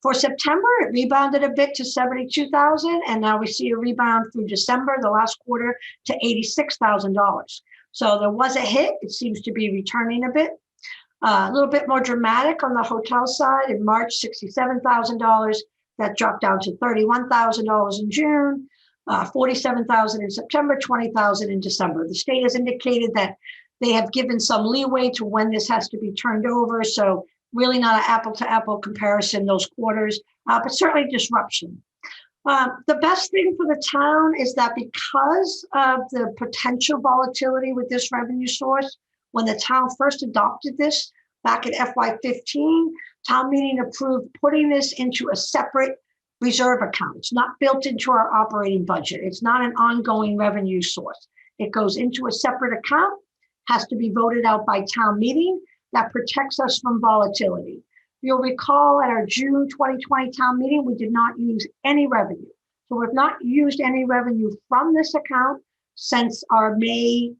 For September, it rebounded a bit to $72,000, and now we see a rebound through December, the last quarter, to $86,000. So there was a hit. It seems to be returning a bit. A little bit more dramatic on the hotel side. In March, $67,000. That dropped down to $31,000 in June. $47,000 in September, $20,000 in December. The state has indicated that they have given some leeway to when this has to be turned over. So really not an apple-to-apple comparison, those quarters, but certainly disruption. The best thing for the town is that because of the potential volatility with this revenue source, when the town first adopted this back in FY15, town meeting approved putting this into a separate reserve account. It's not built into our operating budget. It's not an ongoing revenue source. It goes into a separate account, has to be voted out by town meeting. That protects us from volatility. You'll recall at our June 2020 town meeting, we did not use any revenue. So we've not used any revenue from this account since our May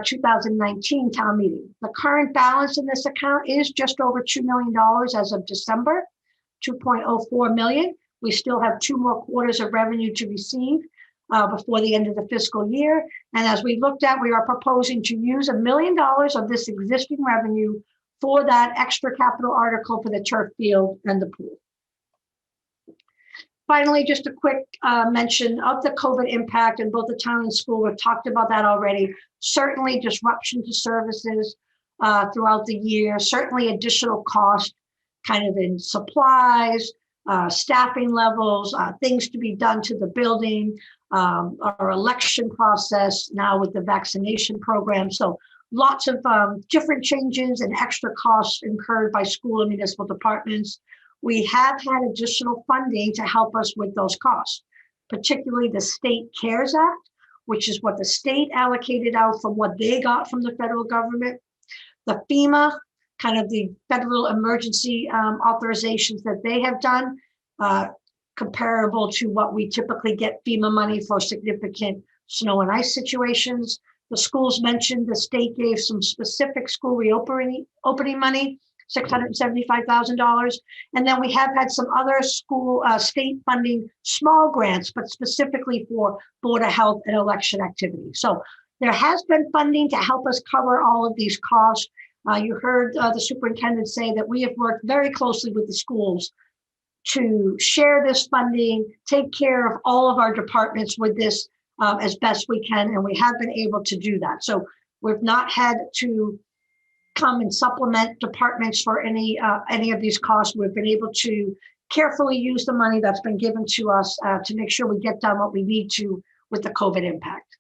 2019 town meeting. The current balance in this account is just over $2 million as of December, 2.04 million. We still have 2 more quarters of revenue to receive before the end of the fiscal year. And as we looked at, we are proposing to use $1 million of this existing revenue for that extra capital article for the turf field and the pool. Finally, just a quick mention of the COVID impact in both the town and school. We've talked about that already. Certainly disruption to services throughout the year, certainly additional cost kind of in supplies, staffing levels, things to be done to the building, our election process now with the vaccination program. So lots of different changes and extra costs incurred by school and municipal departments. We have had additional funding to help us with those costs, particularly the State CARES Act, which is what the state allocated out from what they got from the federal government. The FEMA, kind of the federal emergency authorizations that they have done, comparable to what we typically get FEMA money for significant snow and ice situations. The schools mentioned the state gave some specific school reopening money, $675,000. And then we have had some other school state funding, small grants, but specifically for Board of Health and election activity. So there has been funding to help us cover all of these costs. You heard the superintendent say that we have worked very closely with the schools to share this funding, take care of all of our departments with this as best we can, and we have been able to do that. So we've not had to come and supplement departments for any of these costs. We've been able to carefully use the money that's been given to us to make sure we get done what we need to with the COVID impact.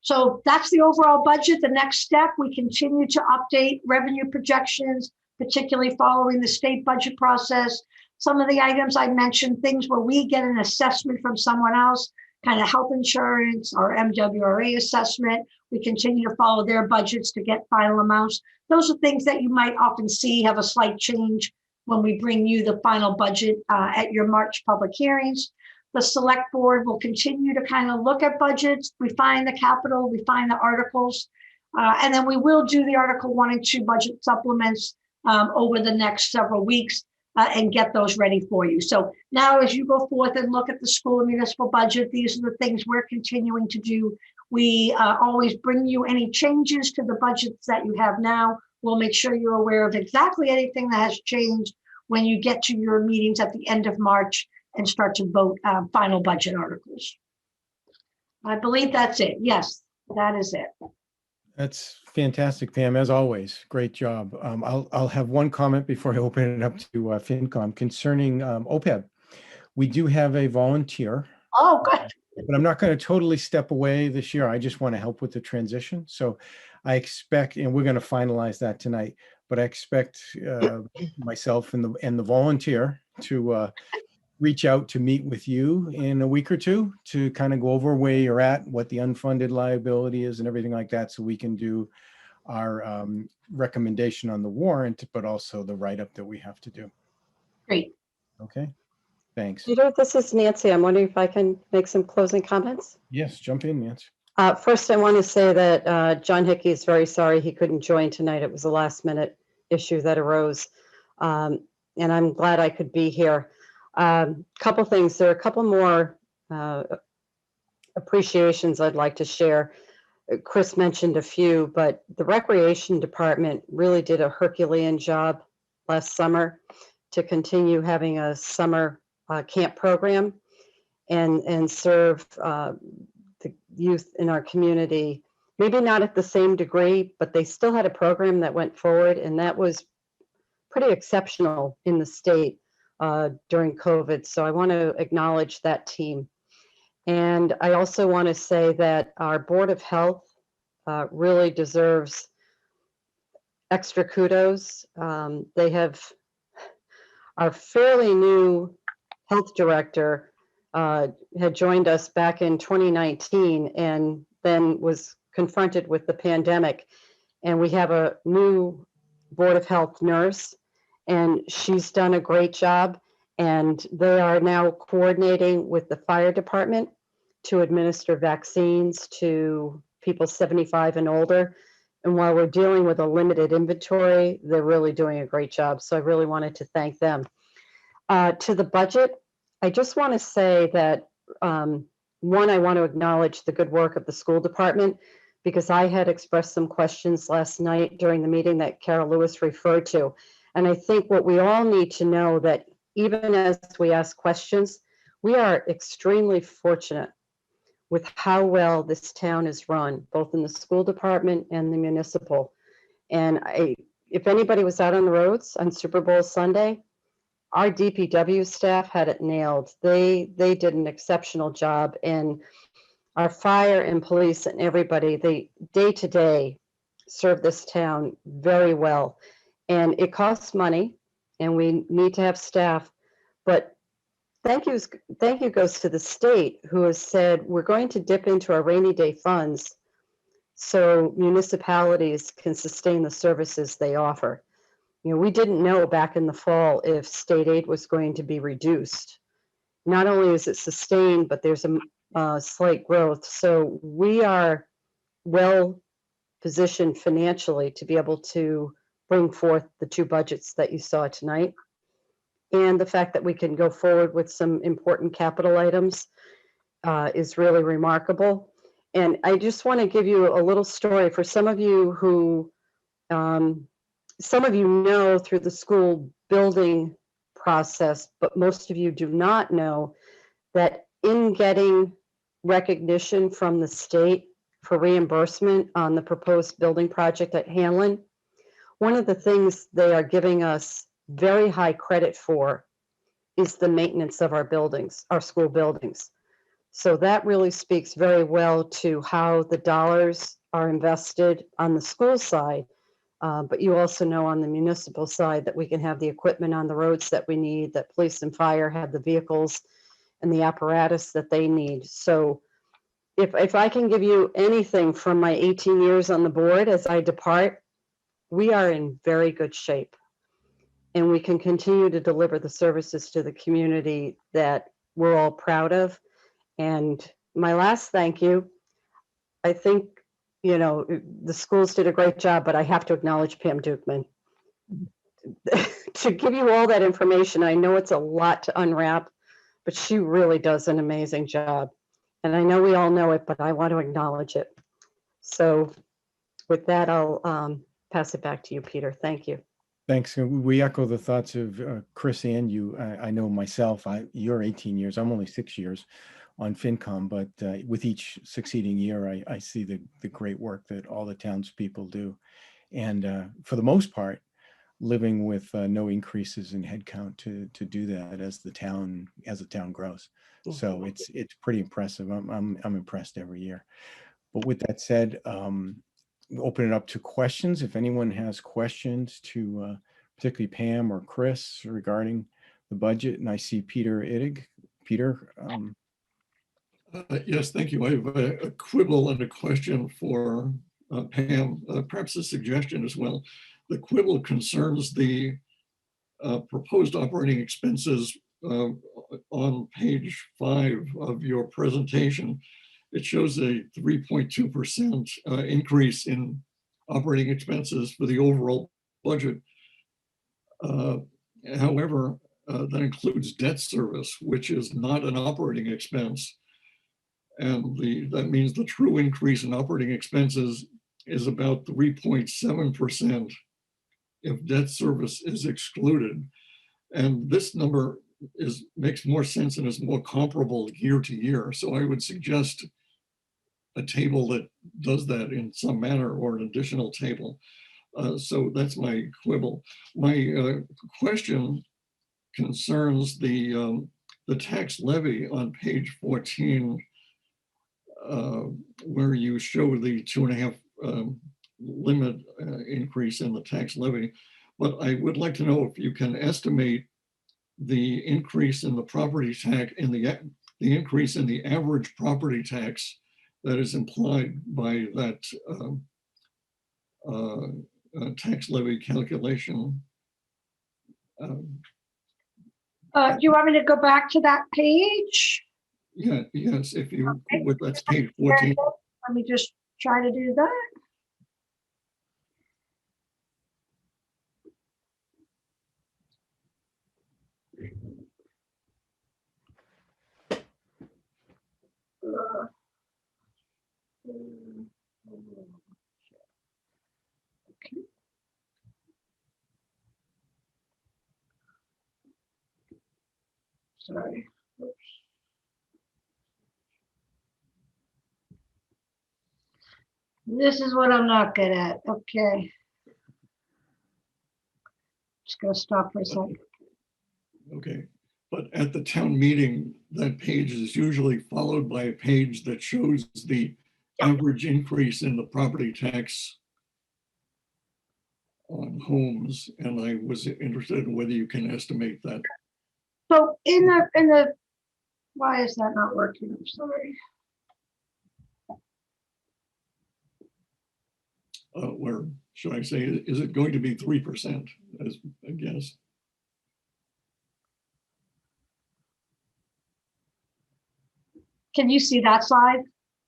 So that's the overall budget. The next step, we continue to update revenue projections, particularly following the state budget process. Some of the items I mentioned, things where we get an assessment from someone else, kind of health insurance or MWRA assessment. We continue to follow their budgets to get final amounts. Those are things that you might often see have a slight change when we bring you the final budget at your March public hearings. The select board will continue to kind of look at budgets, refine the capital, refine the articles, and then we will do the Article 1 and 2 budget supplements over the next several weeks and get those ready for you. So now as you go forth and look at the school and municipal budget, these are the things we're continuing to do. We always bring you any changes to the budgets that you have now. We'll make sure you're aware of exactly anything that has changed when you get to your meetings at the end of March and start to vote final budget articles. I believe that's it. Yes, that is it. That's fantastic, Pam, as always. Great job. I'll have one comment before I open it up to FinCom concerning OPEB. We do have a volunteer. Oh, good. But I'm not going to totally step away this year. I just want to help with the transition. So I expect, and we're going to finalize that tonight, but I expect myself and the volunteer to reach out to meet with you in a week or two to kind of go over where you're at, what the unfunded liability is and everything like that, so we can do our recommendation on the warrant, but also the write-up that we have to do. Great. Okay, thanks. Peter, this is Nancy. I'm wondering if I can make some closing comments. Yes, jump in, Nancy. First, I want to say that John Hickey is very sorry he couldn't join tonight. It was a last-minute issue that arose, and I'm glad I could be here. Couple things. There are a couple more appreciations I'd like to share. Chris mentioned a few, but the Recreation Department really did a Herculean job last summer to continue having a summer camp program and serve the youth in our community. Maybe not at the same degree, but they still had a program that went forward, and that was pretty exceptional in the state during COVID. So I want to acknowledge that team. And I also want to say that our Board of Health really deserves extra kudos. They have our fairly new health director had joined us back in 2019 and then was confronted with the pandemic. And we have a new Board of Health nurse, and she's done a great job. And they are now coordinating with the fire department to administer vaccines to people 75 and older. And while we're dealing with a limited inventory, they're really doing a great job. So I really wanted to thank them. To the budget, I just want to say that, one, I want to acknowledge the good work of the school department, because I had expressed some questions last night during the meeting that Carol Lewis referred to. And I think what we all need to know, that even as we ask questions, we are extremely fortunate with how well this town is run, both in the school department and the municipal. And if anybody was out on the roads on Super Bowl Sunday, our DPW staff had it nailed. They did an exceptional job, and our fire and police and everybody, they day to day serve this town very well. And it costs money, and we need to have staff, but thank you goes to the state, who has said we're going to dip into our rainy day funds so municipalities can sustain the services they offer. You know, we didn't know back in the fall if state aid was going to be reduced. Not only is it sustained, but there's a slight growth. So we are well positioned financially to be able to bring forth the two budgets that you saw tonight. And the fact that we can go forward with some important capital items is really remarkable. And I just want to give you a little story for some of you who, some of you know through the school building process, but most of you do not know that in getting recognition from the state for reimbursement on the proposed building project at Hanlon, one of the things they are giving us very high credit for is the maintenance of our buildings, our school buildings. So that really speaks very well to how the dollars are invested on the school side. But you also know on the municipal side that we can have the equipment on the roads that we need, that police and fire have the vehicles and the apparatus that they need. So if I can give you anything from my 18 years on the board as I depart, we are in very good shape. And we can continue to deliver the services to the community that we're all proud of. And my last thank you, I think, you know, the schools did a great job, but I have to acknowledge Pam Dukeman. To give you all that information, I know it's a lot to unwrap, but she really does an amazing job. And I know we all know it, but I want to acknowledge it. So with that, I'll pass it back to you, Peter. Thank you. Thanks. We echo the thoughts of Chris and you. I know myself, you're 18 years, I'm only 6 years on FinCom, but with each succeeding year, I see the great work that all the townspeople do. And for the most part, living with no increases in headcount to do that as the town grows. So it's pretty impressive. I'm impressed every year. But with that said, we'll open it up to questions. If anyone has questions to particularly Pam or Chris regarding the budget, and I see Peter Ittig. Peter. Yes, thank you. I have a quibble and a question for Pam, perhaps a suggestion as well. The quibble concerns the proposed operating expenses on page 5 of your presentation. It shows a 3.2% increase in operating expenses for the overall budget. However, that includes debt service, which is not an operating expense. And that means the true increase in operating expenses is about 3.7% if debt service is excluded. And this number makes more sense and is more comparable year to year. So I would suggest a table that does that in some manner, or an additional table. So that's my quibble. My question concerns the tax levy on page 14, where you show the 2.5 limit increase in the tax levy. But I would like to know if you can estimate the increase in the property tax, in the increase in the average property tax that is implied by that tax levy calculation. Do you want me to go back to that page? Yeah, yes, if you would, that's page 14. Let me just try to do that. Okay. Sorry. Oops. This is what I'm not good at. Okay. Just gonna stop for a second. Okay, but at the town meeting, that page is usually followed by a page that shows the average increase in the property tax on homes, and I was interested in whether you can estimate that. So in the, why is that not working? I'm sorry. Where should I say, is it going to be 3% as a guess? Can you see that slide?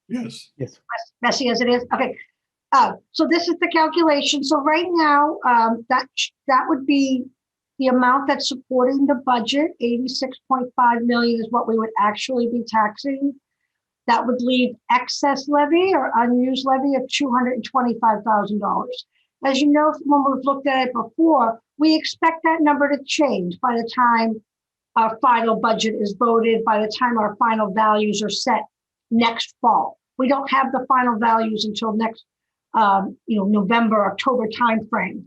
Yes. Yes. Messy as it is. Okay. So this is the calculation. So right now, that would be the amount that's supporting the budget. 86.5 million is what we would actually be taxing. That would leave excess levy or unused levy of $225,000. As you know, when we've looked at it before, we expect that number to change by the time our final budget is voted, by the time our final values are set next fall. We don't have the final values until next, November, October timeframe.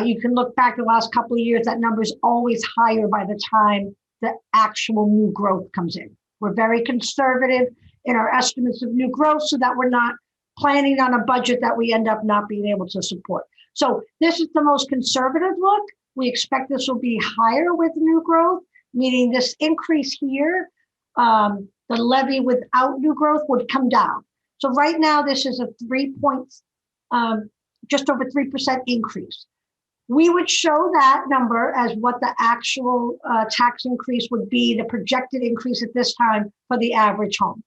You can look back the last couple of years, that number is always higher by the time the actual new growth comes in. We're very conservative in our estimates of new growth so that we're not planning on a budget that we end up not being able to support. So this is the most conservative look. We expect this will be higher with new growth, meaning this increase here, the levy without new growth would come down. So right now, this is a just over 3% increase. We would show that number as what the actual tax increase would be, the projected increase at this time for the average home,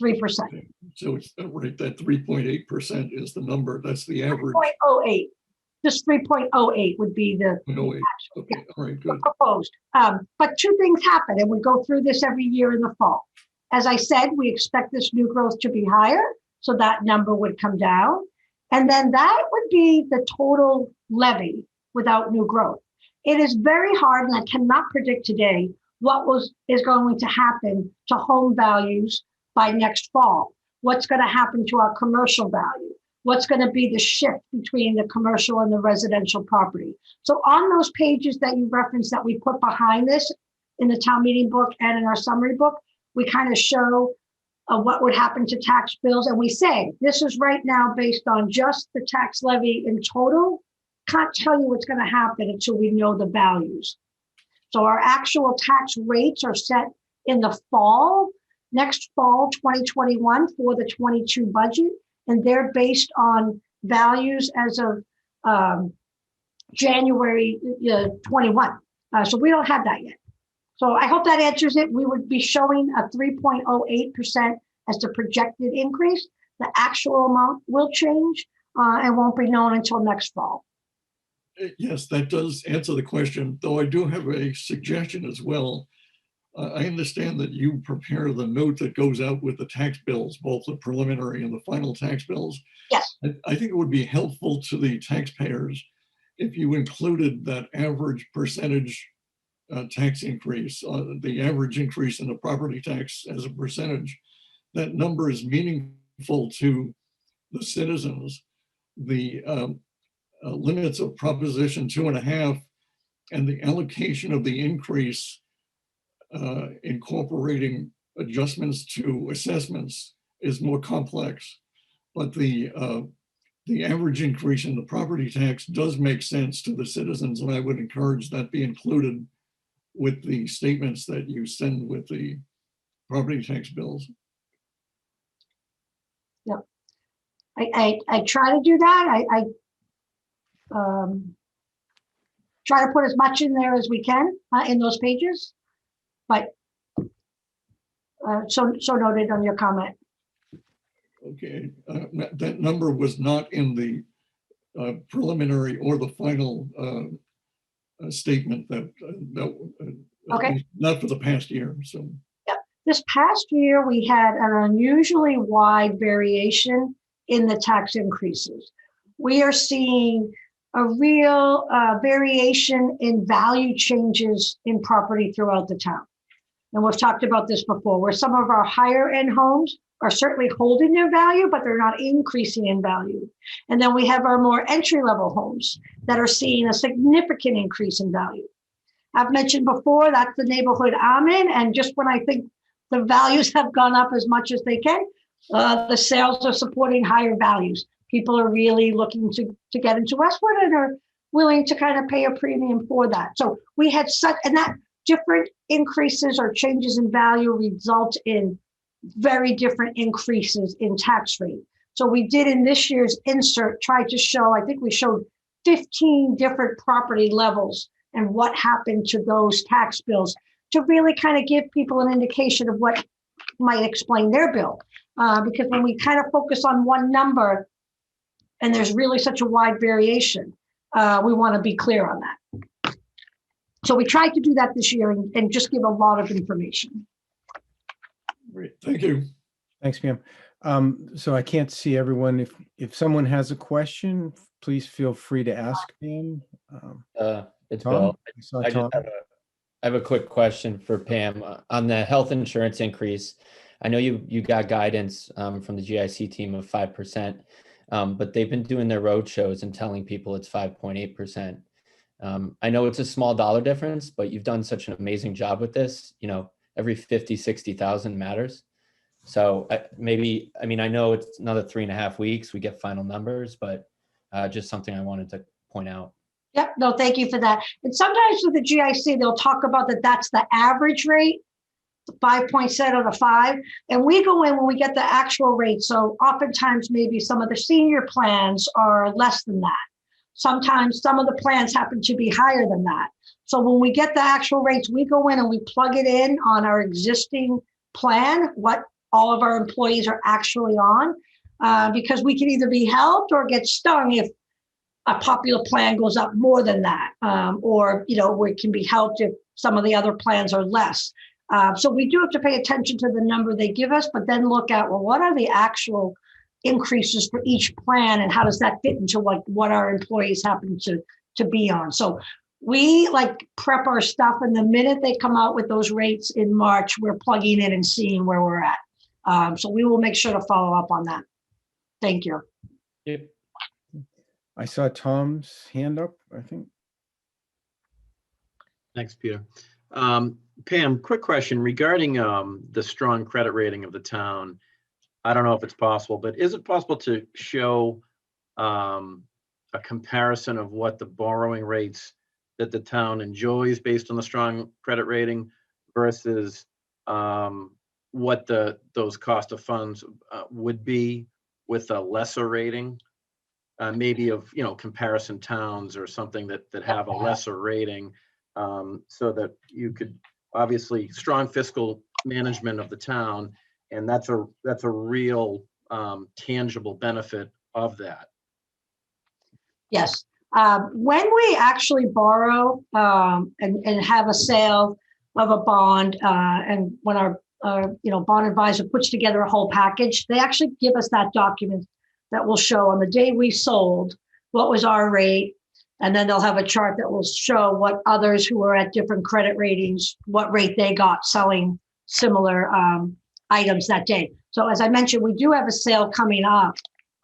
3%. Okay. So it's right, that 3.8% is the number, that's the average. 3.08. Just 3.08 would be the 0.08. actual, Okay, all right, good. proposed. But two things happen, and we go through this every year in the fall. As I said, we expect this new growth to be higher, so that number would come down. And then that would be the total levy without new growth. It is very hard, and I cannot predict today what is going to happen to home values by next fall. What's going to happen to our commercial value? What's going to be the shift between the commercial and the residential property? So on those pages that you referenced that we put behind this in the town meeting book and in our summary book, we kind of show what would happen to tax bills. And we say, this is right now based on just the tax levy in total. Can't tell you what's going to happen until we know the values. So our actual tax rates are set in the fall, next fall, 2021 for the 22 budget. And they're based on values as of January 21. So we don't have that yet. So I hope that answers it. We would be showing a 3.08% as the projected increase. The actual amount will change and won't be known until next fall. Yes, that does answer the question, though I do have a suggestion as well. I understand that you prepare the note that goes out with the tax bills, both the preliminary and the final tax bills. Yes. I think it would be helpful to the taxpayers if you included that average percentage tax increase, the average increase in the property tax as a percentage. That number is meaningful to the citizens. The limits of Proposition 2.5 and the allocation of the increase incorporating adjustments to assessments is more complex, but the average increase in the property tax does make sense to the citizens, and I would encourage that be included with the statements that you send with the property tax bills. Yeah, I try to do that. I try to put as much in there as we can in those pages, but so noted on your comment. Okay, that number was not in the preliminary or the final statement Okay. not for the past year, so. This past year, we had an unusually wide variation in the tax increases. We are seeing a real variation in value changes in property throughout the town. And we've talked about this before, where some of our higher end homes are certainly holding their value, but they're not increasing in value. And then we have our more entry level homes that are seeing a significant increase in value. I've mentioned before, that's the neighborhood I'm in. And just when I think the values have gone up as much as they can, the sales are supporting higher values. People are really looking to get into Westwood and are willing to kind of pay a premium for that. So we had such, and that different increases or changes in value result in very different increases in tax rate. So we did in this year's insert, try to show, I think we showed 15 different property levels and what happened to those tax bills to really kind of give people an indication of what might explain their bill. Because when we kind of focus on one number and there's really such a wide variation, we want to be clear on that. So we tried to do that this year and just give a lot of information. Great, thank you. Thanks, Pam. So I can't see everyone. If someone has a question, please feel free to ask Pam. It's Tom? Bill. I saw I Tom. I have a quick question for Pam on the health insurance increase. I know you got guidance from the GIC team of 5%, but they've been doing their road shows and telling people it's 5.8%. I know it's a small dollar difference, but you've done such an amazing job with this. You know, every 50, 60,000 matters. So maybe, I mean, I know it's another 3.5 weeks, we get final numbers, but just something I wanted to point out. Yep, no, thank you for that. And sometimes with the GIC, they'll talk about that's the average rate, the 5.7 or the 5. And we go in when we get the actual rate. So oftentimes maybe some of the senior plans are less than that. Sometimes some of the plans happen to be higher than that. So when we get the actual rates, we go in and we plug it in on our existing plan, what all of our employees are actually on, because we can either be helped or get stung if a popular plan goes up more than that, or, you know, we can be helped if some of the other plans are less. So we do have to pay attention to the number they give us, but then look at, well, what are the actual increases for each plan and how does that fit into what our employees happen to be on? So we like prep our stuff, and the minute they come out with those rates in March, we're plugging in and seeing where we're at. So we will make sure to follow up on that. Thank you. Yep. I saw Tom's hand up, I think. Thanks, Peter. Pam, quick question regarding the strong credit rating of the town. I don't know if it's possible, but is it possible to show a comparison of what the borrowing rates that the town enjoys based on the strong credit rating versus what those cost of funds would be with a lesser rating? Maybe of, you know, comparison towns or something that have a lesser rating, so that you could, obviously, strong fiscal management of the town, and that's a real tangible benefit of that. Yes. When we actually borrow and have a sale of a bond, and when our bond advisor puts together a whole package, they actually give us that document that will show on the day we sold what was our rate, and then they'll have a chart that will show what others who are at different credit ratings, what rate they got selling similar items that day. So as I mentioned, we do have a sale coming up,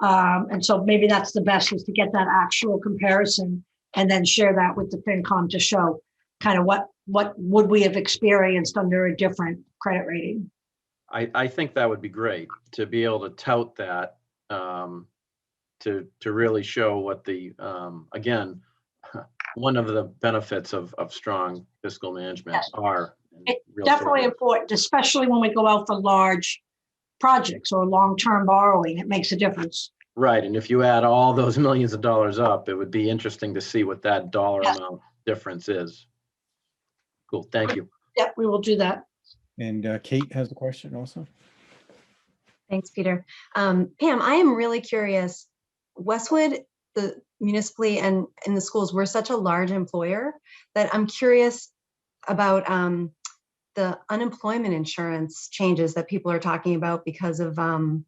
and so maybe that's the best, is to get that actual comparison and then share that with the FinCom to show kind of what would we have experienced under a different credit rating. I think that would be great to be able to tout that, to really show what the again, one of the benefits of strong fiscal management are. It's definitely important, especially when we go out for large projects or long-term borrowing. It makes a difference. Right, and if you add all those millions of dollars up, it would be interesting to see what that dollar amount difference is. Cool, thank you. Yep, we will do that. And Kate has a question also. Thanks, Peter. Pam, I am really curious. Westwood, the municipally and in the schools, we're such a large employer that I'm curious about the unemployment insurance changes that people are talking about because of all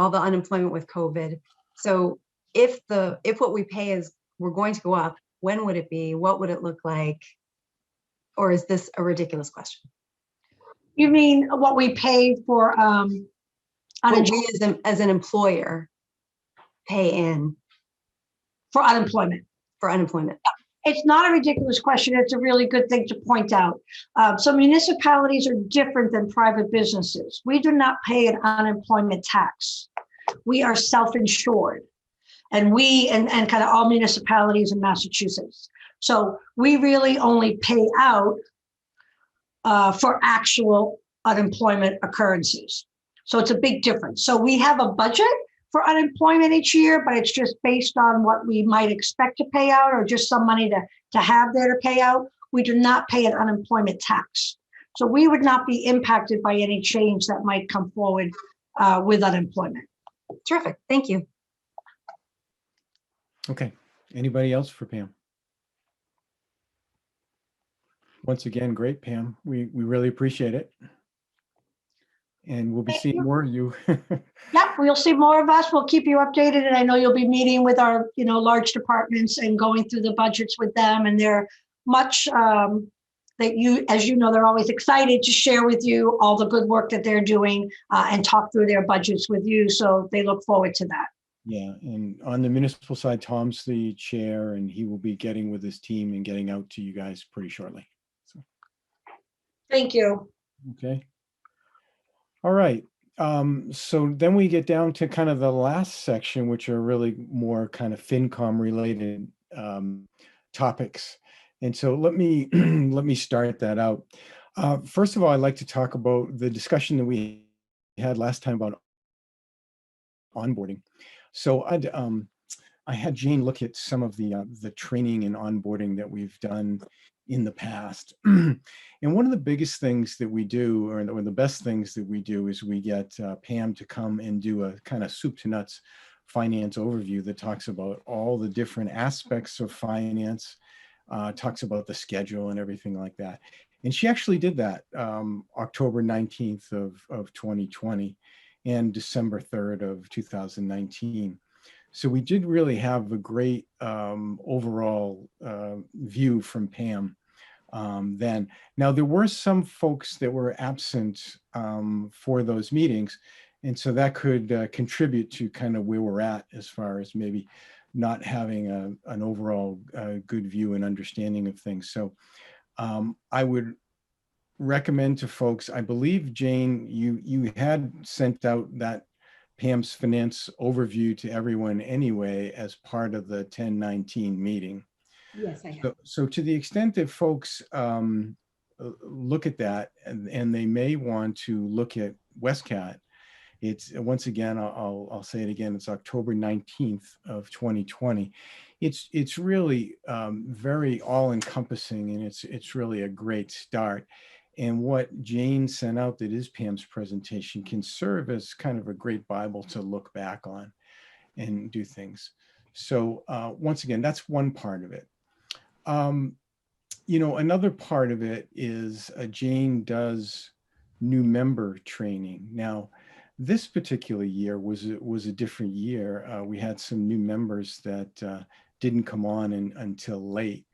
the unemployment with COVID. So if what we pay is we're going to go up, when would it be? What would it look like? Or is this a ridiculous question? You mean what we pay for What we as an employer pay in for unemployment? For unemployment. It's not a ridiculous question. It's a really good thing to point out. So municipalities are different than private businesses. We do not pay an unemployment tax. We are self-insured. And kind of all municipalities in Massachusetts. So we really only pay out for actual unemployment occurrences. So it's a big difference. So we have a budget for unemployment each year, but it's just based on what we might expect to pay out or just some money to have there to pay out. We do not pay an unemployment tax. So we would not be impacted by any change that might come forward with unemployment. Terrific. Thank you. Okay. Anybody else for Pam? Once again, great, Pam. We really appreciate it. And we'll be seeing more of you. Yep, we'll see more of us. We'll keep you updated. And I know you'll be meeting with our, large departments and going through the budgets with them. And they're much as you know, they're always excited to share with you all the good work that they're doing and talk through their budgets with you. So they look forward to that. Yeah, and on the municipal side, Tom's the chair, and he will be getting with his team and getting out to you guys pretty shortly. So. Thank you. Okay. All right. So then we get down to kind of the last section, which are really more kind of FinCom related topics. And so let me start that out. First of all, I'd like to talk about the discussion that we had last time about onboarding. So I had Jane look at some of the training and onboarding that we've done in the past. And one of the biggest things that we do, or the best things that we do, is we get Pam to come and do a kind of soup to nuts finance overview that talks about all the different aspects of finance, talks about the schedule and everything like that. And she actually did that October 19th of 2020 and December 3rd of 2019. So we did really have a great overall view from Pam then. Now, there were some folks that were absent for those meetings, and so that could contribute to kind of where we're at as far as maybe not having an overall good view and understanding of things. So I would recommend to folks, I believe, Jane, you had sent out that Pam's finance overview to everyone anyway as part of the 1019 meeting. Yes, I have. So to the extent that folks look at that and they may want to look at Westcat, it's once again, I'll say it again, it's October 19th of 2020. It's really very all-encompassing, and it's really a great start. And what Jane sent out, that is Pam's presentation, can serve as kind of a great Bible to look back on and do things. So once again, that's one part of it. Another part of it is Jane does new member training. Now, this particular year was a different year. We had some new members that didn't come on until late.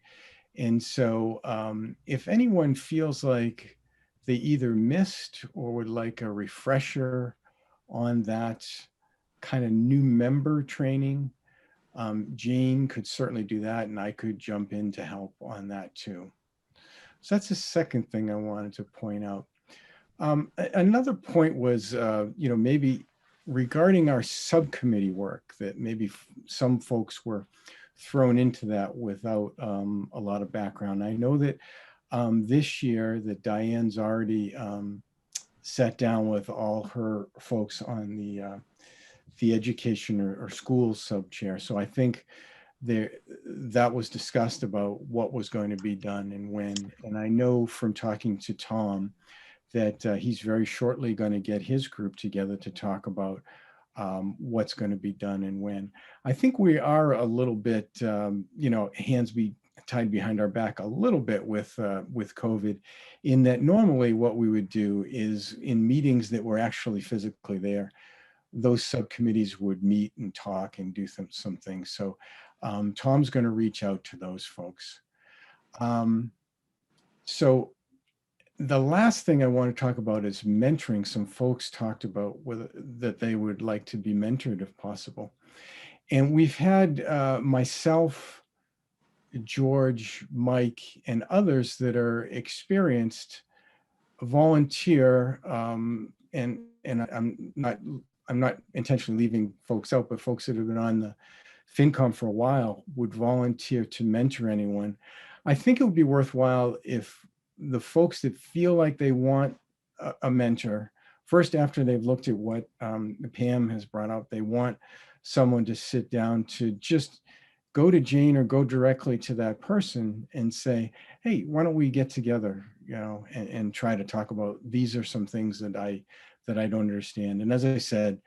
And so if anyone feels like they either missed or would like a refresher on that kind of new member training, Jane could certainly do that, and I could jump in to help on that too. So that's the second thing I wanted to point out. Another point was, maybe regarding our subcommittee work, that maybe some folks were thrown into that without a lot of background. I know that this year that Diane's already sat down with all her folks on the education or school sub-chair. So I think that was discussed about what was going to be done and when. And I know from talking to Tom that he's very shortly going to get his group together to talk about what's going to be done and when. I think we are a little bit, hands be tied behind our back a little bit with COVID, in that normally what we would do is in meetings that were actually physically there, those subcommittees would meet and talk and do some things. So Tom's going to reach out to those folks. So the last thing I want to talk about is mentoring. Some folks talked about that they would like to be mentored if possible. And we've had myself, George, Mike, and others that are experienced volunteer, and I'm not intentionally leaving folks out, but folks that have been on the FinCom for a while would volunteer to mentor anyone. I think it would be worthwhile if the folks that feel like they want a mentor, first after they've looked at what Pam has brought up, they want someone to sit down to just go to Jane or go directly to that person and say, hey, why don't we get together, and try to talk about, these are some things that I don't understand. And as I said,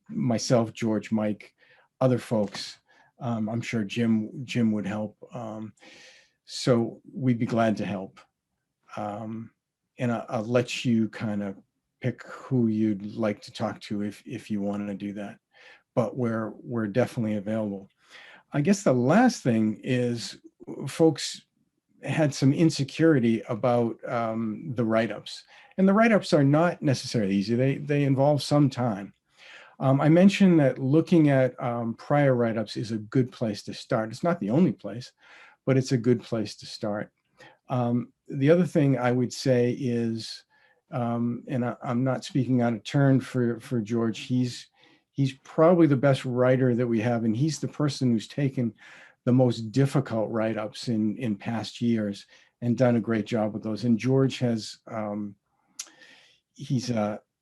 myself, George, Mike, other folks, I'm sure Jim would help. So we'd be glad to help. And I'll let you kind of pick who you'd like to talk to if you want to do that. But we're definitely available. I guess the last thing is folks had some insecurity about the write-ups. And the write-ups are not necessarily easy. They involve some time. I mentioned that looking at prior write-ups is a good place to start. It's not the only place, but it's a good place to start. The other thing I would say is, and I'm not speaking out of turn for George, he's probably the best writer that we have, and he's the person who's taken the most difficult write-ups in past years and done a great job with those. And George has,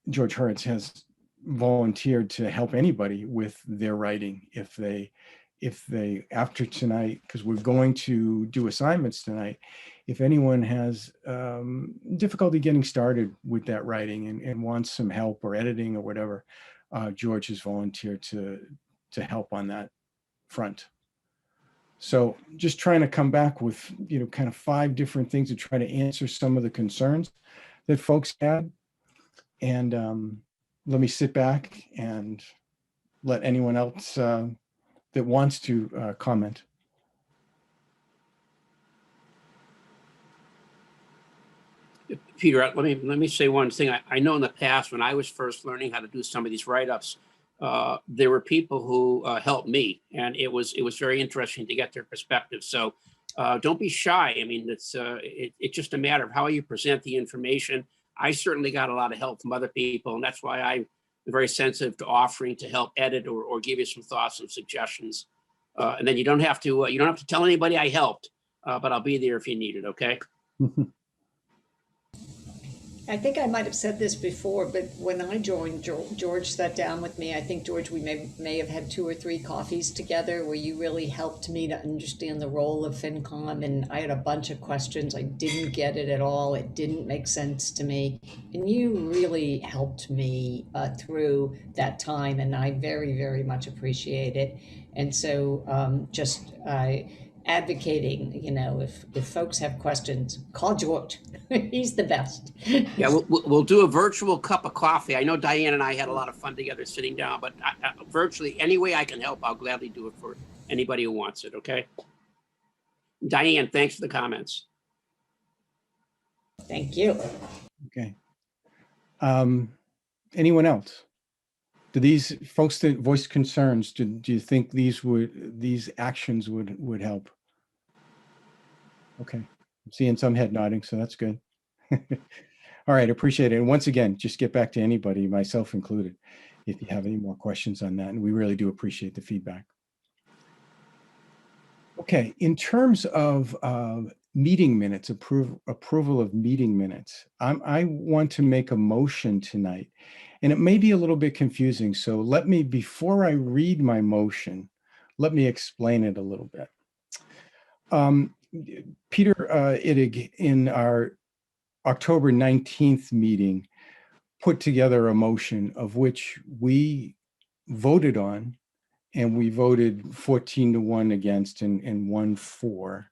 George Hurts has volunteered to help anybody with their writing if they after tonight, because we're going to do assignments tonight, if anyone has difficulty getting started with that writing and wants some help or editing or whatever, George has volunteered to help on that front. So just trying to come back with, kind of 5 different things to try to answer some of the concerns that folks had. And let me sit back and let anyone else that wants to comment. Peter, let me say one thing. I know in the past when I was first learning how to do some of these write-ups, there were people who helped me, and it was very interesting to get their perspective. So don't be shy. I mean, it's just a matter of how you present the information. I certainly got a lot of help from other people, and that's why I'm very sensitive to offering to help edit or give you some thoughts and suggestions. And then you don't have to tell anybody I helped, but I'll be there if you need it. Okay. I think I might have said this before, but when I joined, George sat down with me. I think, George, we may have had 2 or 3 coffees together where you really helped me to understand the role of FinCom. And I had a bunch of questions. I didn't get it at all. It didn't make sense to me. And you really helped me through that time. And I very, very much appreciate it. And so advocating, if folks have questions, call George. He's the best. Yeah, we'll do a virtual cup of coffee. I know Diane and I had a lot of fun together sitting down, but virtually any way I can help, I'll gladly do it for anybody who wants it. Okay. Diane, thanks for the comments. Thank you. Okay. Anyone else? Do these folks that voiced concerns, do you think these actions would help? Okay, I'm seeing some head nodding, so that's good. All right, appreciate it. And once again, just get back to anybody, myself included, if you have any more questions on that. And we really do appreciate the feedback. Okay, in terms of meeting minutes, approval of meeting minutes, I want to make a motion tonight. And it may be a little bit confusing. So before I read my motion, let me explain it a little bit. Peter Ittig, in our October 19th meeting put together a motion of which we voted on, and we voted 14-1 against and 1 for.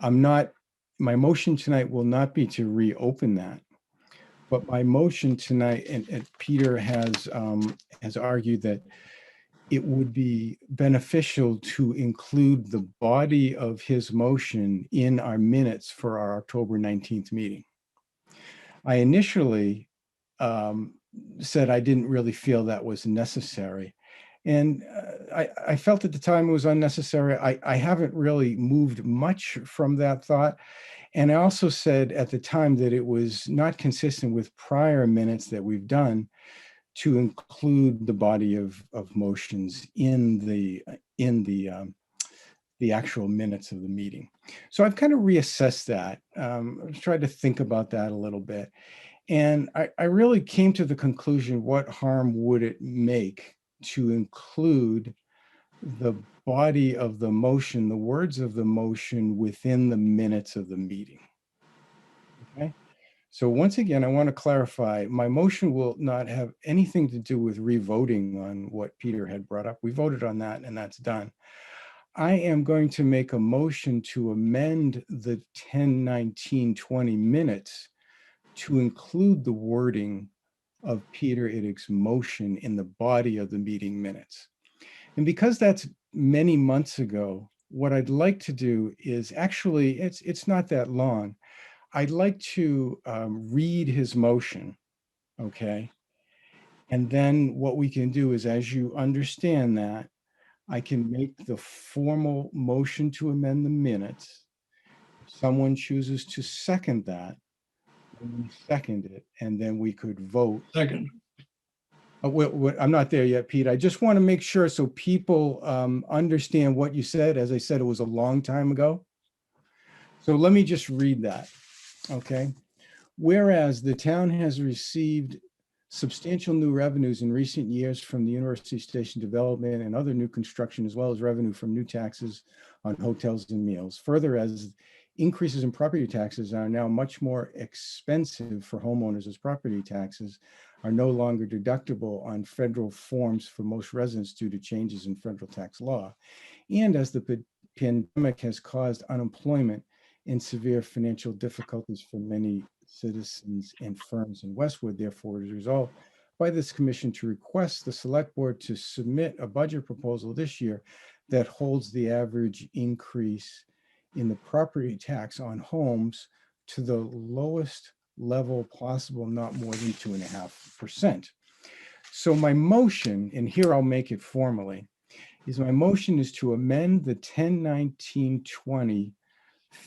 My motion tonight will not be to reopen that, but my motion tonight, and Peter has argued that it would be beneficial to include the body of his motion in our minutes for our October 19th meeting. I initially said I didn't really feel that was necessary. And I felt at the time it was unnecessary. I haven't really moved much from that thought. And I also said at the time that it was not consistent with prior minutes that we've done to include the body of motions in the actual minutes of the meeting. So I've kind of reassessed that. I've tried to think about that a little bit. And I really came to the conclusion, what harm would it make to include the body of the motion, the words of the motion within the minutes of the meeting? Okay. So once again, I want to clarify, my motion will not have anything to do with revoting on what Peter had brought up. We voted on that and that's done. I am going to make a motion to amend the 10-19-20 minutes to include the wording of Peter Iddick's motion in the body of the meeting minutes. And because that's many months ago, what I'd like to do is actually, it's not that long. I'd like to read his motion, okay? And then what we can do is, as you understand that, I can make the formal motion to amend the minutes. If someone chooses to second that, we second it, and then we could vote. Second. I'm not there yet, Pete. I just want to make sure so people understand what you said. As I said, it was a long time ago. So let me just read that, okay? Whereas the town has received substantial new revenues in recent years from the University Station development and other new construction, as well as revenue from new taxes on hotels and meals. Further, as increases in property taxes are now much more expensive for homeowners, as property taxes are no longer deductible on federal forms for most residents due to changes in federal tax law. And as the pandemic has caused unemployment and severe financial difficulties for many citizens and firms in Westwood, therefore, it is resolved by this commission to request the select board to submit a budget proposal this year that holds the average increase in the property tax on homes to the lowest level possible, not more than 2.5%. So my motion, and here I'll make it formally, is my motion is to amend the 10-19-20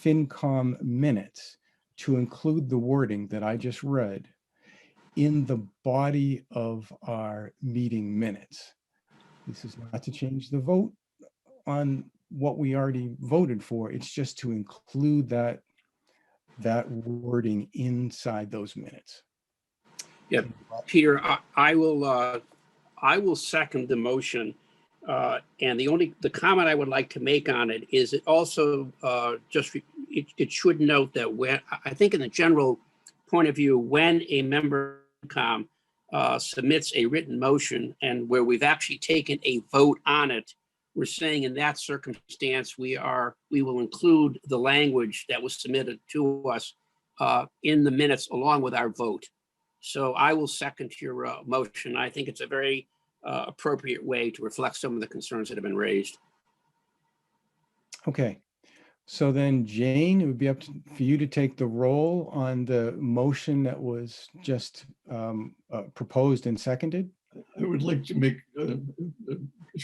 FinCom minutes to include the wording that I just read in the body of our meeting minutes. This is not to change the vote on what we already voted for. It's just to include that wording inside those minutes. Yeah, Peter, I will second the motion. And the comment I would like to make on it is it also it should note that when I think in the general point of view, when a member submits a written motion and where we've actually taken a vote on it, we're saying in that circumstance we will include the language that was submitted to us in the minutes along with our vote. So I will second your motion. I think it's a very appropriate way to reflect some of the concerns that have been raised. Okay, so then Jane, it would be up for you to take the roll on the motion that was just proposed and seconded. I would like to make a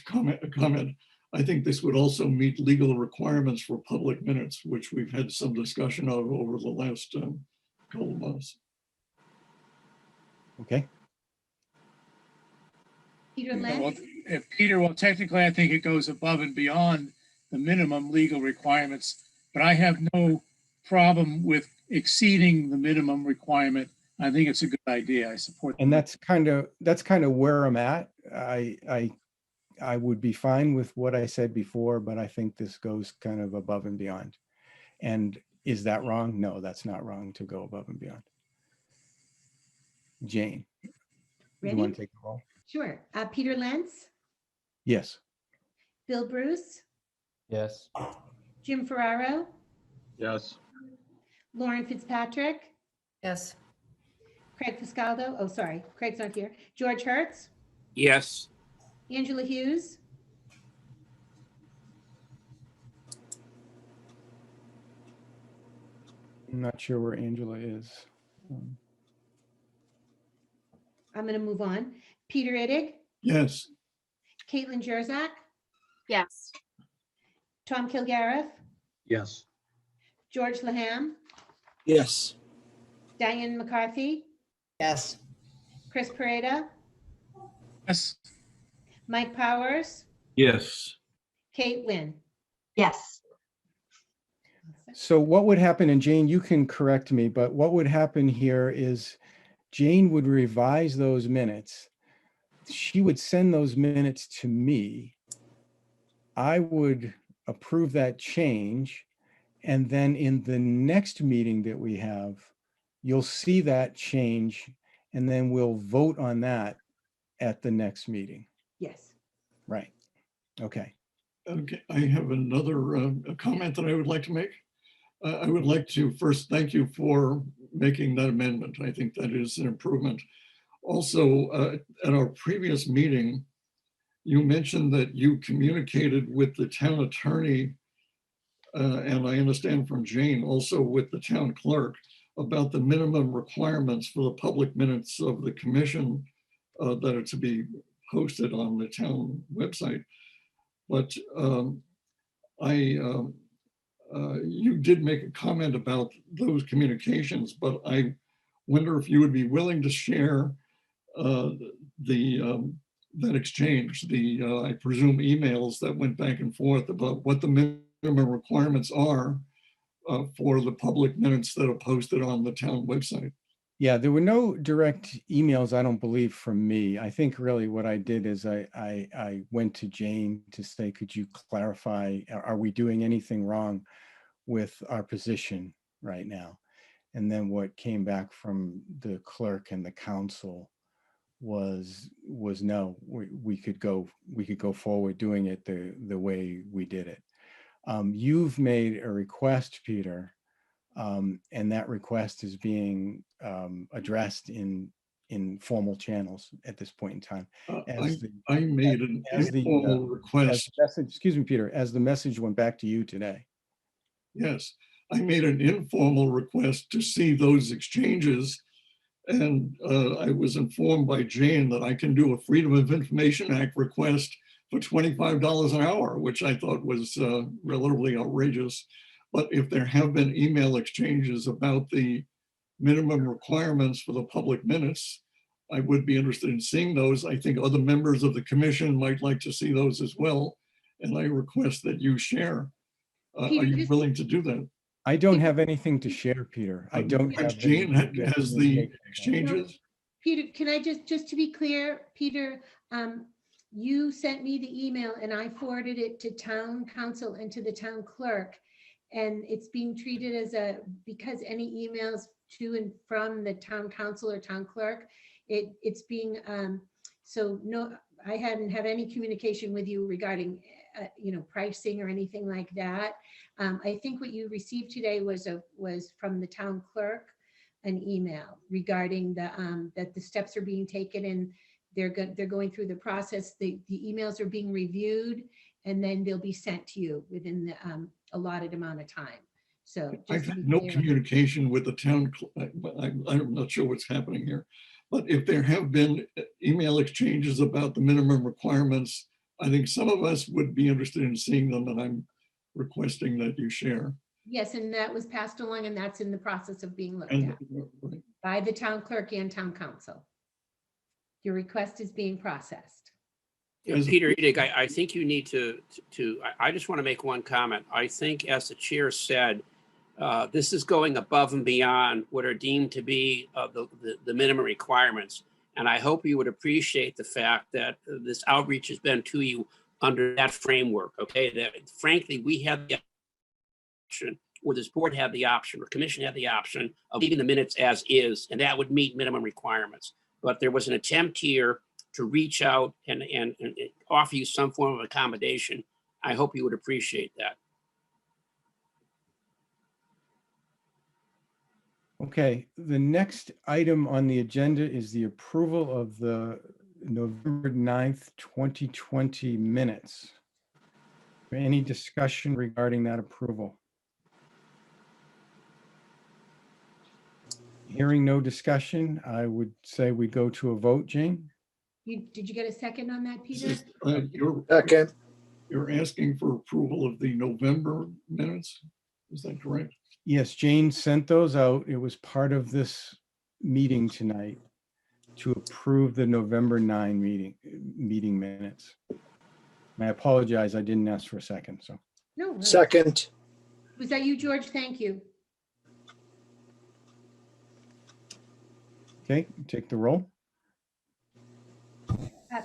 comment. I think this would also meet legal requirements for public minutes, which we've had some discussion of over the last couple of months. Okay. Peter Well, Len? Peter, well, technically, I think it goes above and beyond the minimum legal requirements, but I have no problem with exceeding the minimum requirement. I think it's a good idea. I support. And that's kind of where I'm at. I would be fine with what I said before, but I think this goes kind of above and beyond. And Is that wrong? No, that's not wrong to go above and beyond. Jane, do you want Ready? to take the roll? Sure. Peter Lentz, Yes. Bill Bruce, Yes. Jim Ferraro, Yes. Lauren Fitzpatrick, Yes. Craig Fiscaldo. Oh, sorry, Craig's not here. George Hertz, Yes. Angela Hughes, I'm not sure where Angela is. I'm going to move on. Peter Ittig, Yes. Caitlin Jerzak, Yes. Tom Kilgariff, Yes. George Laham, Yes. Diane McCarthy, Yes. Chris Pareda, Yes. Mike Powers, Yes. Kate Wynn. Yes. So what would happen, and Jane, you can correct me, but what would happen here is Jane would revise those minutes. She would send those minutes to me. I would approve that change. And then in the next meeting that we have, you'll see that change, and then we'll vote on that at the next meeting. Yes. Right. Okay. Okay, I have another comment that I would like to make. I would like to first thank you for making that amendment. I think that is an improvement. Also, at our previous meeting, you mentioned that you communicated with the town attorney, and I understand from Jane, also with the town clerk, about the minimum requirements for the public minutes of the commission that are to be posted on the town website. But you did make a comment about those communications, but I wonder if you would be willing to share that exchange, I presume emails that went back and forth about what the minimum requirements are for the public minutes that are posted on the town website. Yeah, there were no direct emails, I don't believe, from me. I think really what I did is I went to Jane to say, could you clarify, are we doing anything wrong with our position right now? And then what came back from the clerk and the council was no, we could go forward doing it the way we did it. You've made a request, Peter, and that request is being addressed in formal channels at this point in time. I made an informal request. Excuse me, Peter, as the message went back to you today. Yes, I made an informal request to see those exchanges, and I was informed by Jane that I can do a Freedom of Information Act request for $25 an hour, which I thought was relatively outrageous. But if there have been email exchanges about the minimum requirements for the public minutes, I would be interested in seeing those. I think other members of the commission might like to see those as well. And I request that you share. Are you willing to do that? I don't have anything to share, Peter. I don't have. Jane has the exchanges. Peter, can I just to be clear, Peter, you sent me the email and I forwarded it to town council and to the town clerk. And it's being treated as because any emails to and from the town council or town clerk, it's being, so no, I hadn't had any communication with you regarding, pricing or anything like that. I think what you received today was from the town clerk, an email regarding that the steps are being taken and they're going through the process. The emails are being reviewed and then they'll be sent to you within the allotted amount of time. So I've had no communication with the town. I'm not sure what's happening here, but if there have been email exchanges about the minimum requirements, I think some of us would be interested in seeing them, and I'm requesting that you share. Yes, and that was passed along, and that's in the process of being looked at by the town clerk and town council. Your request is being processed. Peter Edig, I think you need to, I just want to make one comment. I think, as the chair said, this is going above and beyond what are deemed to be the minimum requirements. And I hope you would appreciate the fact that this outreach has been to you under that framework, okay? That frankly, we had the option or this board had the option, or commission had the option of leaving the minutes as is, and that would meet minimum requirements. But there was an attempt here to reach out and offer you some form of accommodation. I hope you would appreciate that. Okay, the next item on the agenda is the approval of the November 9th, 2020 minutes. Any discussion regarding that approval? Hearing no discussion, I would say we go to a vote. Jane? Did you get a second on that, Peter? Second. You're asking for approval of the November minutes? Is that correct? Yes, Jane sent those out. It was part of this meeting tonight to approve the November 9 meeting minutes. And I apologize, I didn't ask for a second, so. No. Second. Was that you, George? Thank you. Okay, take the roll.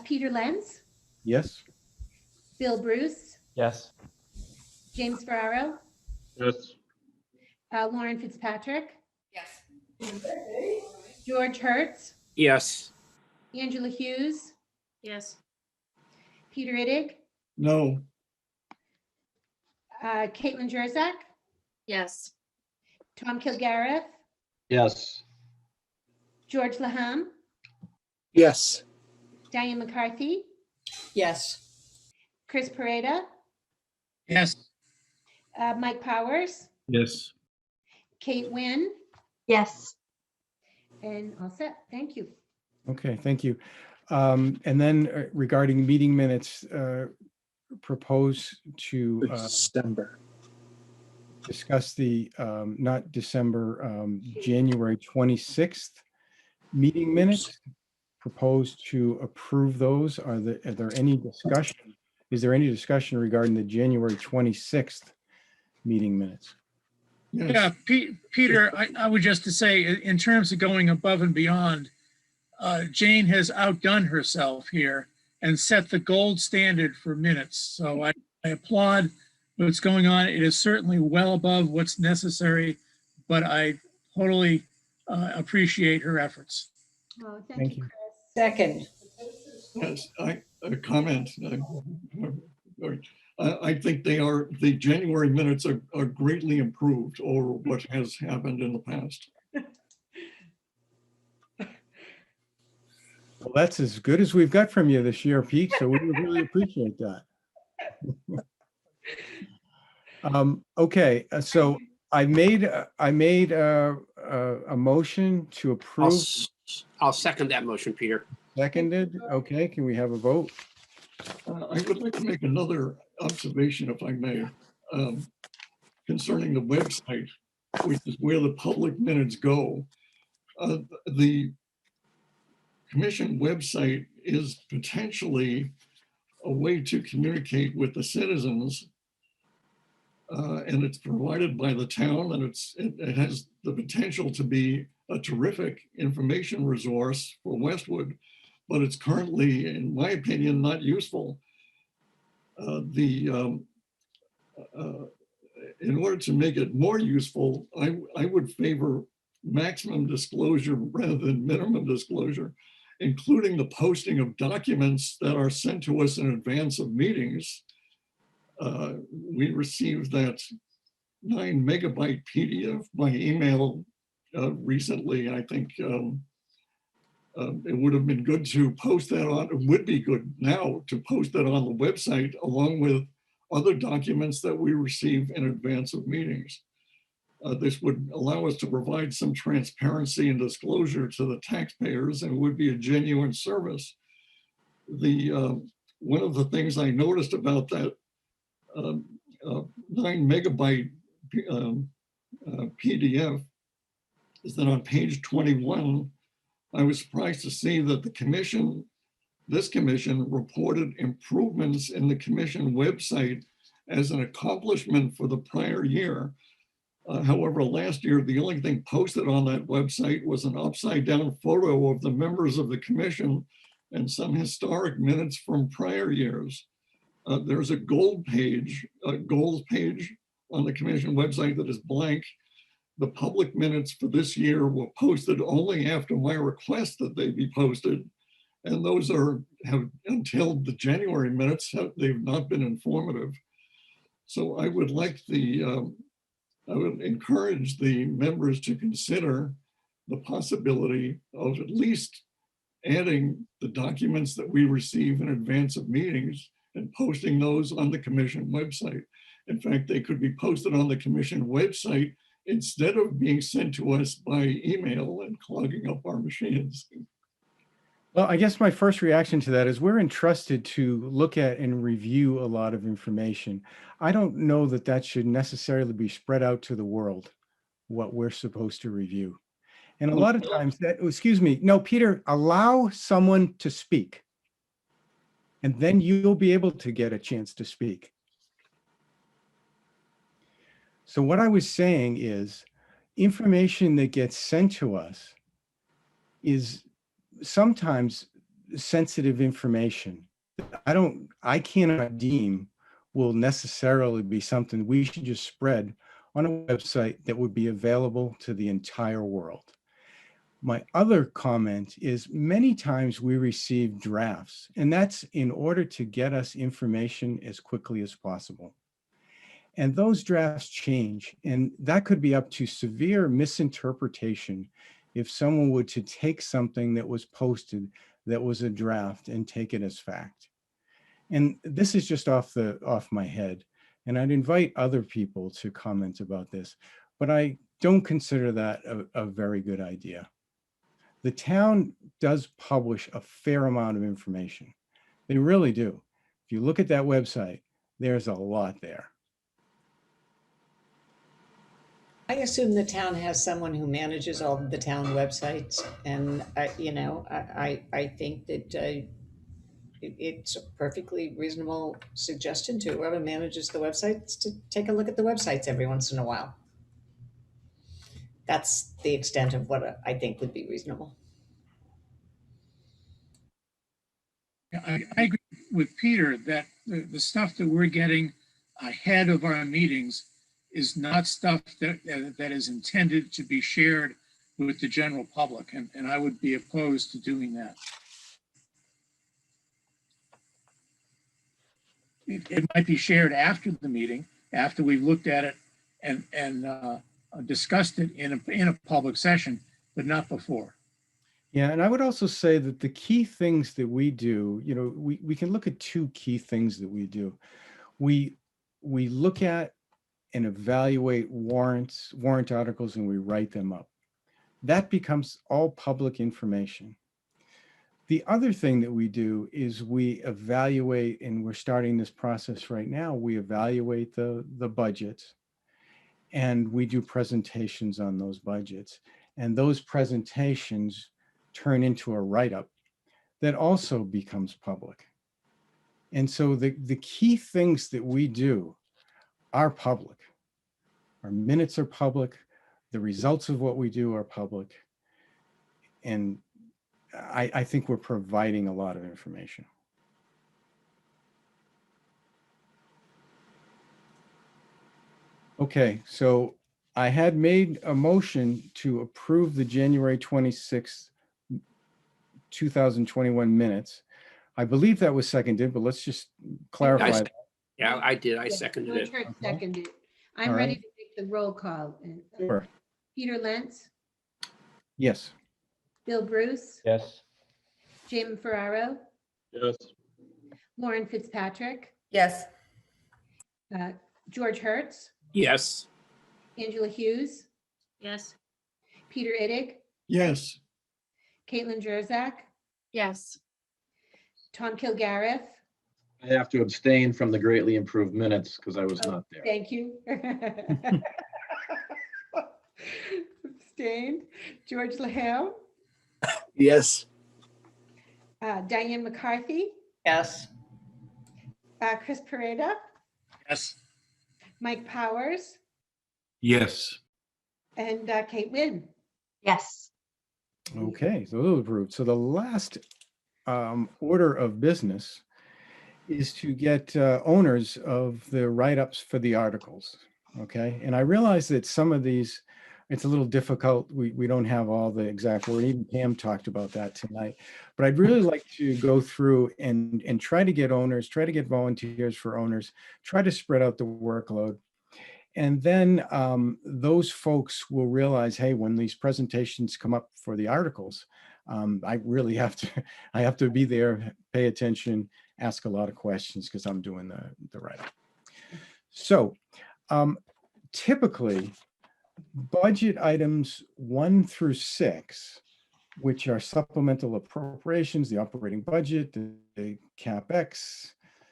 Peter Lenz, Yes? Bill Bruce, Yes. James Ferraro, Yes. Lauren Fitzpatrick. Yes. George Hertz, Yes. Angela Hughes, Yes. Peter Iddig, No. Caitlin Jerzak, Yes. Tom Kilgareth, Yes. George Laham, Yes. Diane McCarthy, Yes. Chris Pareda, Yes. Mike Powers, Yes. Kate Wynn, Yes. and all set. Thank you. Okay, thank you. And then regarding meeting minutes, propose to December. discuss the, not December, January 26th meeting minutes. Propose to approve those. Are there any discussion? Is there any discussion regarding the January 26th meeting minutes? Yeah, Peter, I would just to say, in terms of going above and beyond, Jane has outdone herself here and set the gold standard for minutes. So I applaud what's going on. It is certainly well above what's necessary, but I totally appreciate her efforts. Oh, Thank you. Chris. Second. Yes, a comment. I think the January minutes are greatly improved over what has happened in the past. Well, that's as good as we've got from you this year, Pete, so we really appreciate that. Okay, so I made a motion to approve. I'll second that motion, Peter. Seconded. Okay, can we have a vote? I would like to make another observation, if I may, concerning the website, which is where the public minutes go. The commission website is potentially a way to communicate with the citizens, and it's provided by the town, and it has the potential to be a terrific information resource for Westwood, but it's currently, in my opinion, not useful. In order to make it more useful, I would favor maximum disclosure rather than minimum disclosure, including the posting of documents that are sent to us in advance of meetings. We received that 9 megabyte PDF by email recently. I think it would have been good to post that on, it would be good now to post that on the website along with other documents that we receive in advance of meetings. This would allow us to provide some transparency and disclosure to the taxpayers, and would be a genuine service. One of the things I noticed about that 9 megabyte PDF is that on page 21, I was surprised to see that this commission reported improvements in the commission website as an accomplishment for the prior year. However, last year, the only thing posted on that website was an upside down photo of the members of the commission and some historic minutes from prior years. There's a goals page on the commission website that is blank. The public minutes for this year were posted only after my request that they be posted. And those have until the January minutes, they've not been informative. So I would I would encourage the members to consider the possibility of at least adding the documents that we receive in advance of meetings and posting those on the commission website. In fact, they could be posted on the commission website instead of being sent to us by email and clogging up our machines. Well, I guess my first reaction to that is we're entrusted to look at and review a lot of information. I don't know that that should necessarily be spread out to the world, what we're supposed to review. And a lot of times that, excuse me, no, Peter, allow someone to speak. And then you'll be able to get a chance to speak. So what I was saying is information that gets sent to us is sometimes sensitive information. I cannot deem will necessarily be something we should just spread on a website that would be available to the entire world. My other comment is many times we receive drafts, and that's in order to get us information as quickly as possible. And those drafts change, and that could be up to severe misinterpretation if someone were to take something that was posted that was a draft and take it as fact. And this is just off my head, and I'd invite other people to comment about this, but I don't consider that a very good idea. The town does publish a fair amount of information. They really do. If you look at that website, there's a lot there. I assume the town has someone who manages all of the town websites, and I think that it's a perfectly reasonable suggestion to whoever manages the websites to take a look at the websites every once in a while. That's the extent of what I think would be reasonable. I agree with Peter that the stuff that we're getting ahead of our meetings is not stuff that is intended to be shared with the general public, and I would be opposed to doing that. It might be shared after the meeting, after we've looked at it and discussed it in a public session, but not before. Yeah, and I would also say that the key things that we do, we can look at two key things that we do. We look at and evaluate warrant articles, and we write them up. That becomes all public information. The other thing that we do is we evaluate, and we're starting this process right now, we evaluate the budgets, and we do presentations on those budgets. And those presentations turn into a write-up that also becomes public. And so the key things that we do are public. Our minutes are public. The results of what we do are public. And I think we're providing a lot of information. Okay, so I had made a motion to approve the January 26th, 2021 minutes. I believe that was seconded, but let's just clarify. Yeah, I did. I seconded it. George seconded. I'm All ready right. to make the roll call. Sure. Peter Lentz, Yes. Bill Bruce, Yes. Jim Ferraro, Yes. Lauren Fitzpatrick, Yes. George Hertz, Yes. Angela Hughes, Yes. Peter Idig, Yes. Caitlin Jurzak, Yes. Tom Kilgariff. I have to abstain from the greatly improved minutes because I was not there. Thank you. Abstained. George Lahale, Yes. Diane McCarthy, Yes. Chris Pareda, Yes. Mike Powers, Yes. and Kate Wynn. Yes. Okay, so those are approved. So the last order of business is to get owners of the write-ups for the articles. Okay, and I realize that some of these, it's a little difficult. We don't have all the exact word. Even Pam talked about that tonight. But I'd really like to go through and try to get owners, try to get volunteers for owners, try to spread out the workload. And then those folks will realize, hey, when these presentations come up for the articles, I really have to, I have to be there, pay attention, ask a lot of questions because I'm doing the write-up. So typically, budget items 1 through 6, which are supplemental appropriations, the operating budget, the CapEx,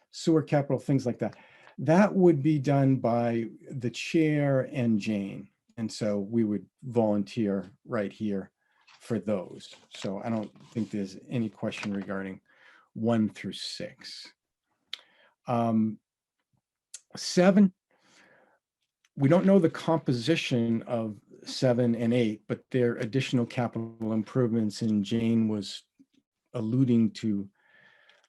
sewer capital, things like that, that would be done by the chair and Jane. And so we would volunteer right here for those. So I don't think there's any question regarding 1 through 6. 7, we don't know the composition of 7 and 8, but they're additional capital improvements, and Jane was alluding to,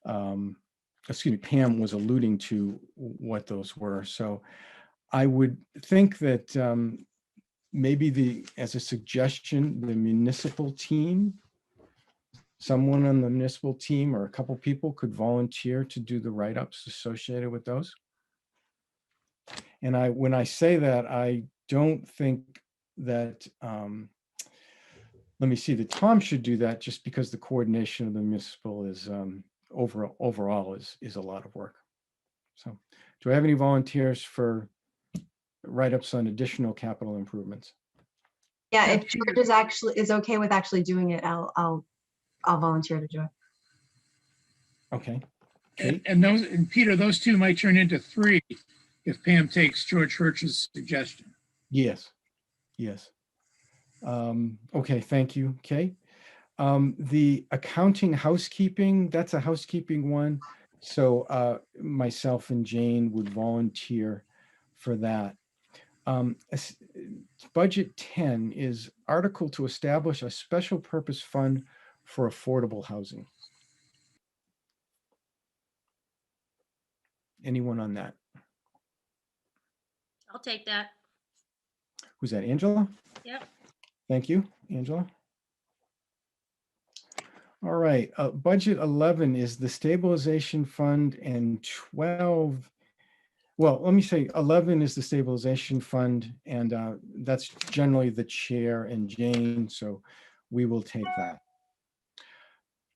Pam was alluding to what those were. So I would think that maybe as a suggestion, the municipal team, someone on the municipal team or a couple people could volunteer to do the write-ups associated with those. And when I say that, I don't think that, let me see, that Tom should do that just because the coordination of the municipal is overall is a lot of work. So do I have any volunteers for write-ups on additional capital improvements? Yeah, if George is okay with actually doing it, I'll volunteer to do it. Okay. And Peter, those 2 might turn into 3 if Pam takes George Hirsch's suggestion. Yes. Yes. Okay, thank you, Kay. The accounting housekeeping, that's a housekeeping one. So myself and Jane would volunteer for that. Budget 10 is article to establish a special purpose fund for affordable housing. Anyone on that? I'll take that. Who's that, Angela? Yep. Thank you, Angela. All right, budget 11 is the stabilization fund, and 12, well, let me say 11 is the stabilization fund, and that's generally the chair and Jane, so we will take that.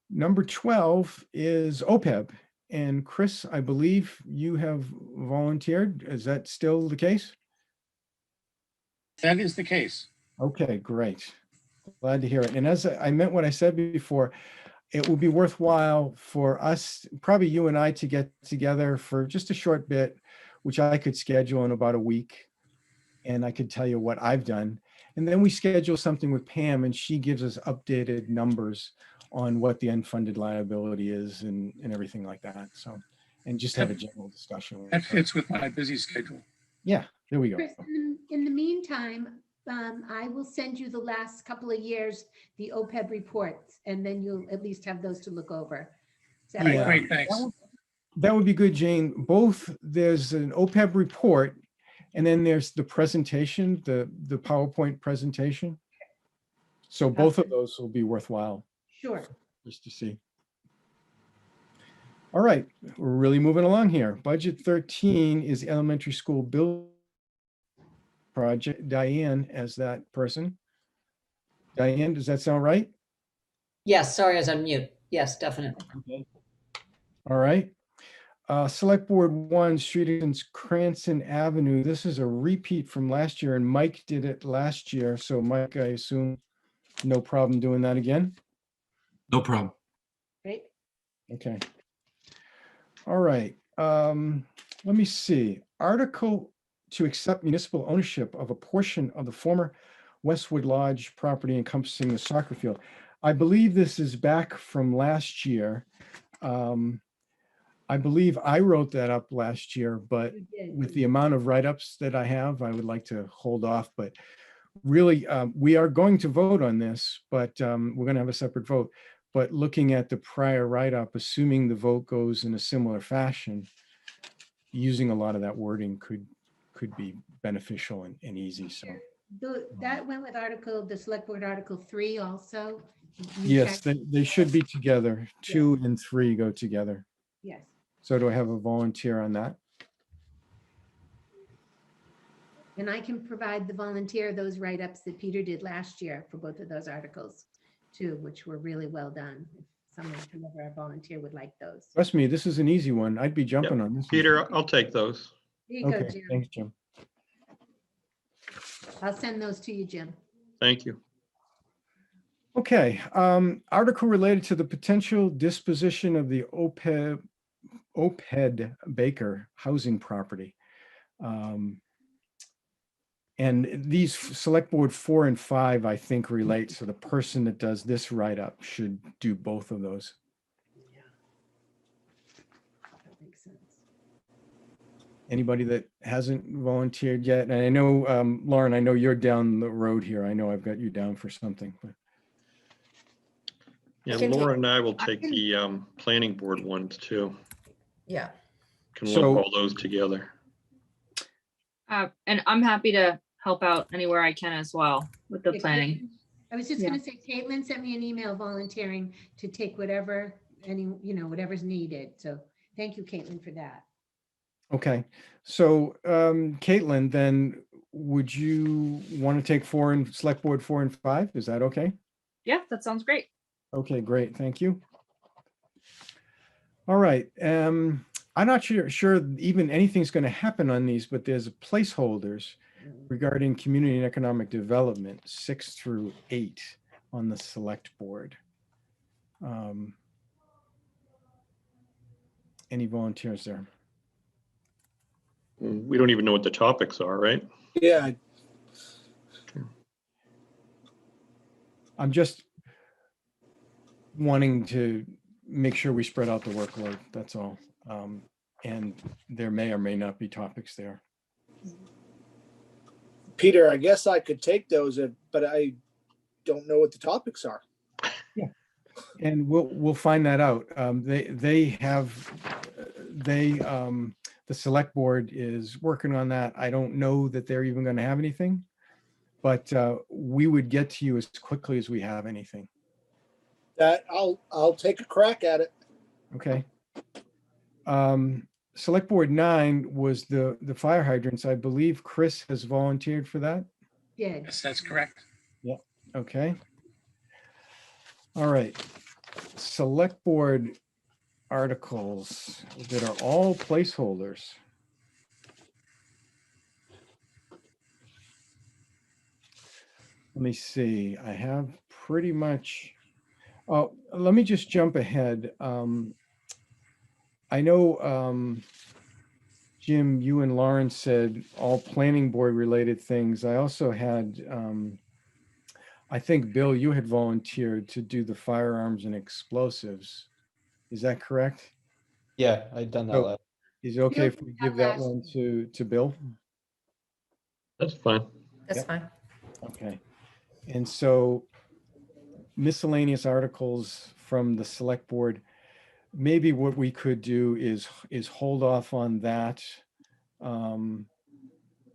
Number 12 is OPEB, and Chris, I believe you have volunteered. Is that still the case? That is the case. Okay, great. Glad to hear it. And as I meant what I said before, it will be worthwhile for us, probably you and I, to get together for just a short bit, which I could schedule in about a week. And I could tell you what I've done. And then we schedule something with Pam, and she gives us updated numbers on what the unfunded liability is and everything like that. So, and just have a general discussion. That fits with my busy schedule. Yeah, there we go. Chris, in the meantime, I will send you the last couple of years, the OPEB reports, and then you'll at least have those to look over. All right, great, thanks. That would be good, Jane. Both, there's an OPEB report, and then there's the presentation, the PowerPoint presentation. So both of those will be worthwhile. Sure. Just to see. All right, we're really moving along here. Budget 13 is elementary school build project. Diane as that person. Diane, does that sound right? Yes, sorry, I was on mute. Yes, definitely. Okay. All right. Select Board 1, Street and Cranston Avenue. This is a repeat from last year, and Mike did it last year. So Mike, I assume no problem doing that again? No problem. Great. Okay. All right. Let me see. Article to accept municipal ownership of a portion of the former Westwood Lodge property encompassing the soccer field. I believe this is back from last year. I believe I wrote that up last year, but with the amount of write-ups that I have, I would like to hold off. But really, we are going to vote on this, but we're going to have a separate vote. But looking at the prior write-up, assuming the vote goes in a similar fashion, using a lot of that wording could could be beneficial and easy. So That went with the select board Article 3 also. You yes, checked? they should be together. 2 and 3 go together. Yes. So do I have a volunteer on that? And I can provide the volunteer those write-ups that Peter did last year for both of those articles too, which were really well done. If someone, whoever a volunteer would like those. Trust me, this is an easy one. I'd be jumping on this one. Peter, I'll take those. There you go, Okay, Jim. thanks, Jim. I'll send those to you, Jim. Thank you. Okay, article related to the potential disposition of the OPED Baker housing property. And these select board 4 and 5, I think, relate. So the person that does this write-up should do both of those. That makes sense. Anybody that hasn't volunteered yet? And I know, Lauren, I know you're down the road here. I know I've got you down for something, but. Yeah, can take- Laura and I will take the planning board ones too. Yeah. Can So- lump all those together. And I'm happy to help out anywhere I can as well with the Yeah, planning. I was just gonna say, Caitlin sent me an email volunteering to take whatever, whatever's needed. So thank you, Caitlin, for that. Okay, so Caitlin, then would you want to take select board 4 and 5? Is that okay? Yeah, that sounds great. Okay, great, thank you. All right, I'm not sure even anything's going to happen on these, but there's placeholders regarding community and economic development, 6 through 8 on the select board. Any volunteers there? We don't even know what the topics are, right? Yeah, I'm just wanting to make sure we spread out the workload, that's all. And there may or may not be topics there. Peter, I guess I could take those, but I don't know what the topics are. And we'll find that out. The select board is working on that. I don't know that they're even going to have anything, but we would get to you as quickly as we have anything. That I'll take a crack at it. Okay. Select board 9 was the fire hydrants. I believe Chris has volunteered for that. Yeah. Yes, that's correct. Yeah. Okay. All right. Select board articles that are all placeholders. Let me see. I have pretty much. Oh, let me just jump ahead. I know, Jim, you and Lauren said all planning board related things. I also had, I think, Bill, you had volunteered to do the firearms and explosives. Is that correct? Yeah, I'd done that So- last. Is it okay if we give that one to Bill? That's fine. That's Yep. fine. Okay. And so miscellaneous articles from the select board, maybe what we could do is hold off on that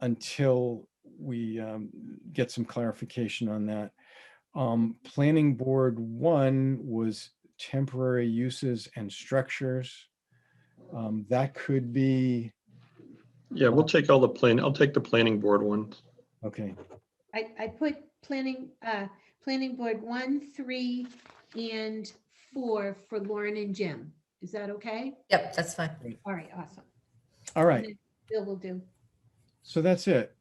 until we get some clarification on that. Planning board 1 was temporary uses and structures. That could be, Yeah, we'll take all I'll take the planning board ones. okay, I put planning board 1, 3, and 4 for Lauren and Jim. Is that okay? Yep, that's fine. All right, awesome. all right. And then Bill will do. So that's it.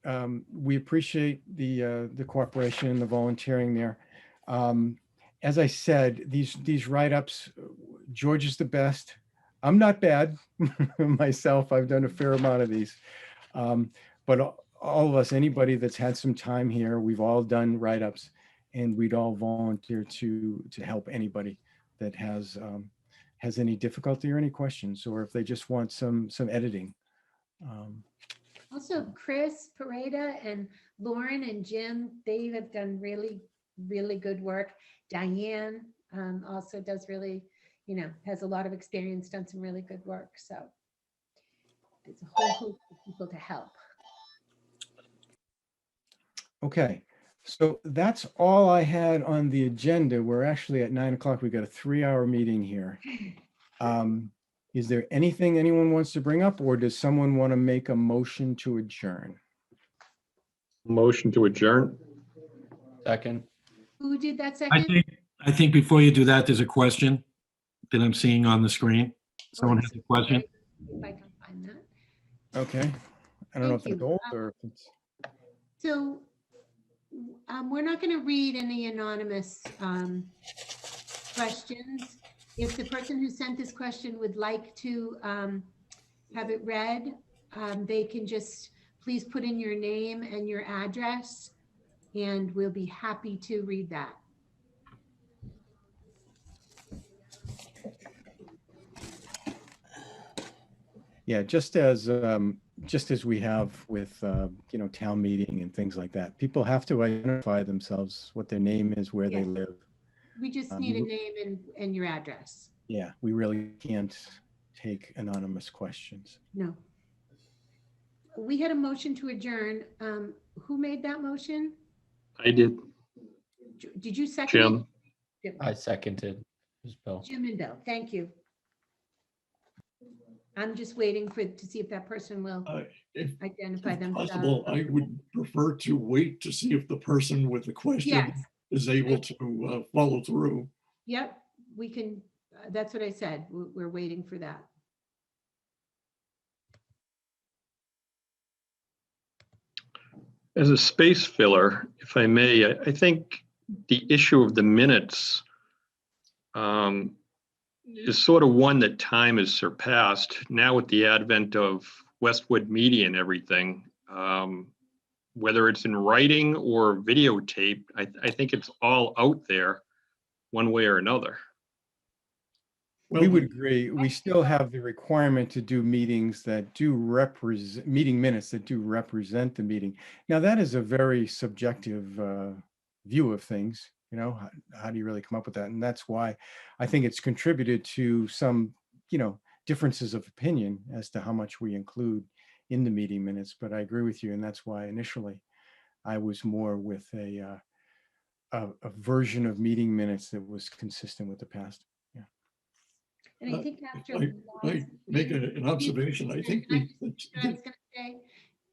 We appreciate the cooperation and the volunteering there. As I said, these write-ups, George is the best. I'm not bad myself. I've done a fair amount of these. But all of us, anybody that's had some time here, we've all done write-ups, and we'd all volunteer to help anybody that has any difficulty or any questions, or if they just want some editing. Also, Chris Pareda and Lauren and Jim, they have done really, really good work. Diane also does really, has a lot of experience, done some really good work. So there's a whole host of people to help. Okay, so that's all I had on the agenda. We're actually at 9 o'clock. We've got a 3-hour meeting here. Is there anything anyone wants to bring up, or does someone want to make a motion to adjourn? Motion to adjourn. Second. Who did that I second? think before you do that, there's a question that I'm seeing on the screen. Someone has a question. If I can find that. Okay, I don't know if Thank that's you. old or if it's. So we're not going to read any anonymous questions. If the person who sent this question would like to have it read, they can just please put in your name and your address, and we'll be happy to read that. Yeah, just as we have with town meeting and things like that, people have to identify themselves, what their name is, where they Yes. live. We just need a name and your address. Yeah, we really can't take anonymous questions. No. We had a motion to adjourn. Who made that motion? I did. Did you second it? Jim. Jim. I seconded. It was Bill. Jim and Bill, thank you. I'm just waiting to see if that person will If identify possible, themselves. I would prefer to wait to see if the person with the question Yes. is able to follow through. Yep, we can, that's what I said. We're waiting for that. As a space filler, if I may, I think the issue of the minutes is sort of one that time has surpassed. Now with the advent of Westwood Media and everything, whether it's in writing or videotape, I think it's all out there one way or another. We would agree. We still have the requirement to do meetings that do represent, meeting minutes that do represent the meeting. Now, that is a very subjective view of things. You know, how do you really come up with that? And that's why I think it's contributed to some, differences of opinion as to how much we include in the meeting minutes. But I agree with you. And that's why initially I was more with a version of meeting minutes that was consistent with the past. And I think after I make an observation. I think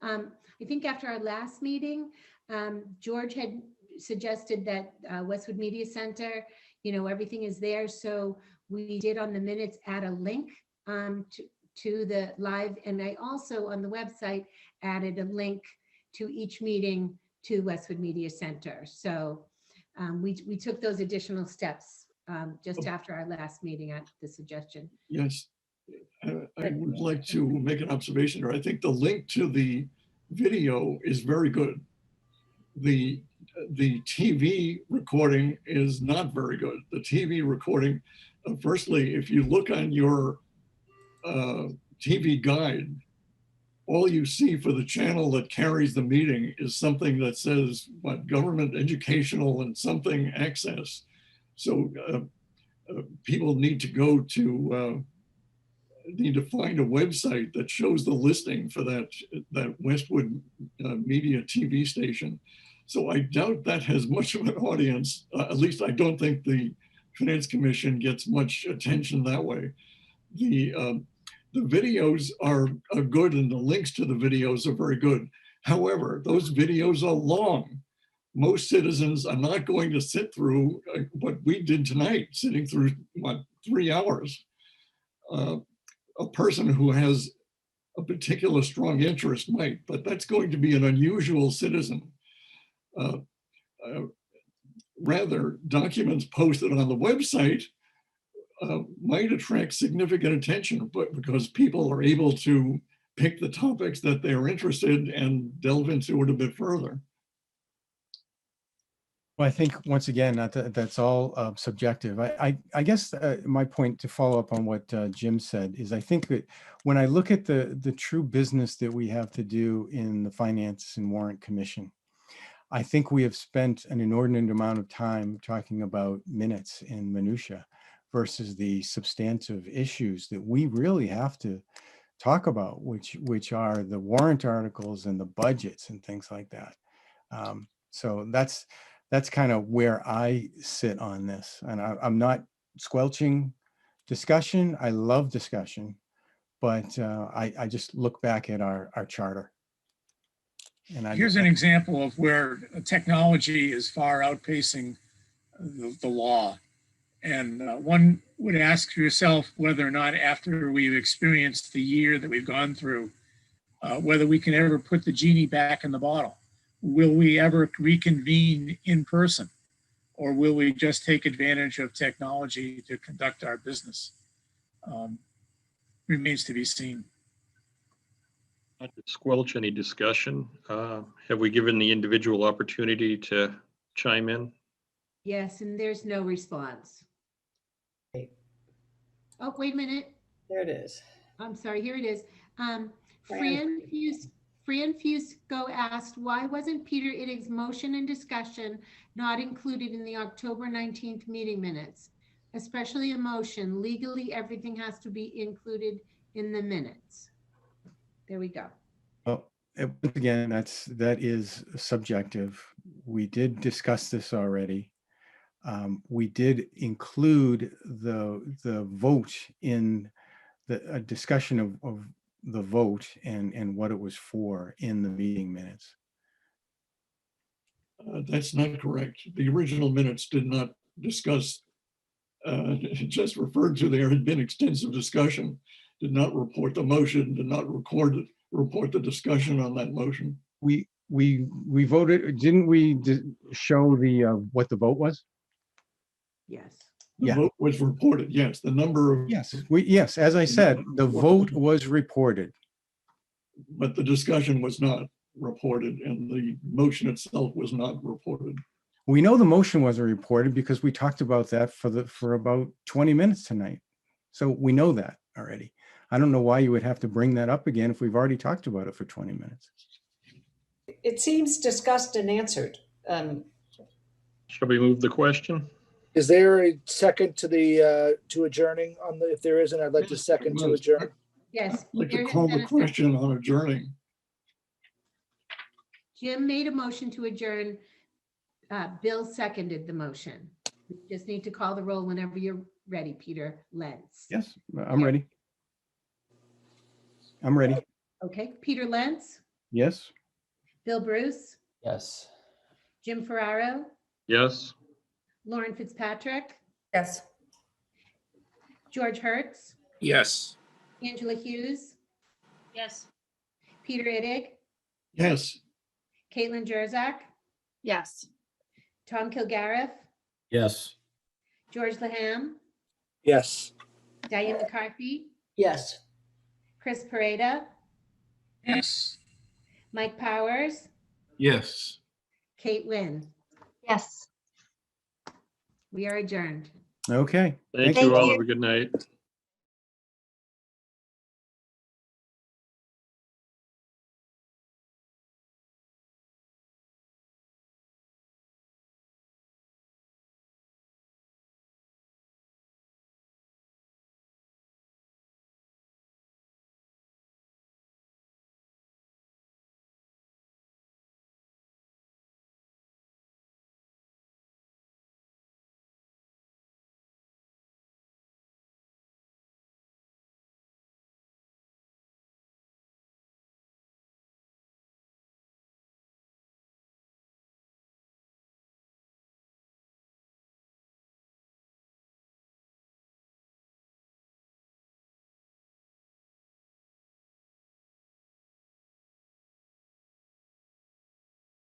I think after our last meeting, George had suggested that Westwood Media Center, everything is there. So we did on the minutes add a link to the live. And I also on the website added a link to each meeting to Westwood Media Center. So we took those additional steps just after our last meeting at the suggestion. Yes, I would like to make an observation here. I think the link to the video is very good. The TV recording is not very good. The TV recording, firstly, if you look on your TV guide, all you see for the channel that carries the meeting is something that says what government, educational, and something access. So people need to go to need to find a website that shows the listing for that Westwood Media TV station. So I doubt that has much of an audience. At least I don't think the Finance Commission gets much attention that way. The videos are good and the links to the videos are very good. However, those videos are long. Most citizens are not going to sit through what we did tonight, sitting through, 3 hours. A person who has a particular strong interest might, but that's going to be an unusual citizen. Rather, documents posted on the website might attract significant attention, but because people are able to pick the topics that they're interested in and delve into it a bit further. Well, I think once again, that's all subjective. I guess my point to follow up on what Jim said is I think that when I look at the true business that we have to do in the Finance and Warrant Commission, I think we have spent an inordinate amount of time talking about minutes and minutia versus the substantive issues that we really have to talk about, which are the warrant articles and the budgets and things like that. So that's kind of where I sit on this. And I'm not squelching discussion. I love discussion, but I just look back at our charter. And Here's an example of where technology is far outpacing the law. And one would ask yourself whether or not, after we've experienced the year that we've gone through, whether we can ever put the genie back in the bottle. Will we ever reconvene in person? Or will we just take advantage of technology to conduct our business? Remains to be seen. Not to squelch any discussion, have we given the individual opportunity to chime in? Yes, and there's no response. Oh, wait a minute. There it is. I'm sorry, here it is. Fran Fusco asked, why wasn't Peter Ittig's motion and discussion not included in the October 19th meeting minutes? Especially a motion. Legally, everything has to be included in the minutes. There we go. Well, again, that is subjective. We did discuss this already. We did include the vote in the discussion of the vote and what it was for in the meeting minutes. That's not correct. The original minutes did not discuss, it just referred to there had been extensive discussion, did not report the motion, did not report the discussion on that motion. We voted, didn't we show the what the vote was? Yes. The vote was reported, yes. The number of... Yes, as I said, the vote was reported. But the discussion was not reported and the motion itself was not reported. We know the motion wasn't reported because we talked about that for about 20 minutes tonight. So we know that already. I don't know why you would have to bring that up again if we've already talked about it for 20 minutes. It seems discussed and answered. Shall we move the question? Is there a second to the to adjourning on the, if there isn't, I'd like to second to adjourn. Yes. I'd like to call the question on adjourning. Jim made a motion to adjourn. Bill seconded the motion. You just need to call the roll whenever you're ready, Peter Lentz. Yes, I'm ready. I'm ready. Okay, Peter Lentz, Yes. Bill Bruce, Yes. Jim Ferraro, Yes. Lauren Fitzpatrick, Yes. George Hertz, Yes. Angela Hughes, Yes. Peter Ittig, Yes. Caitlin Jerzak, Yes. Tom Kilgariff, Yes. George Laham, Yes. Diane McCarthy, Yes. Chris Pareda, Yes. Mike Powers, Yes. Kate Wynn. Yes. We are adjourned. Okay. Thank you all. Have a good night.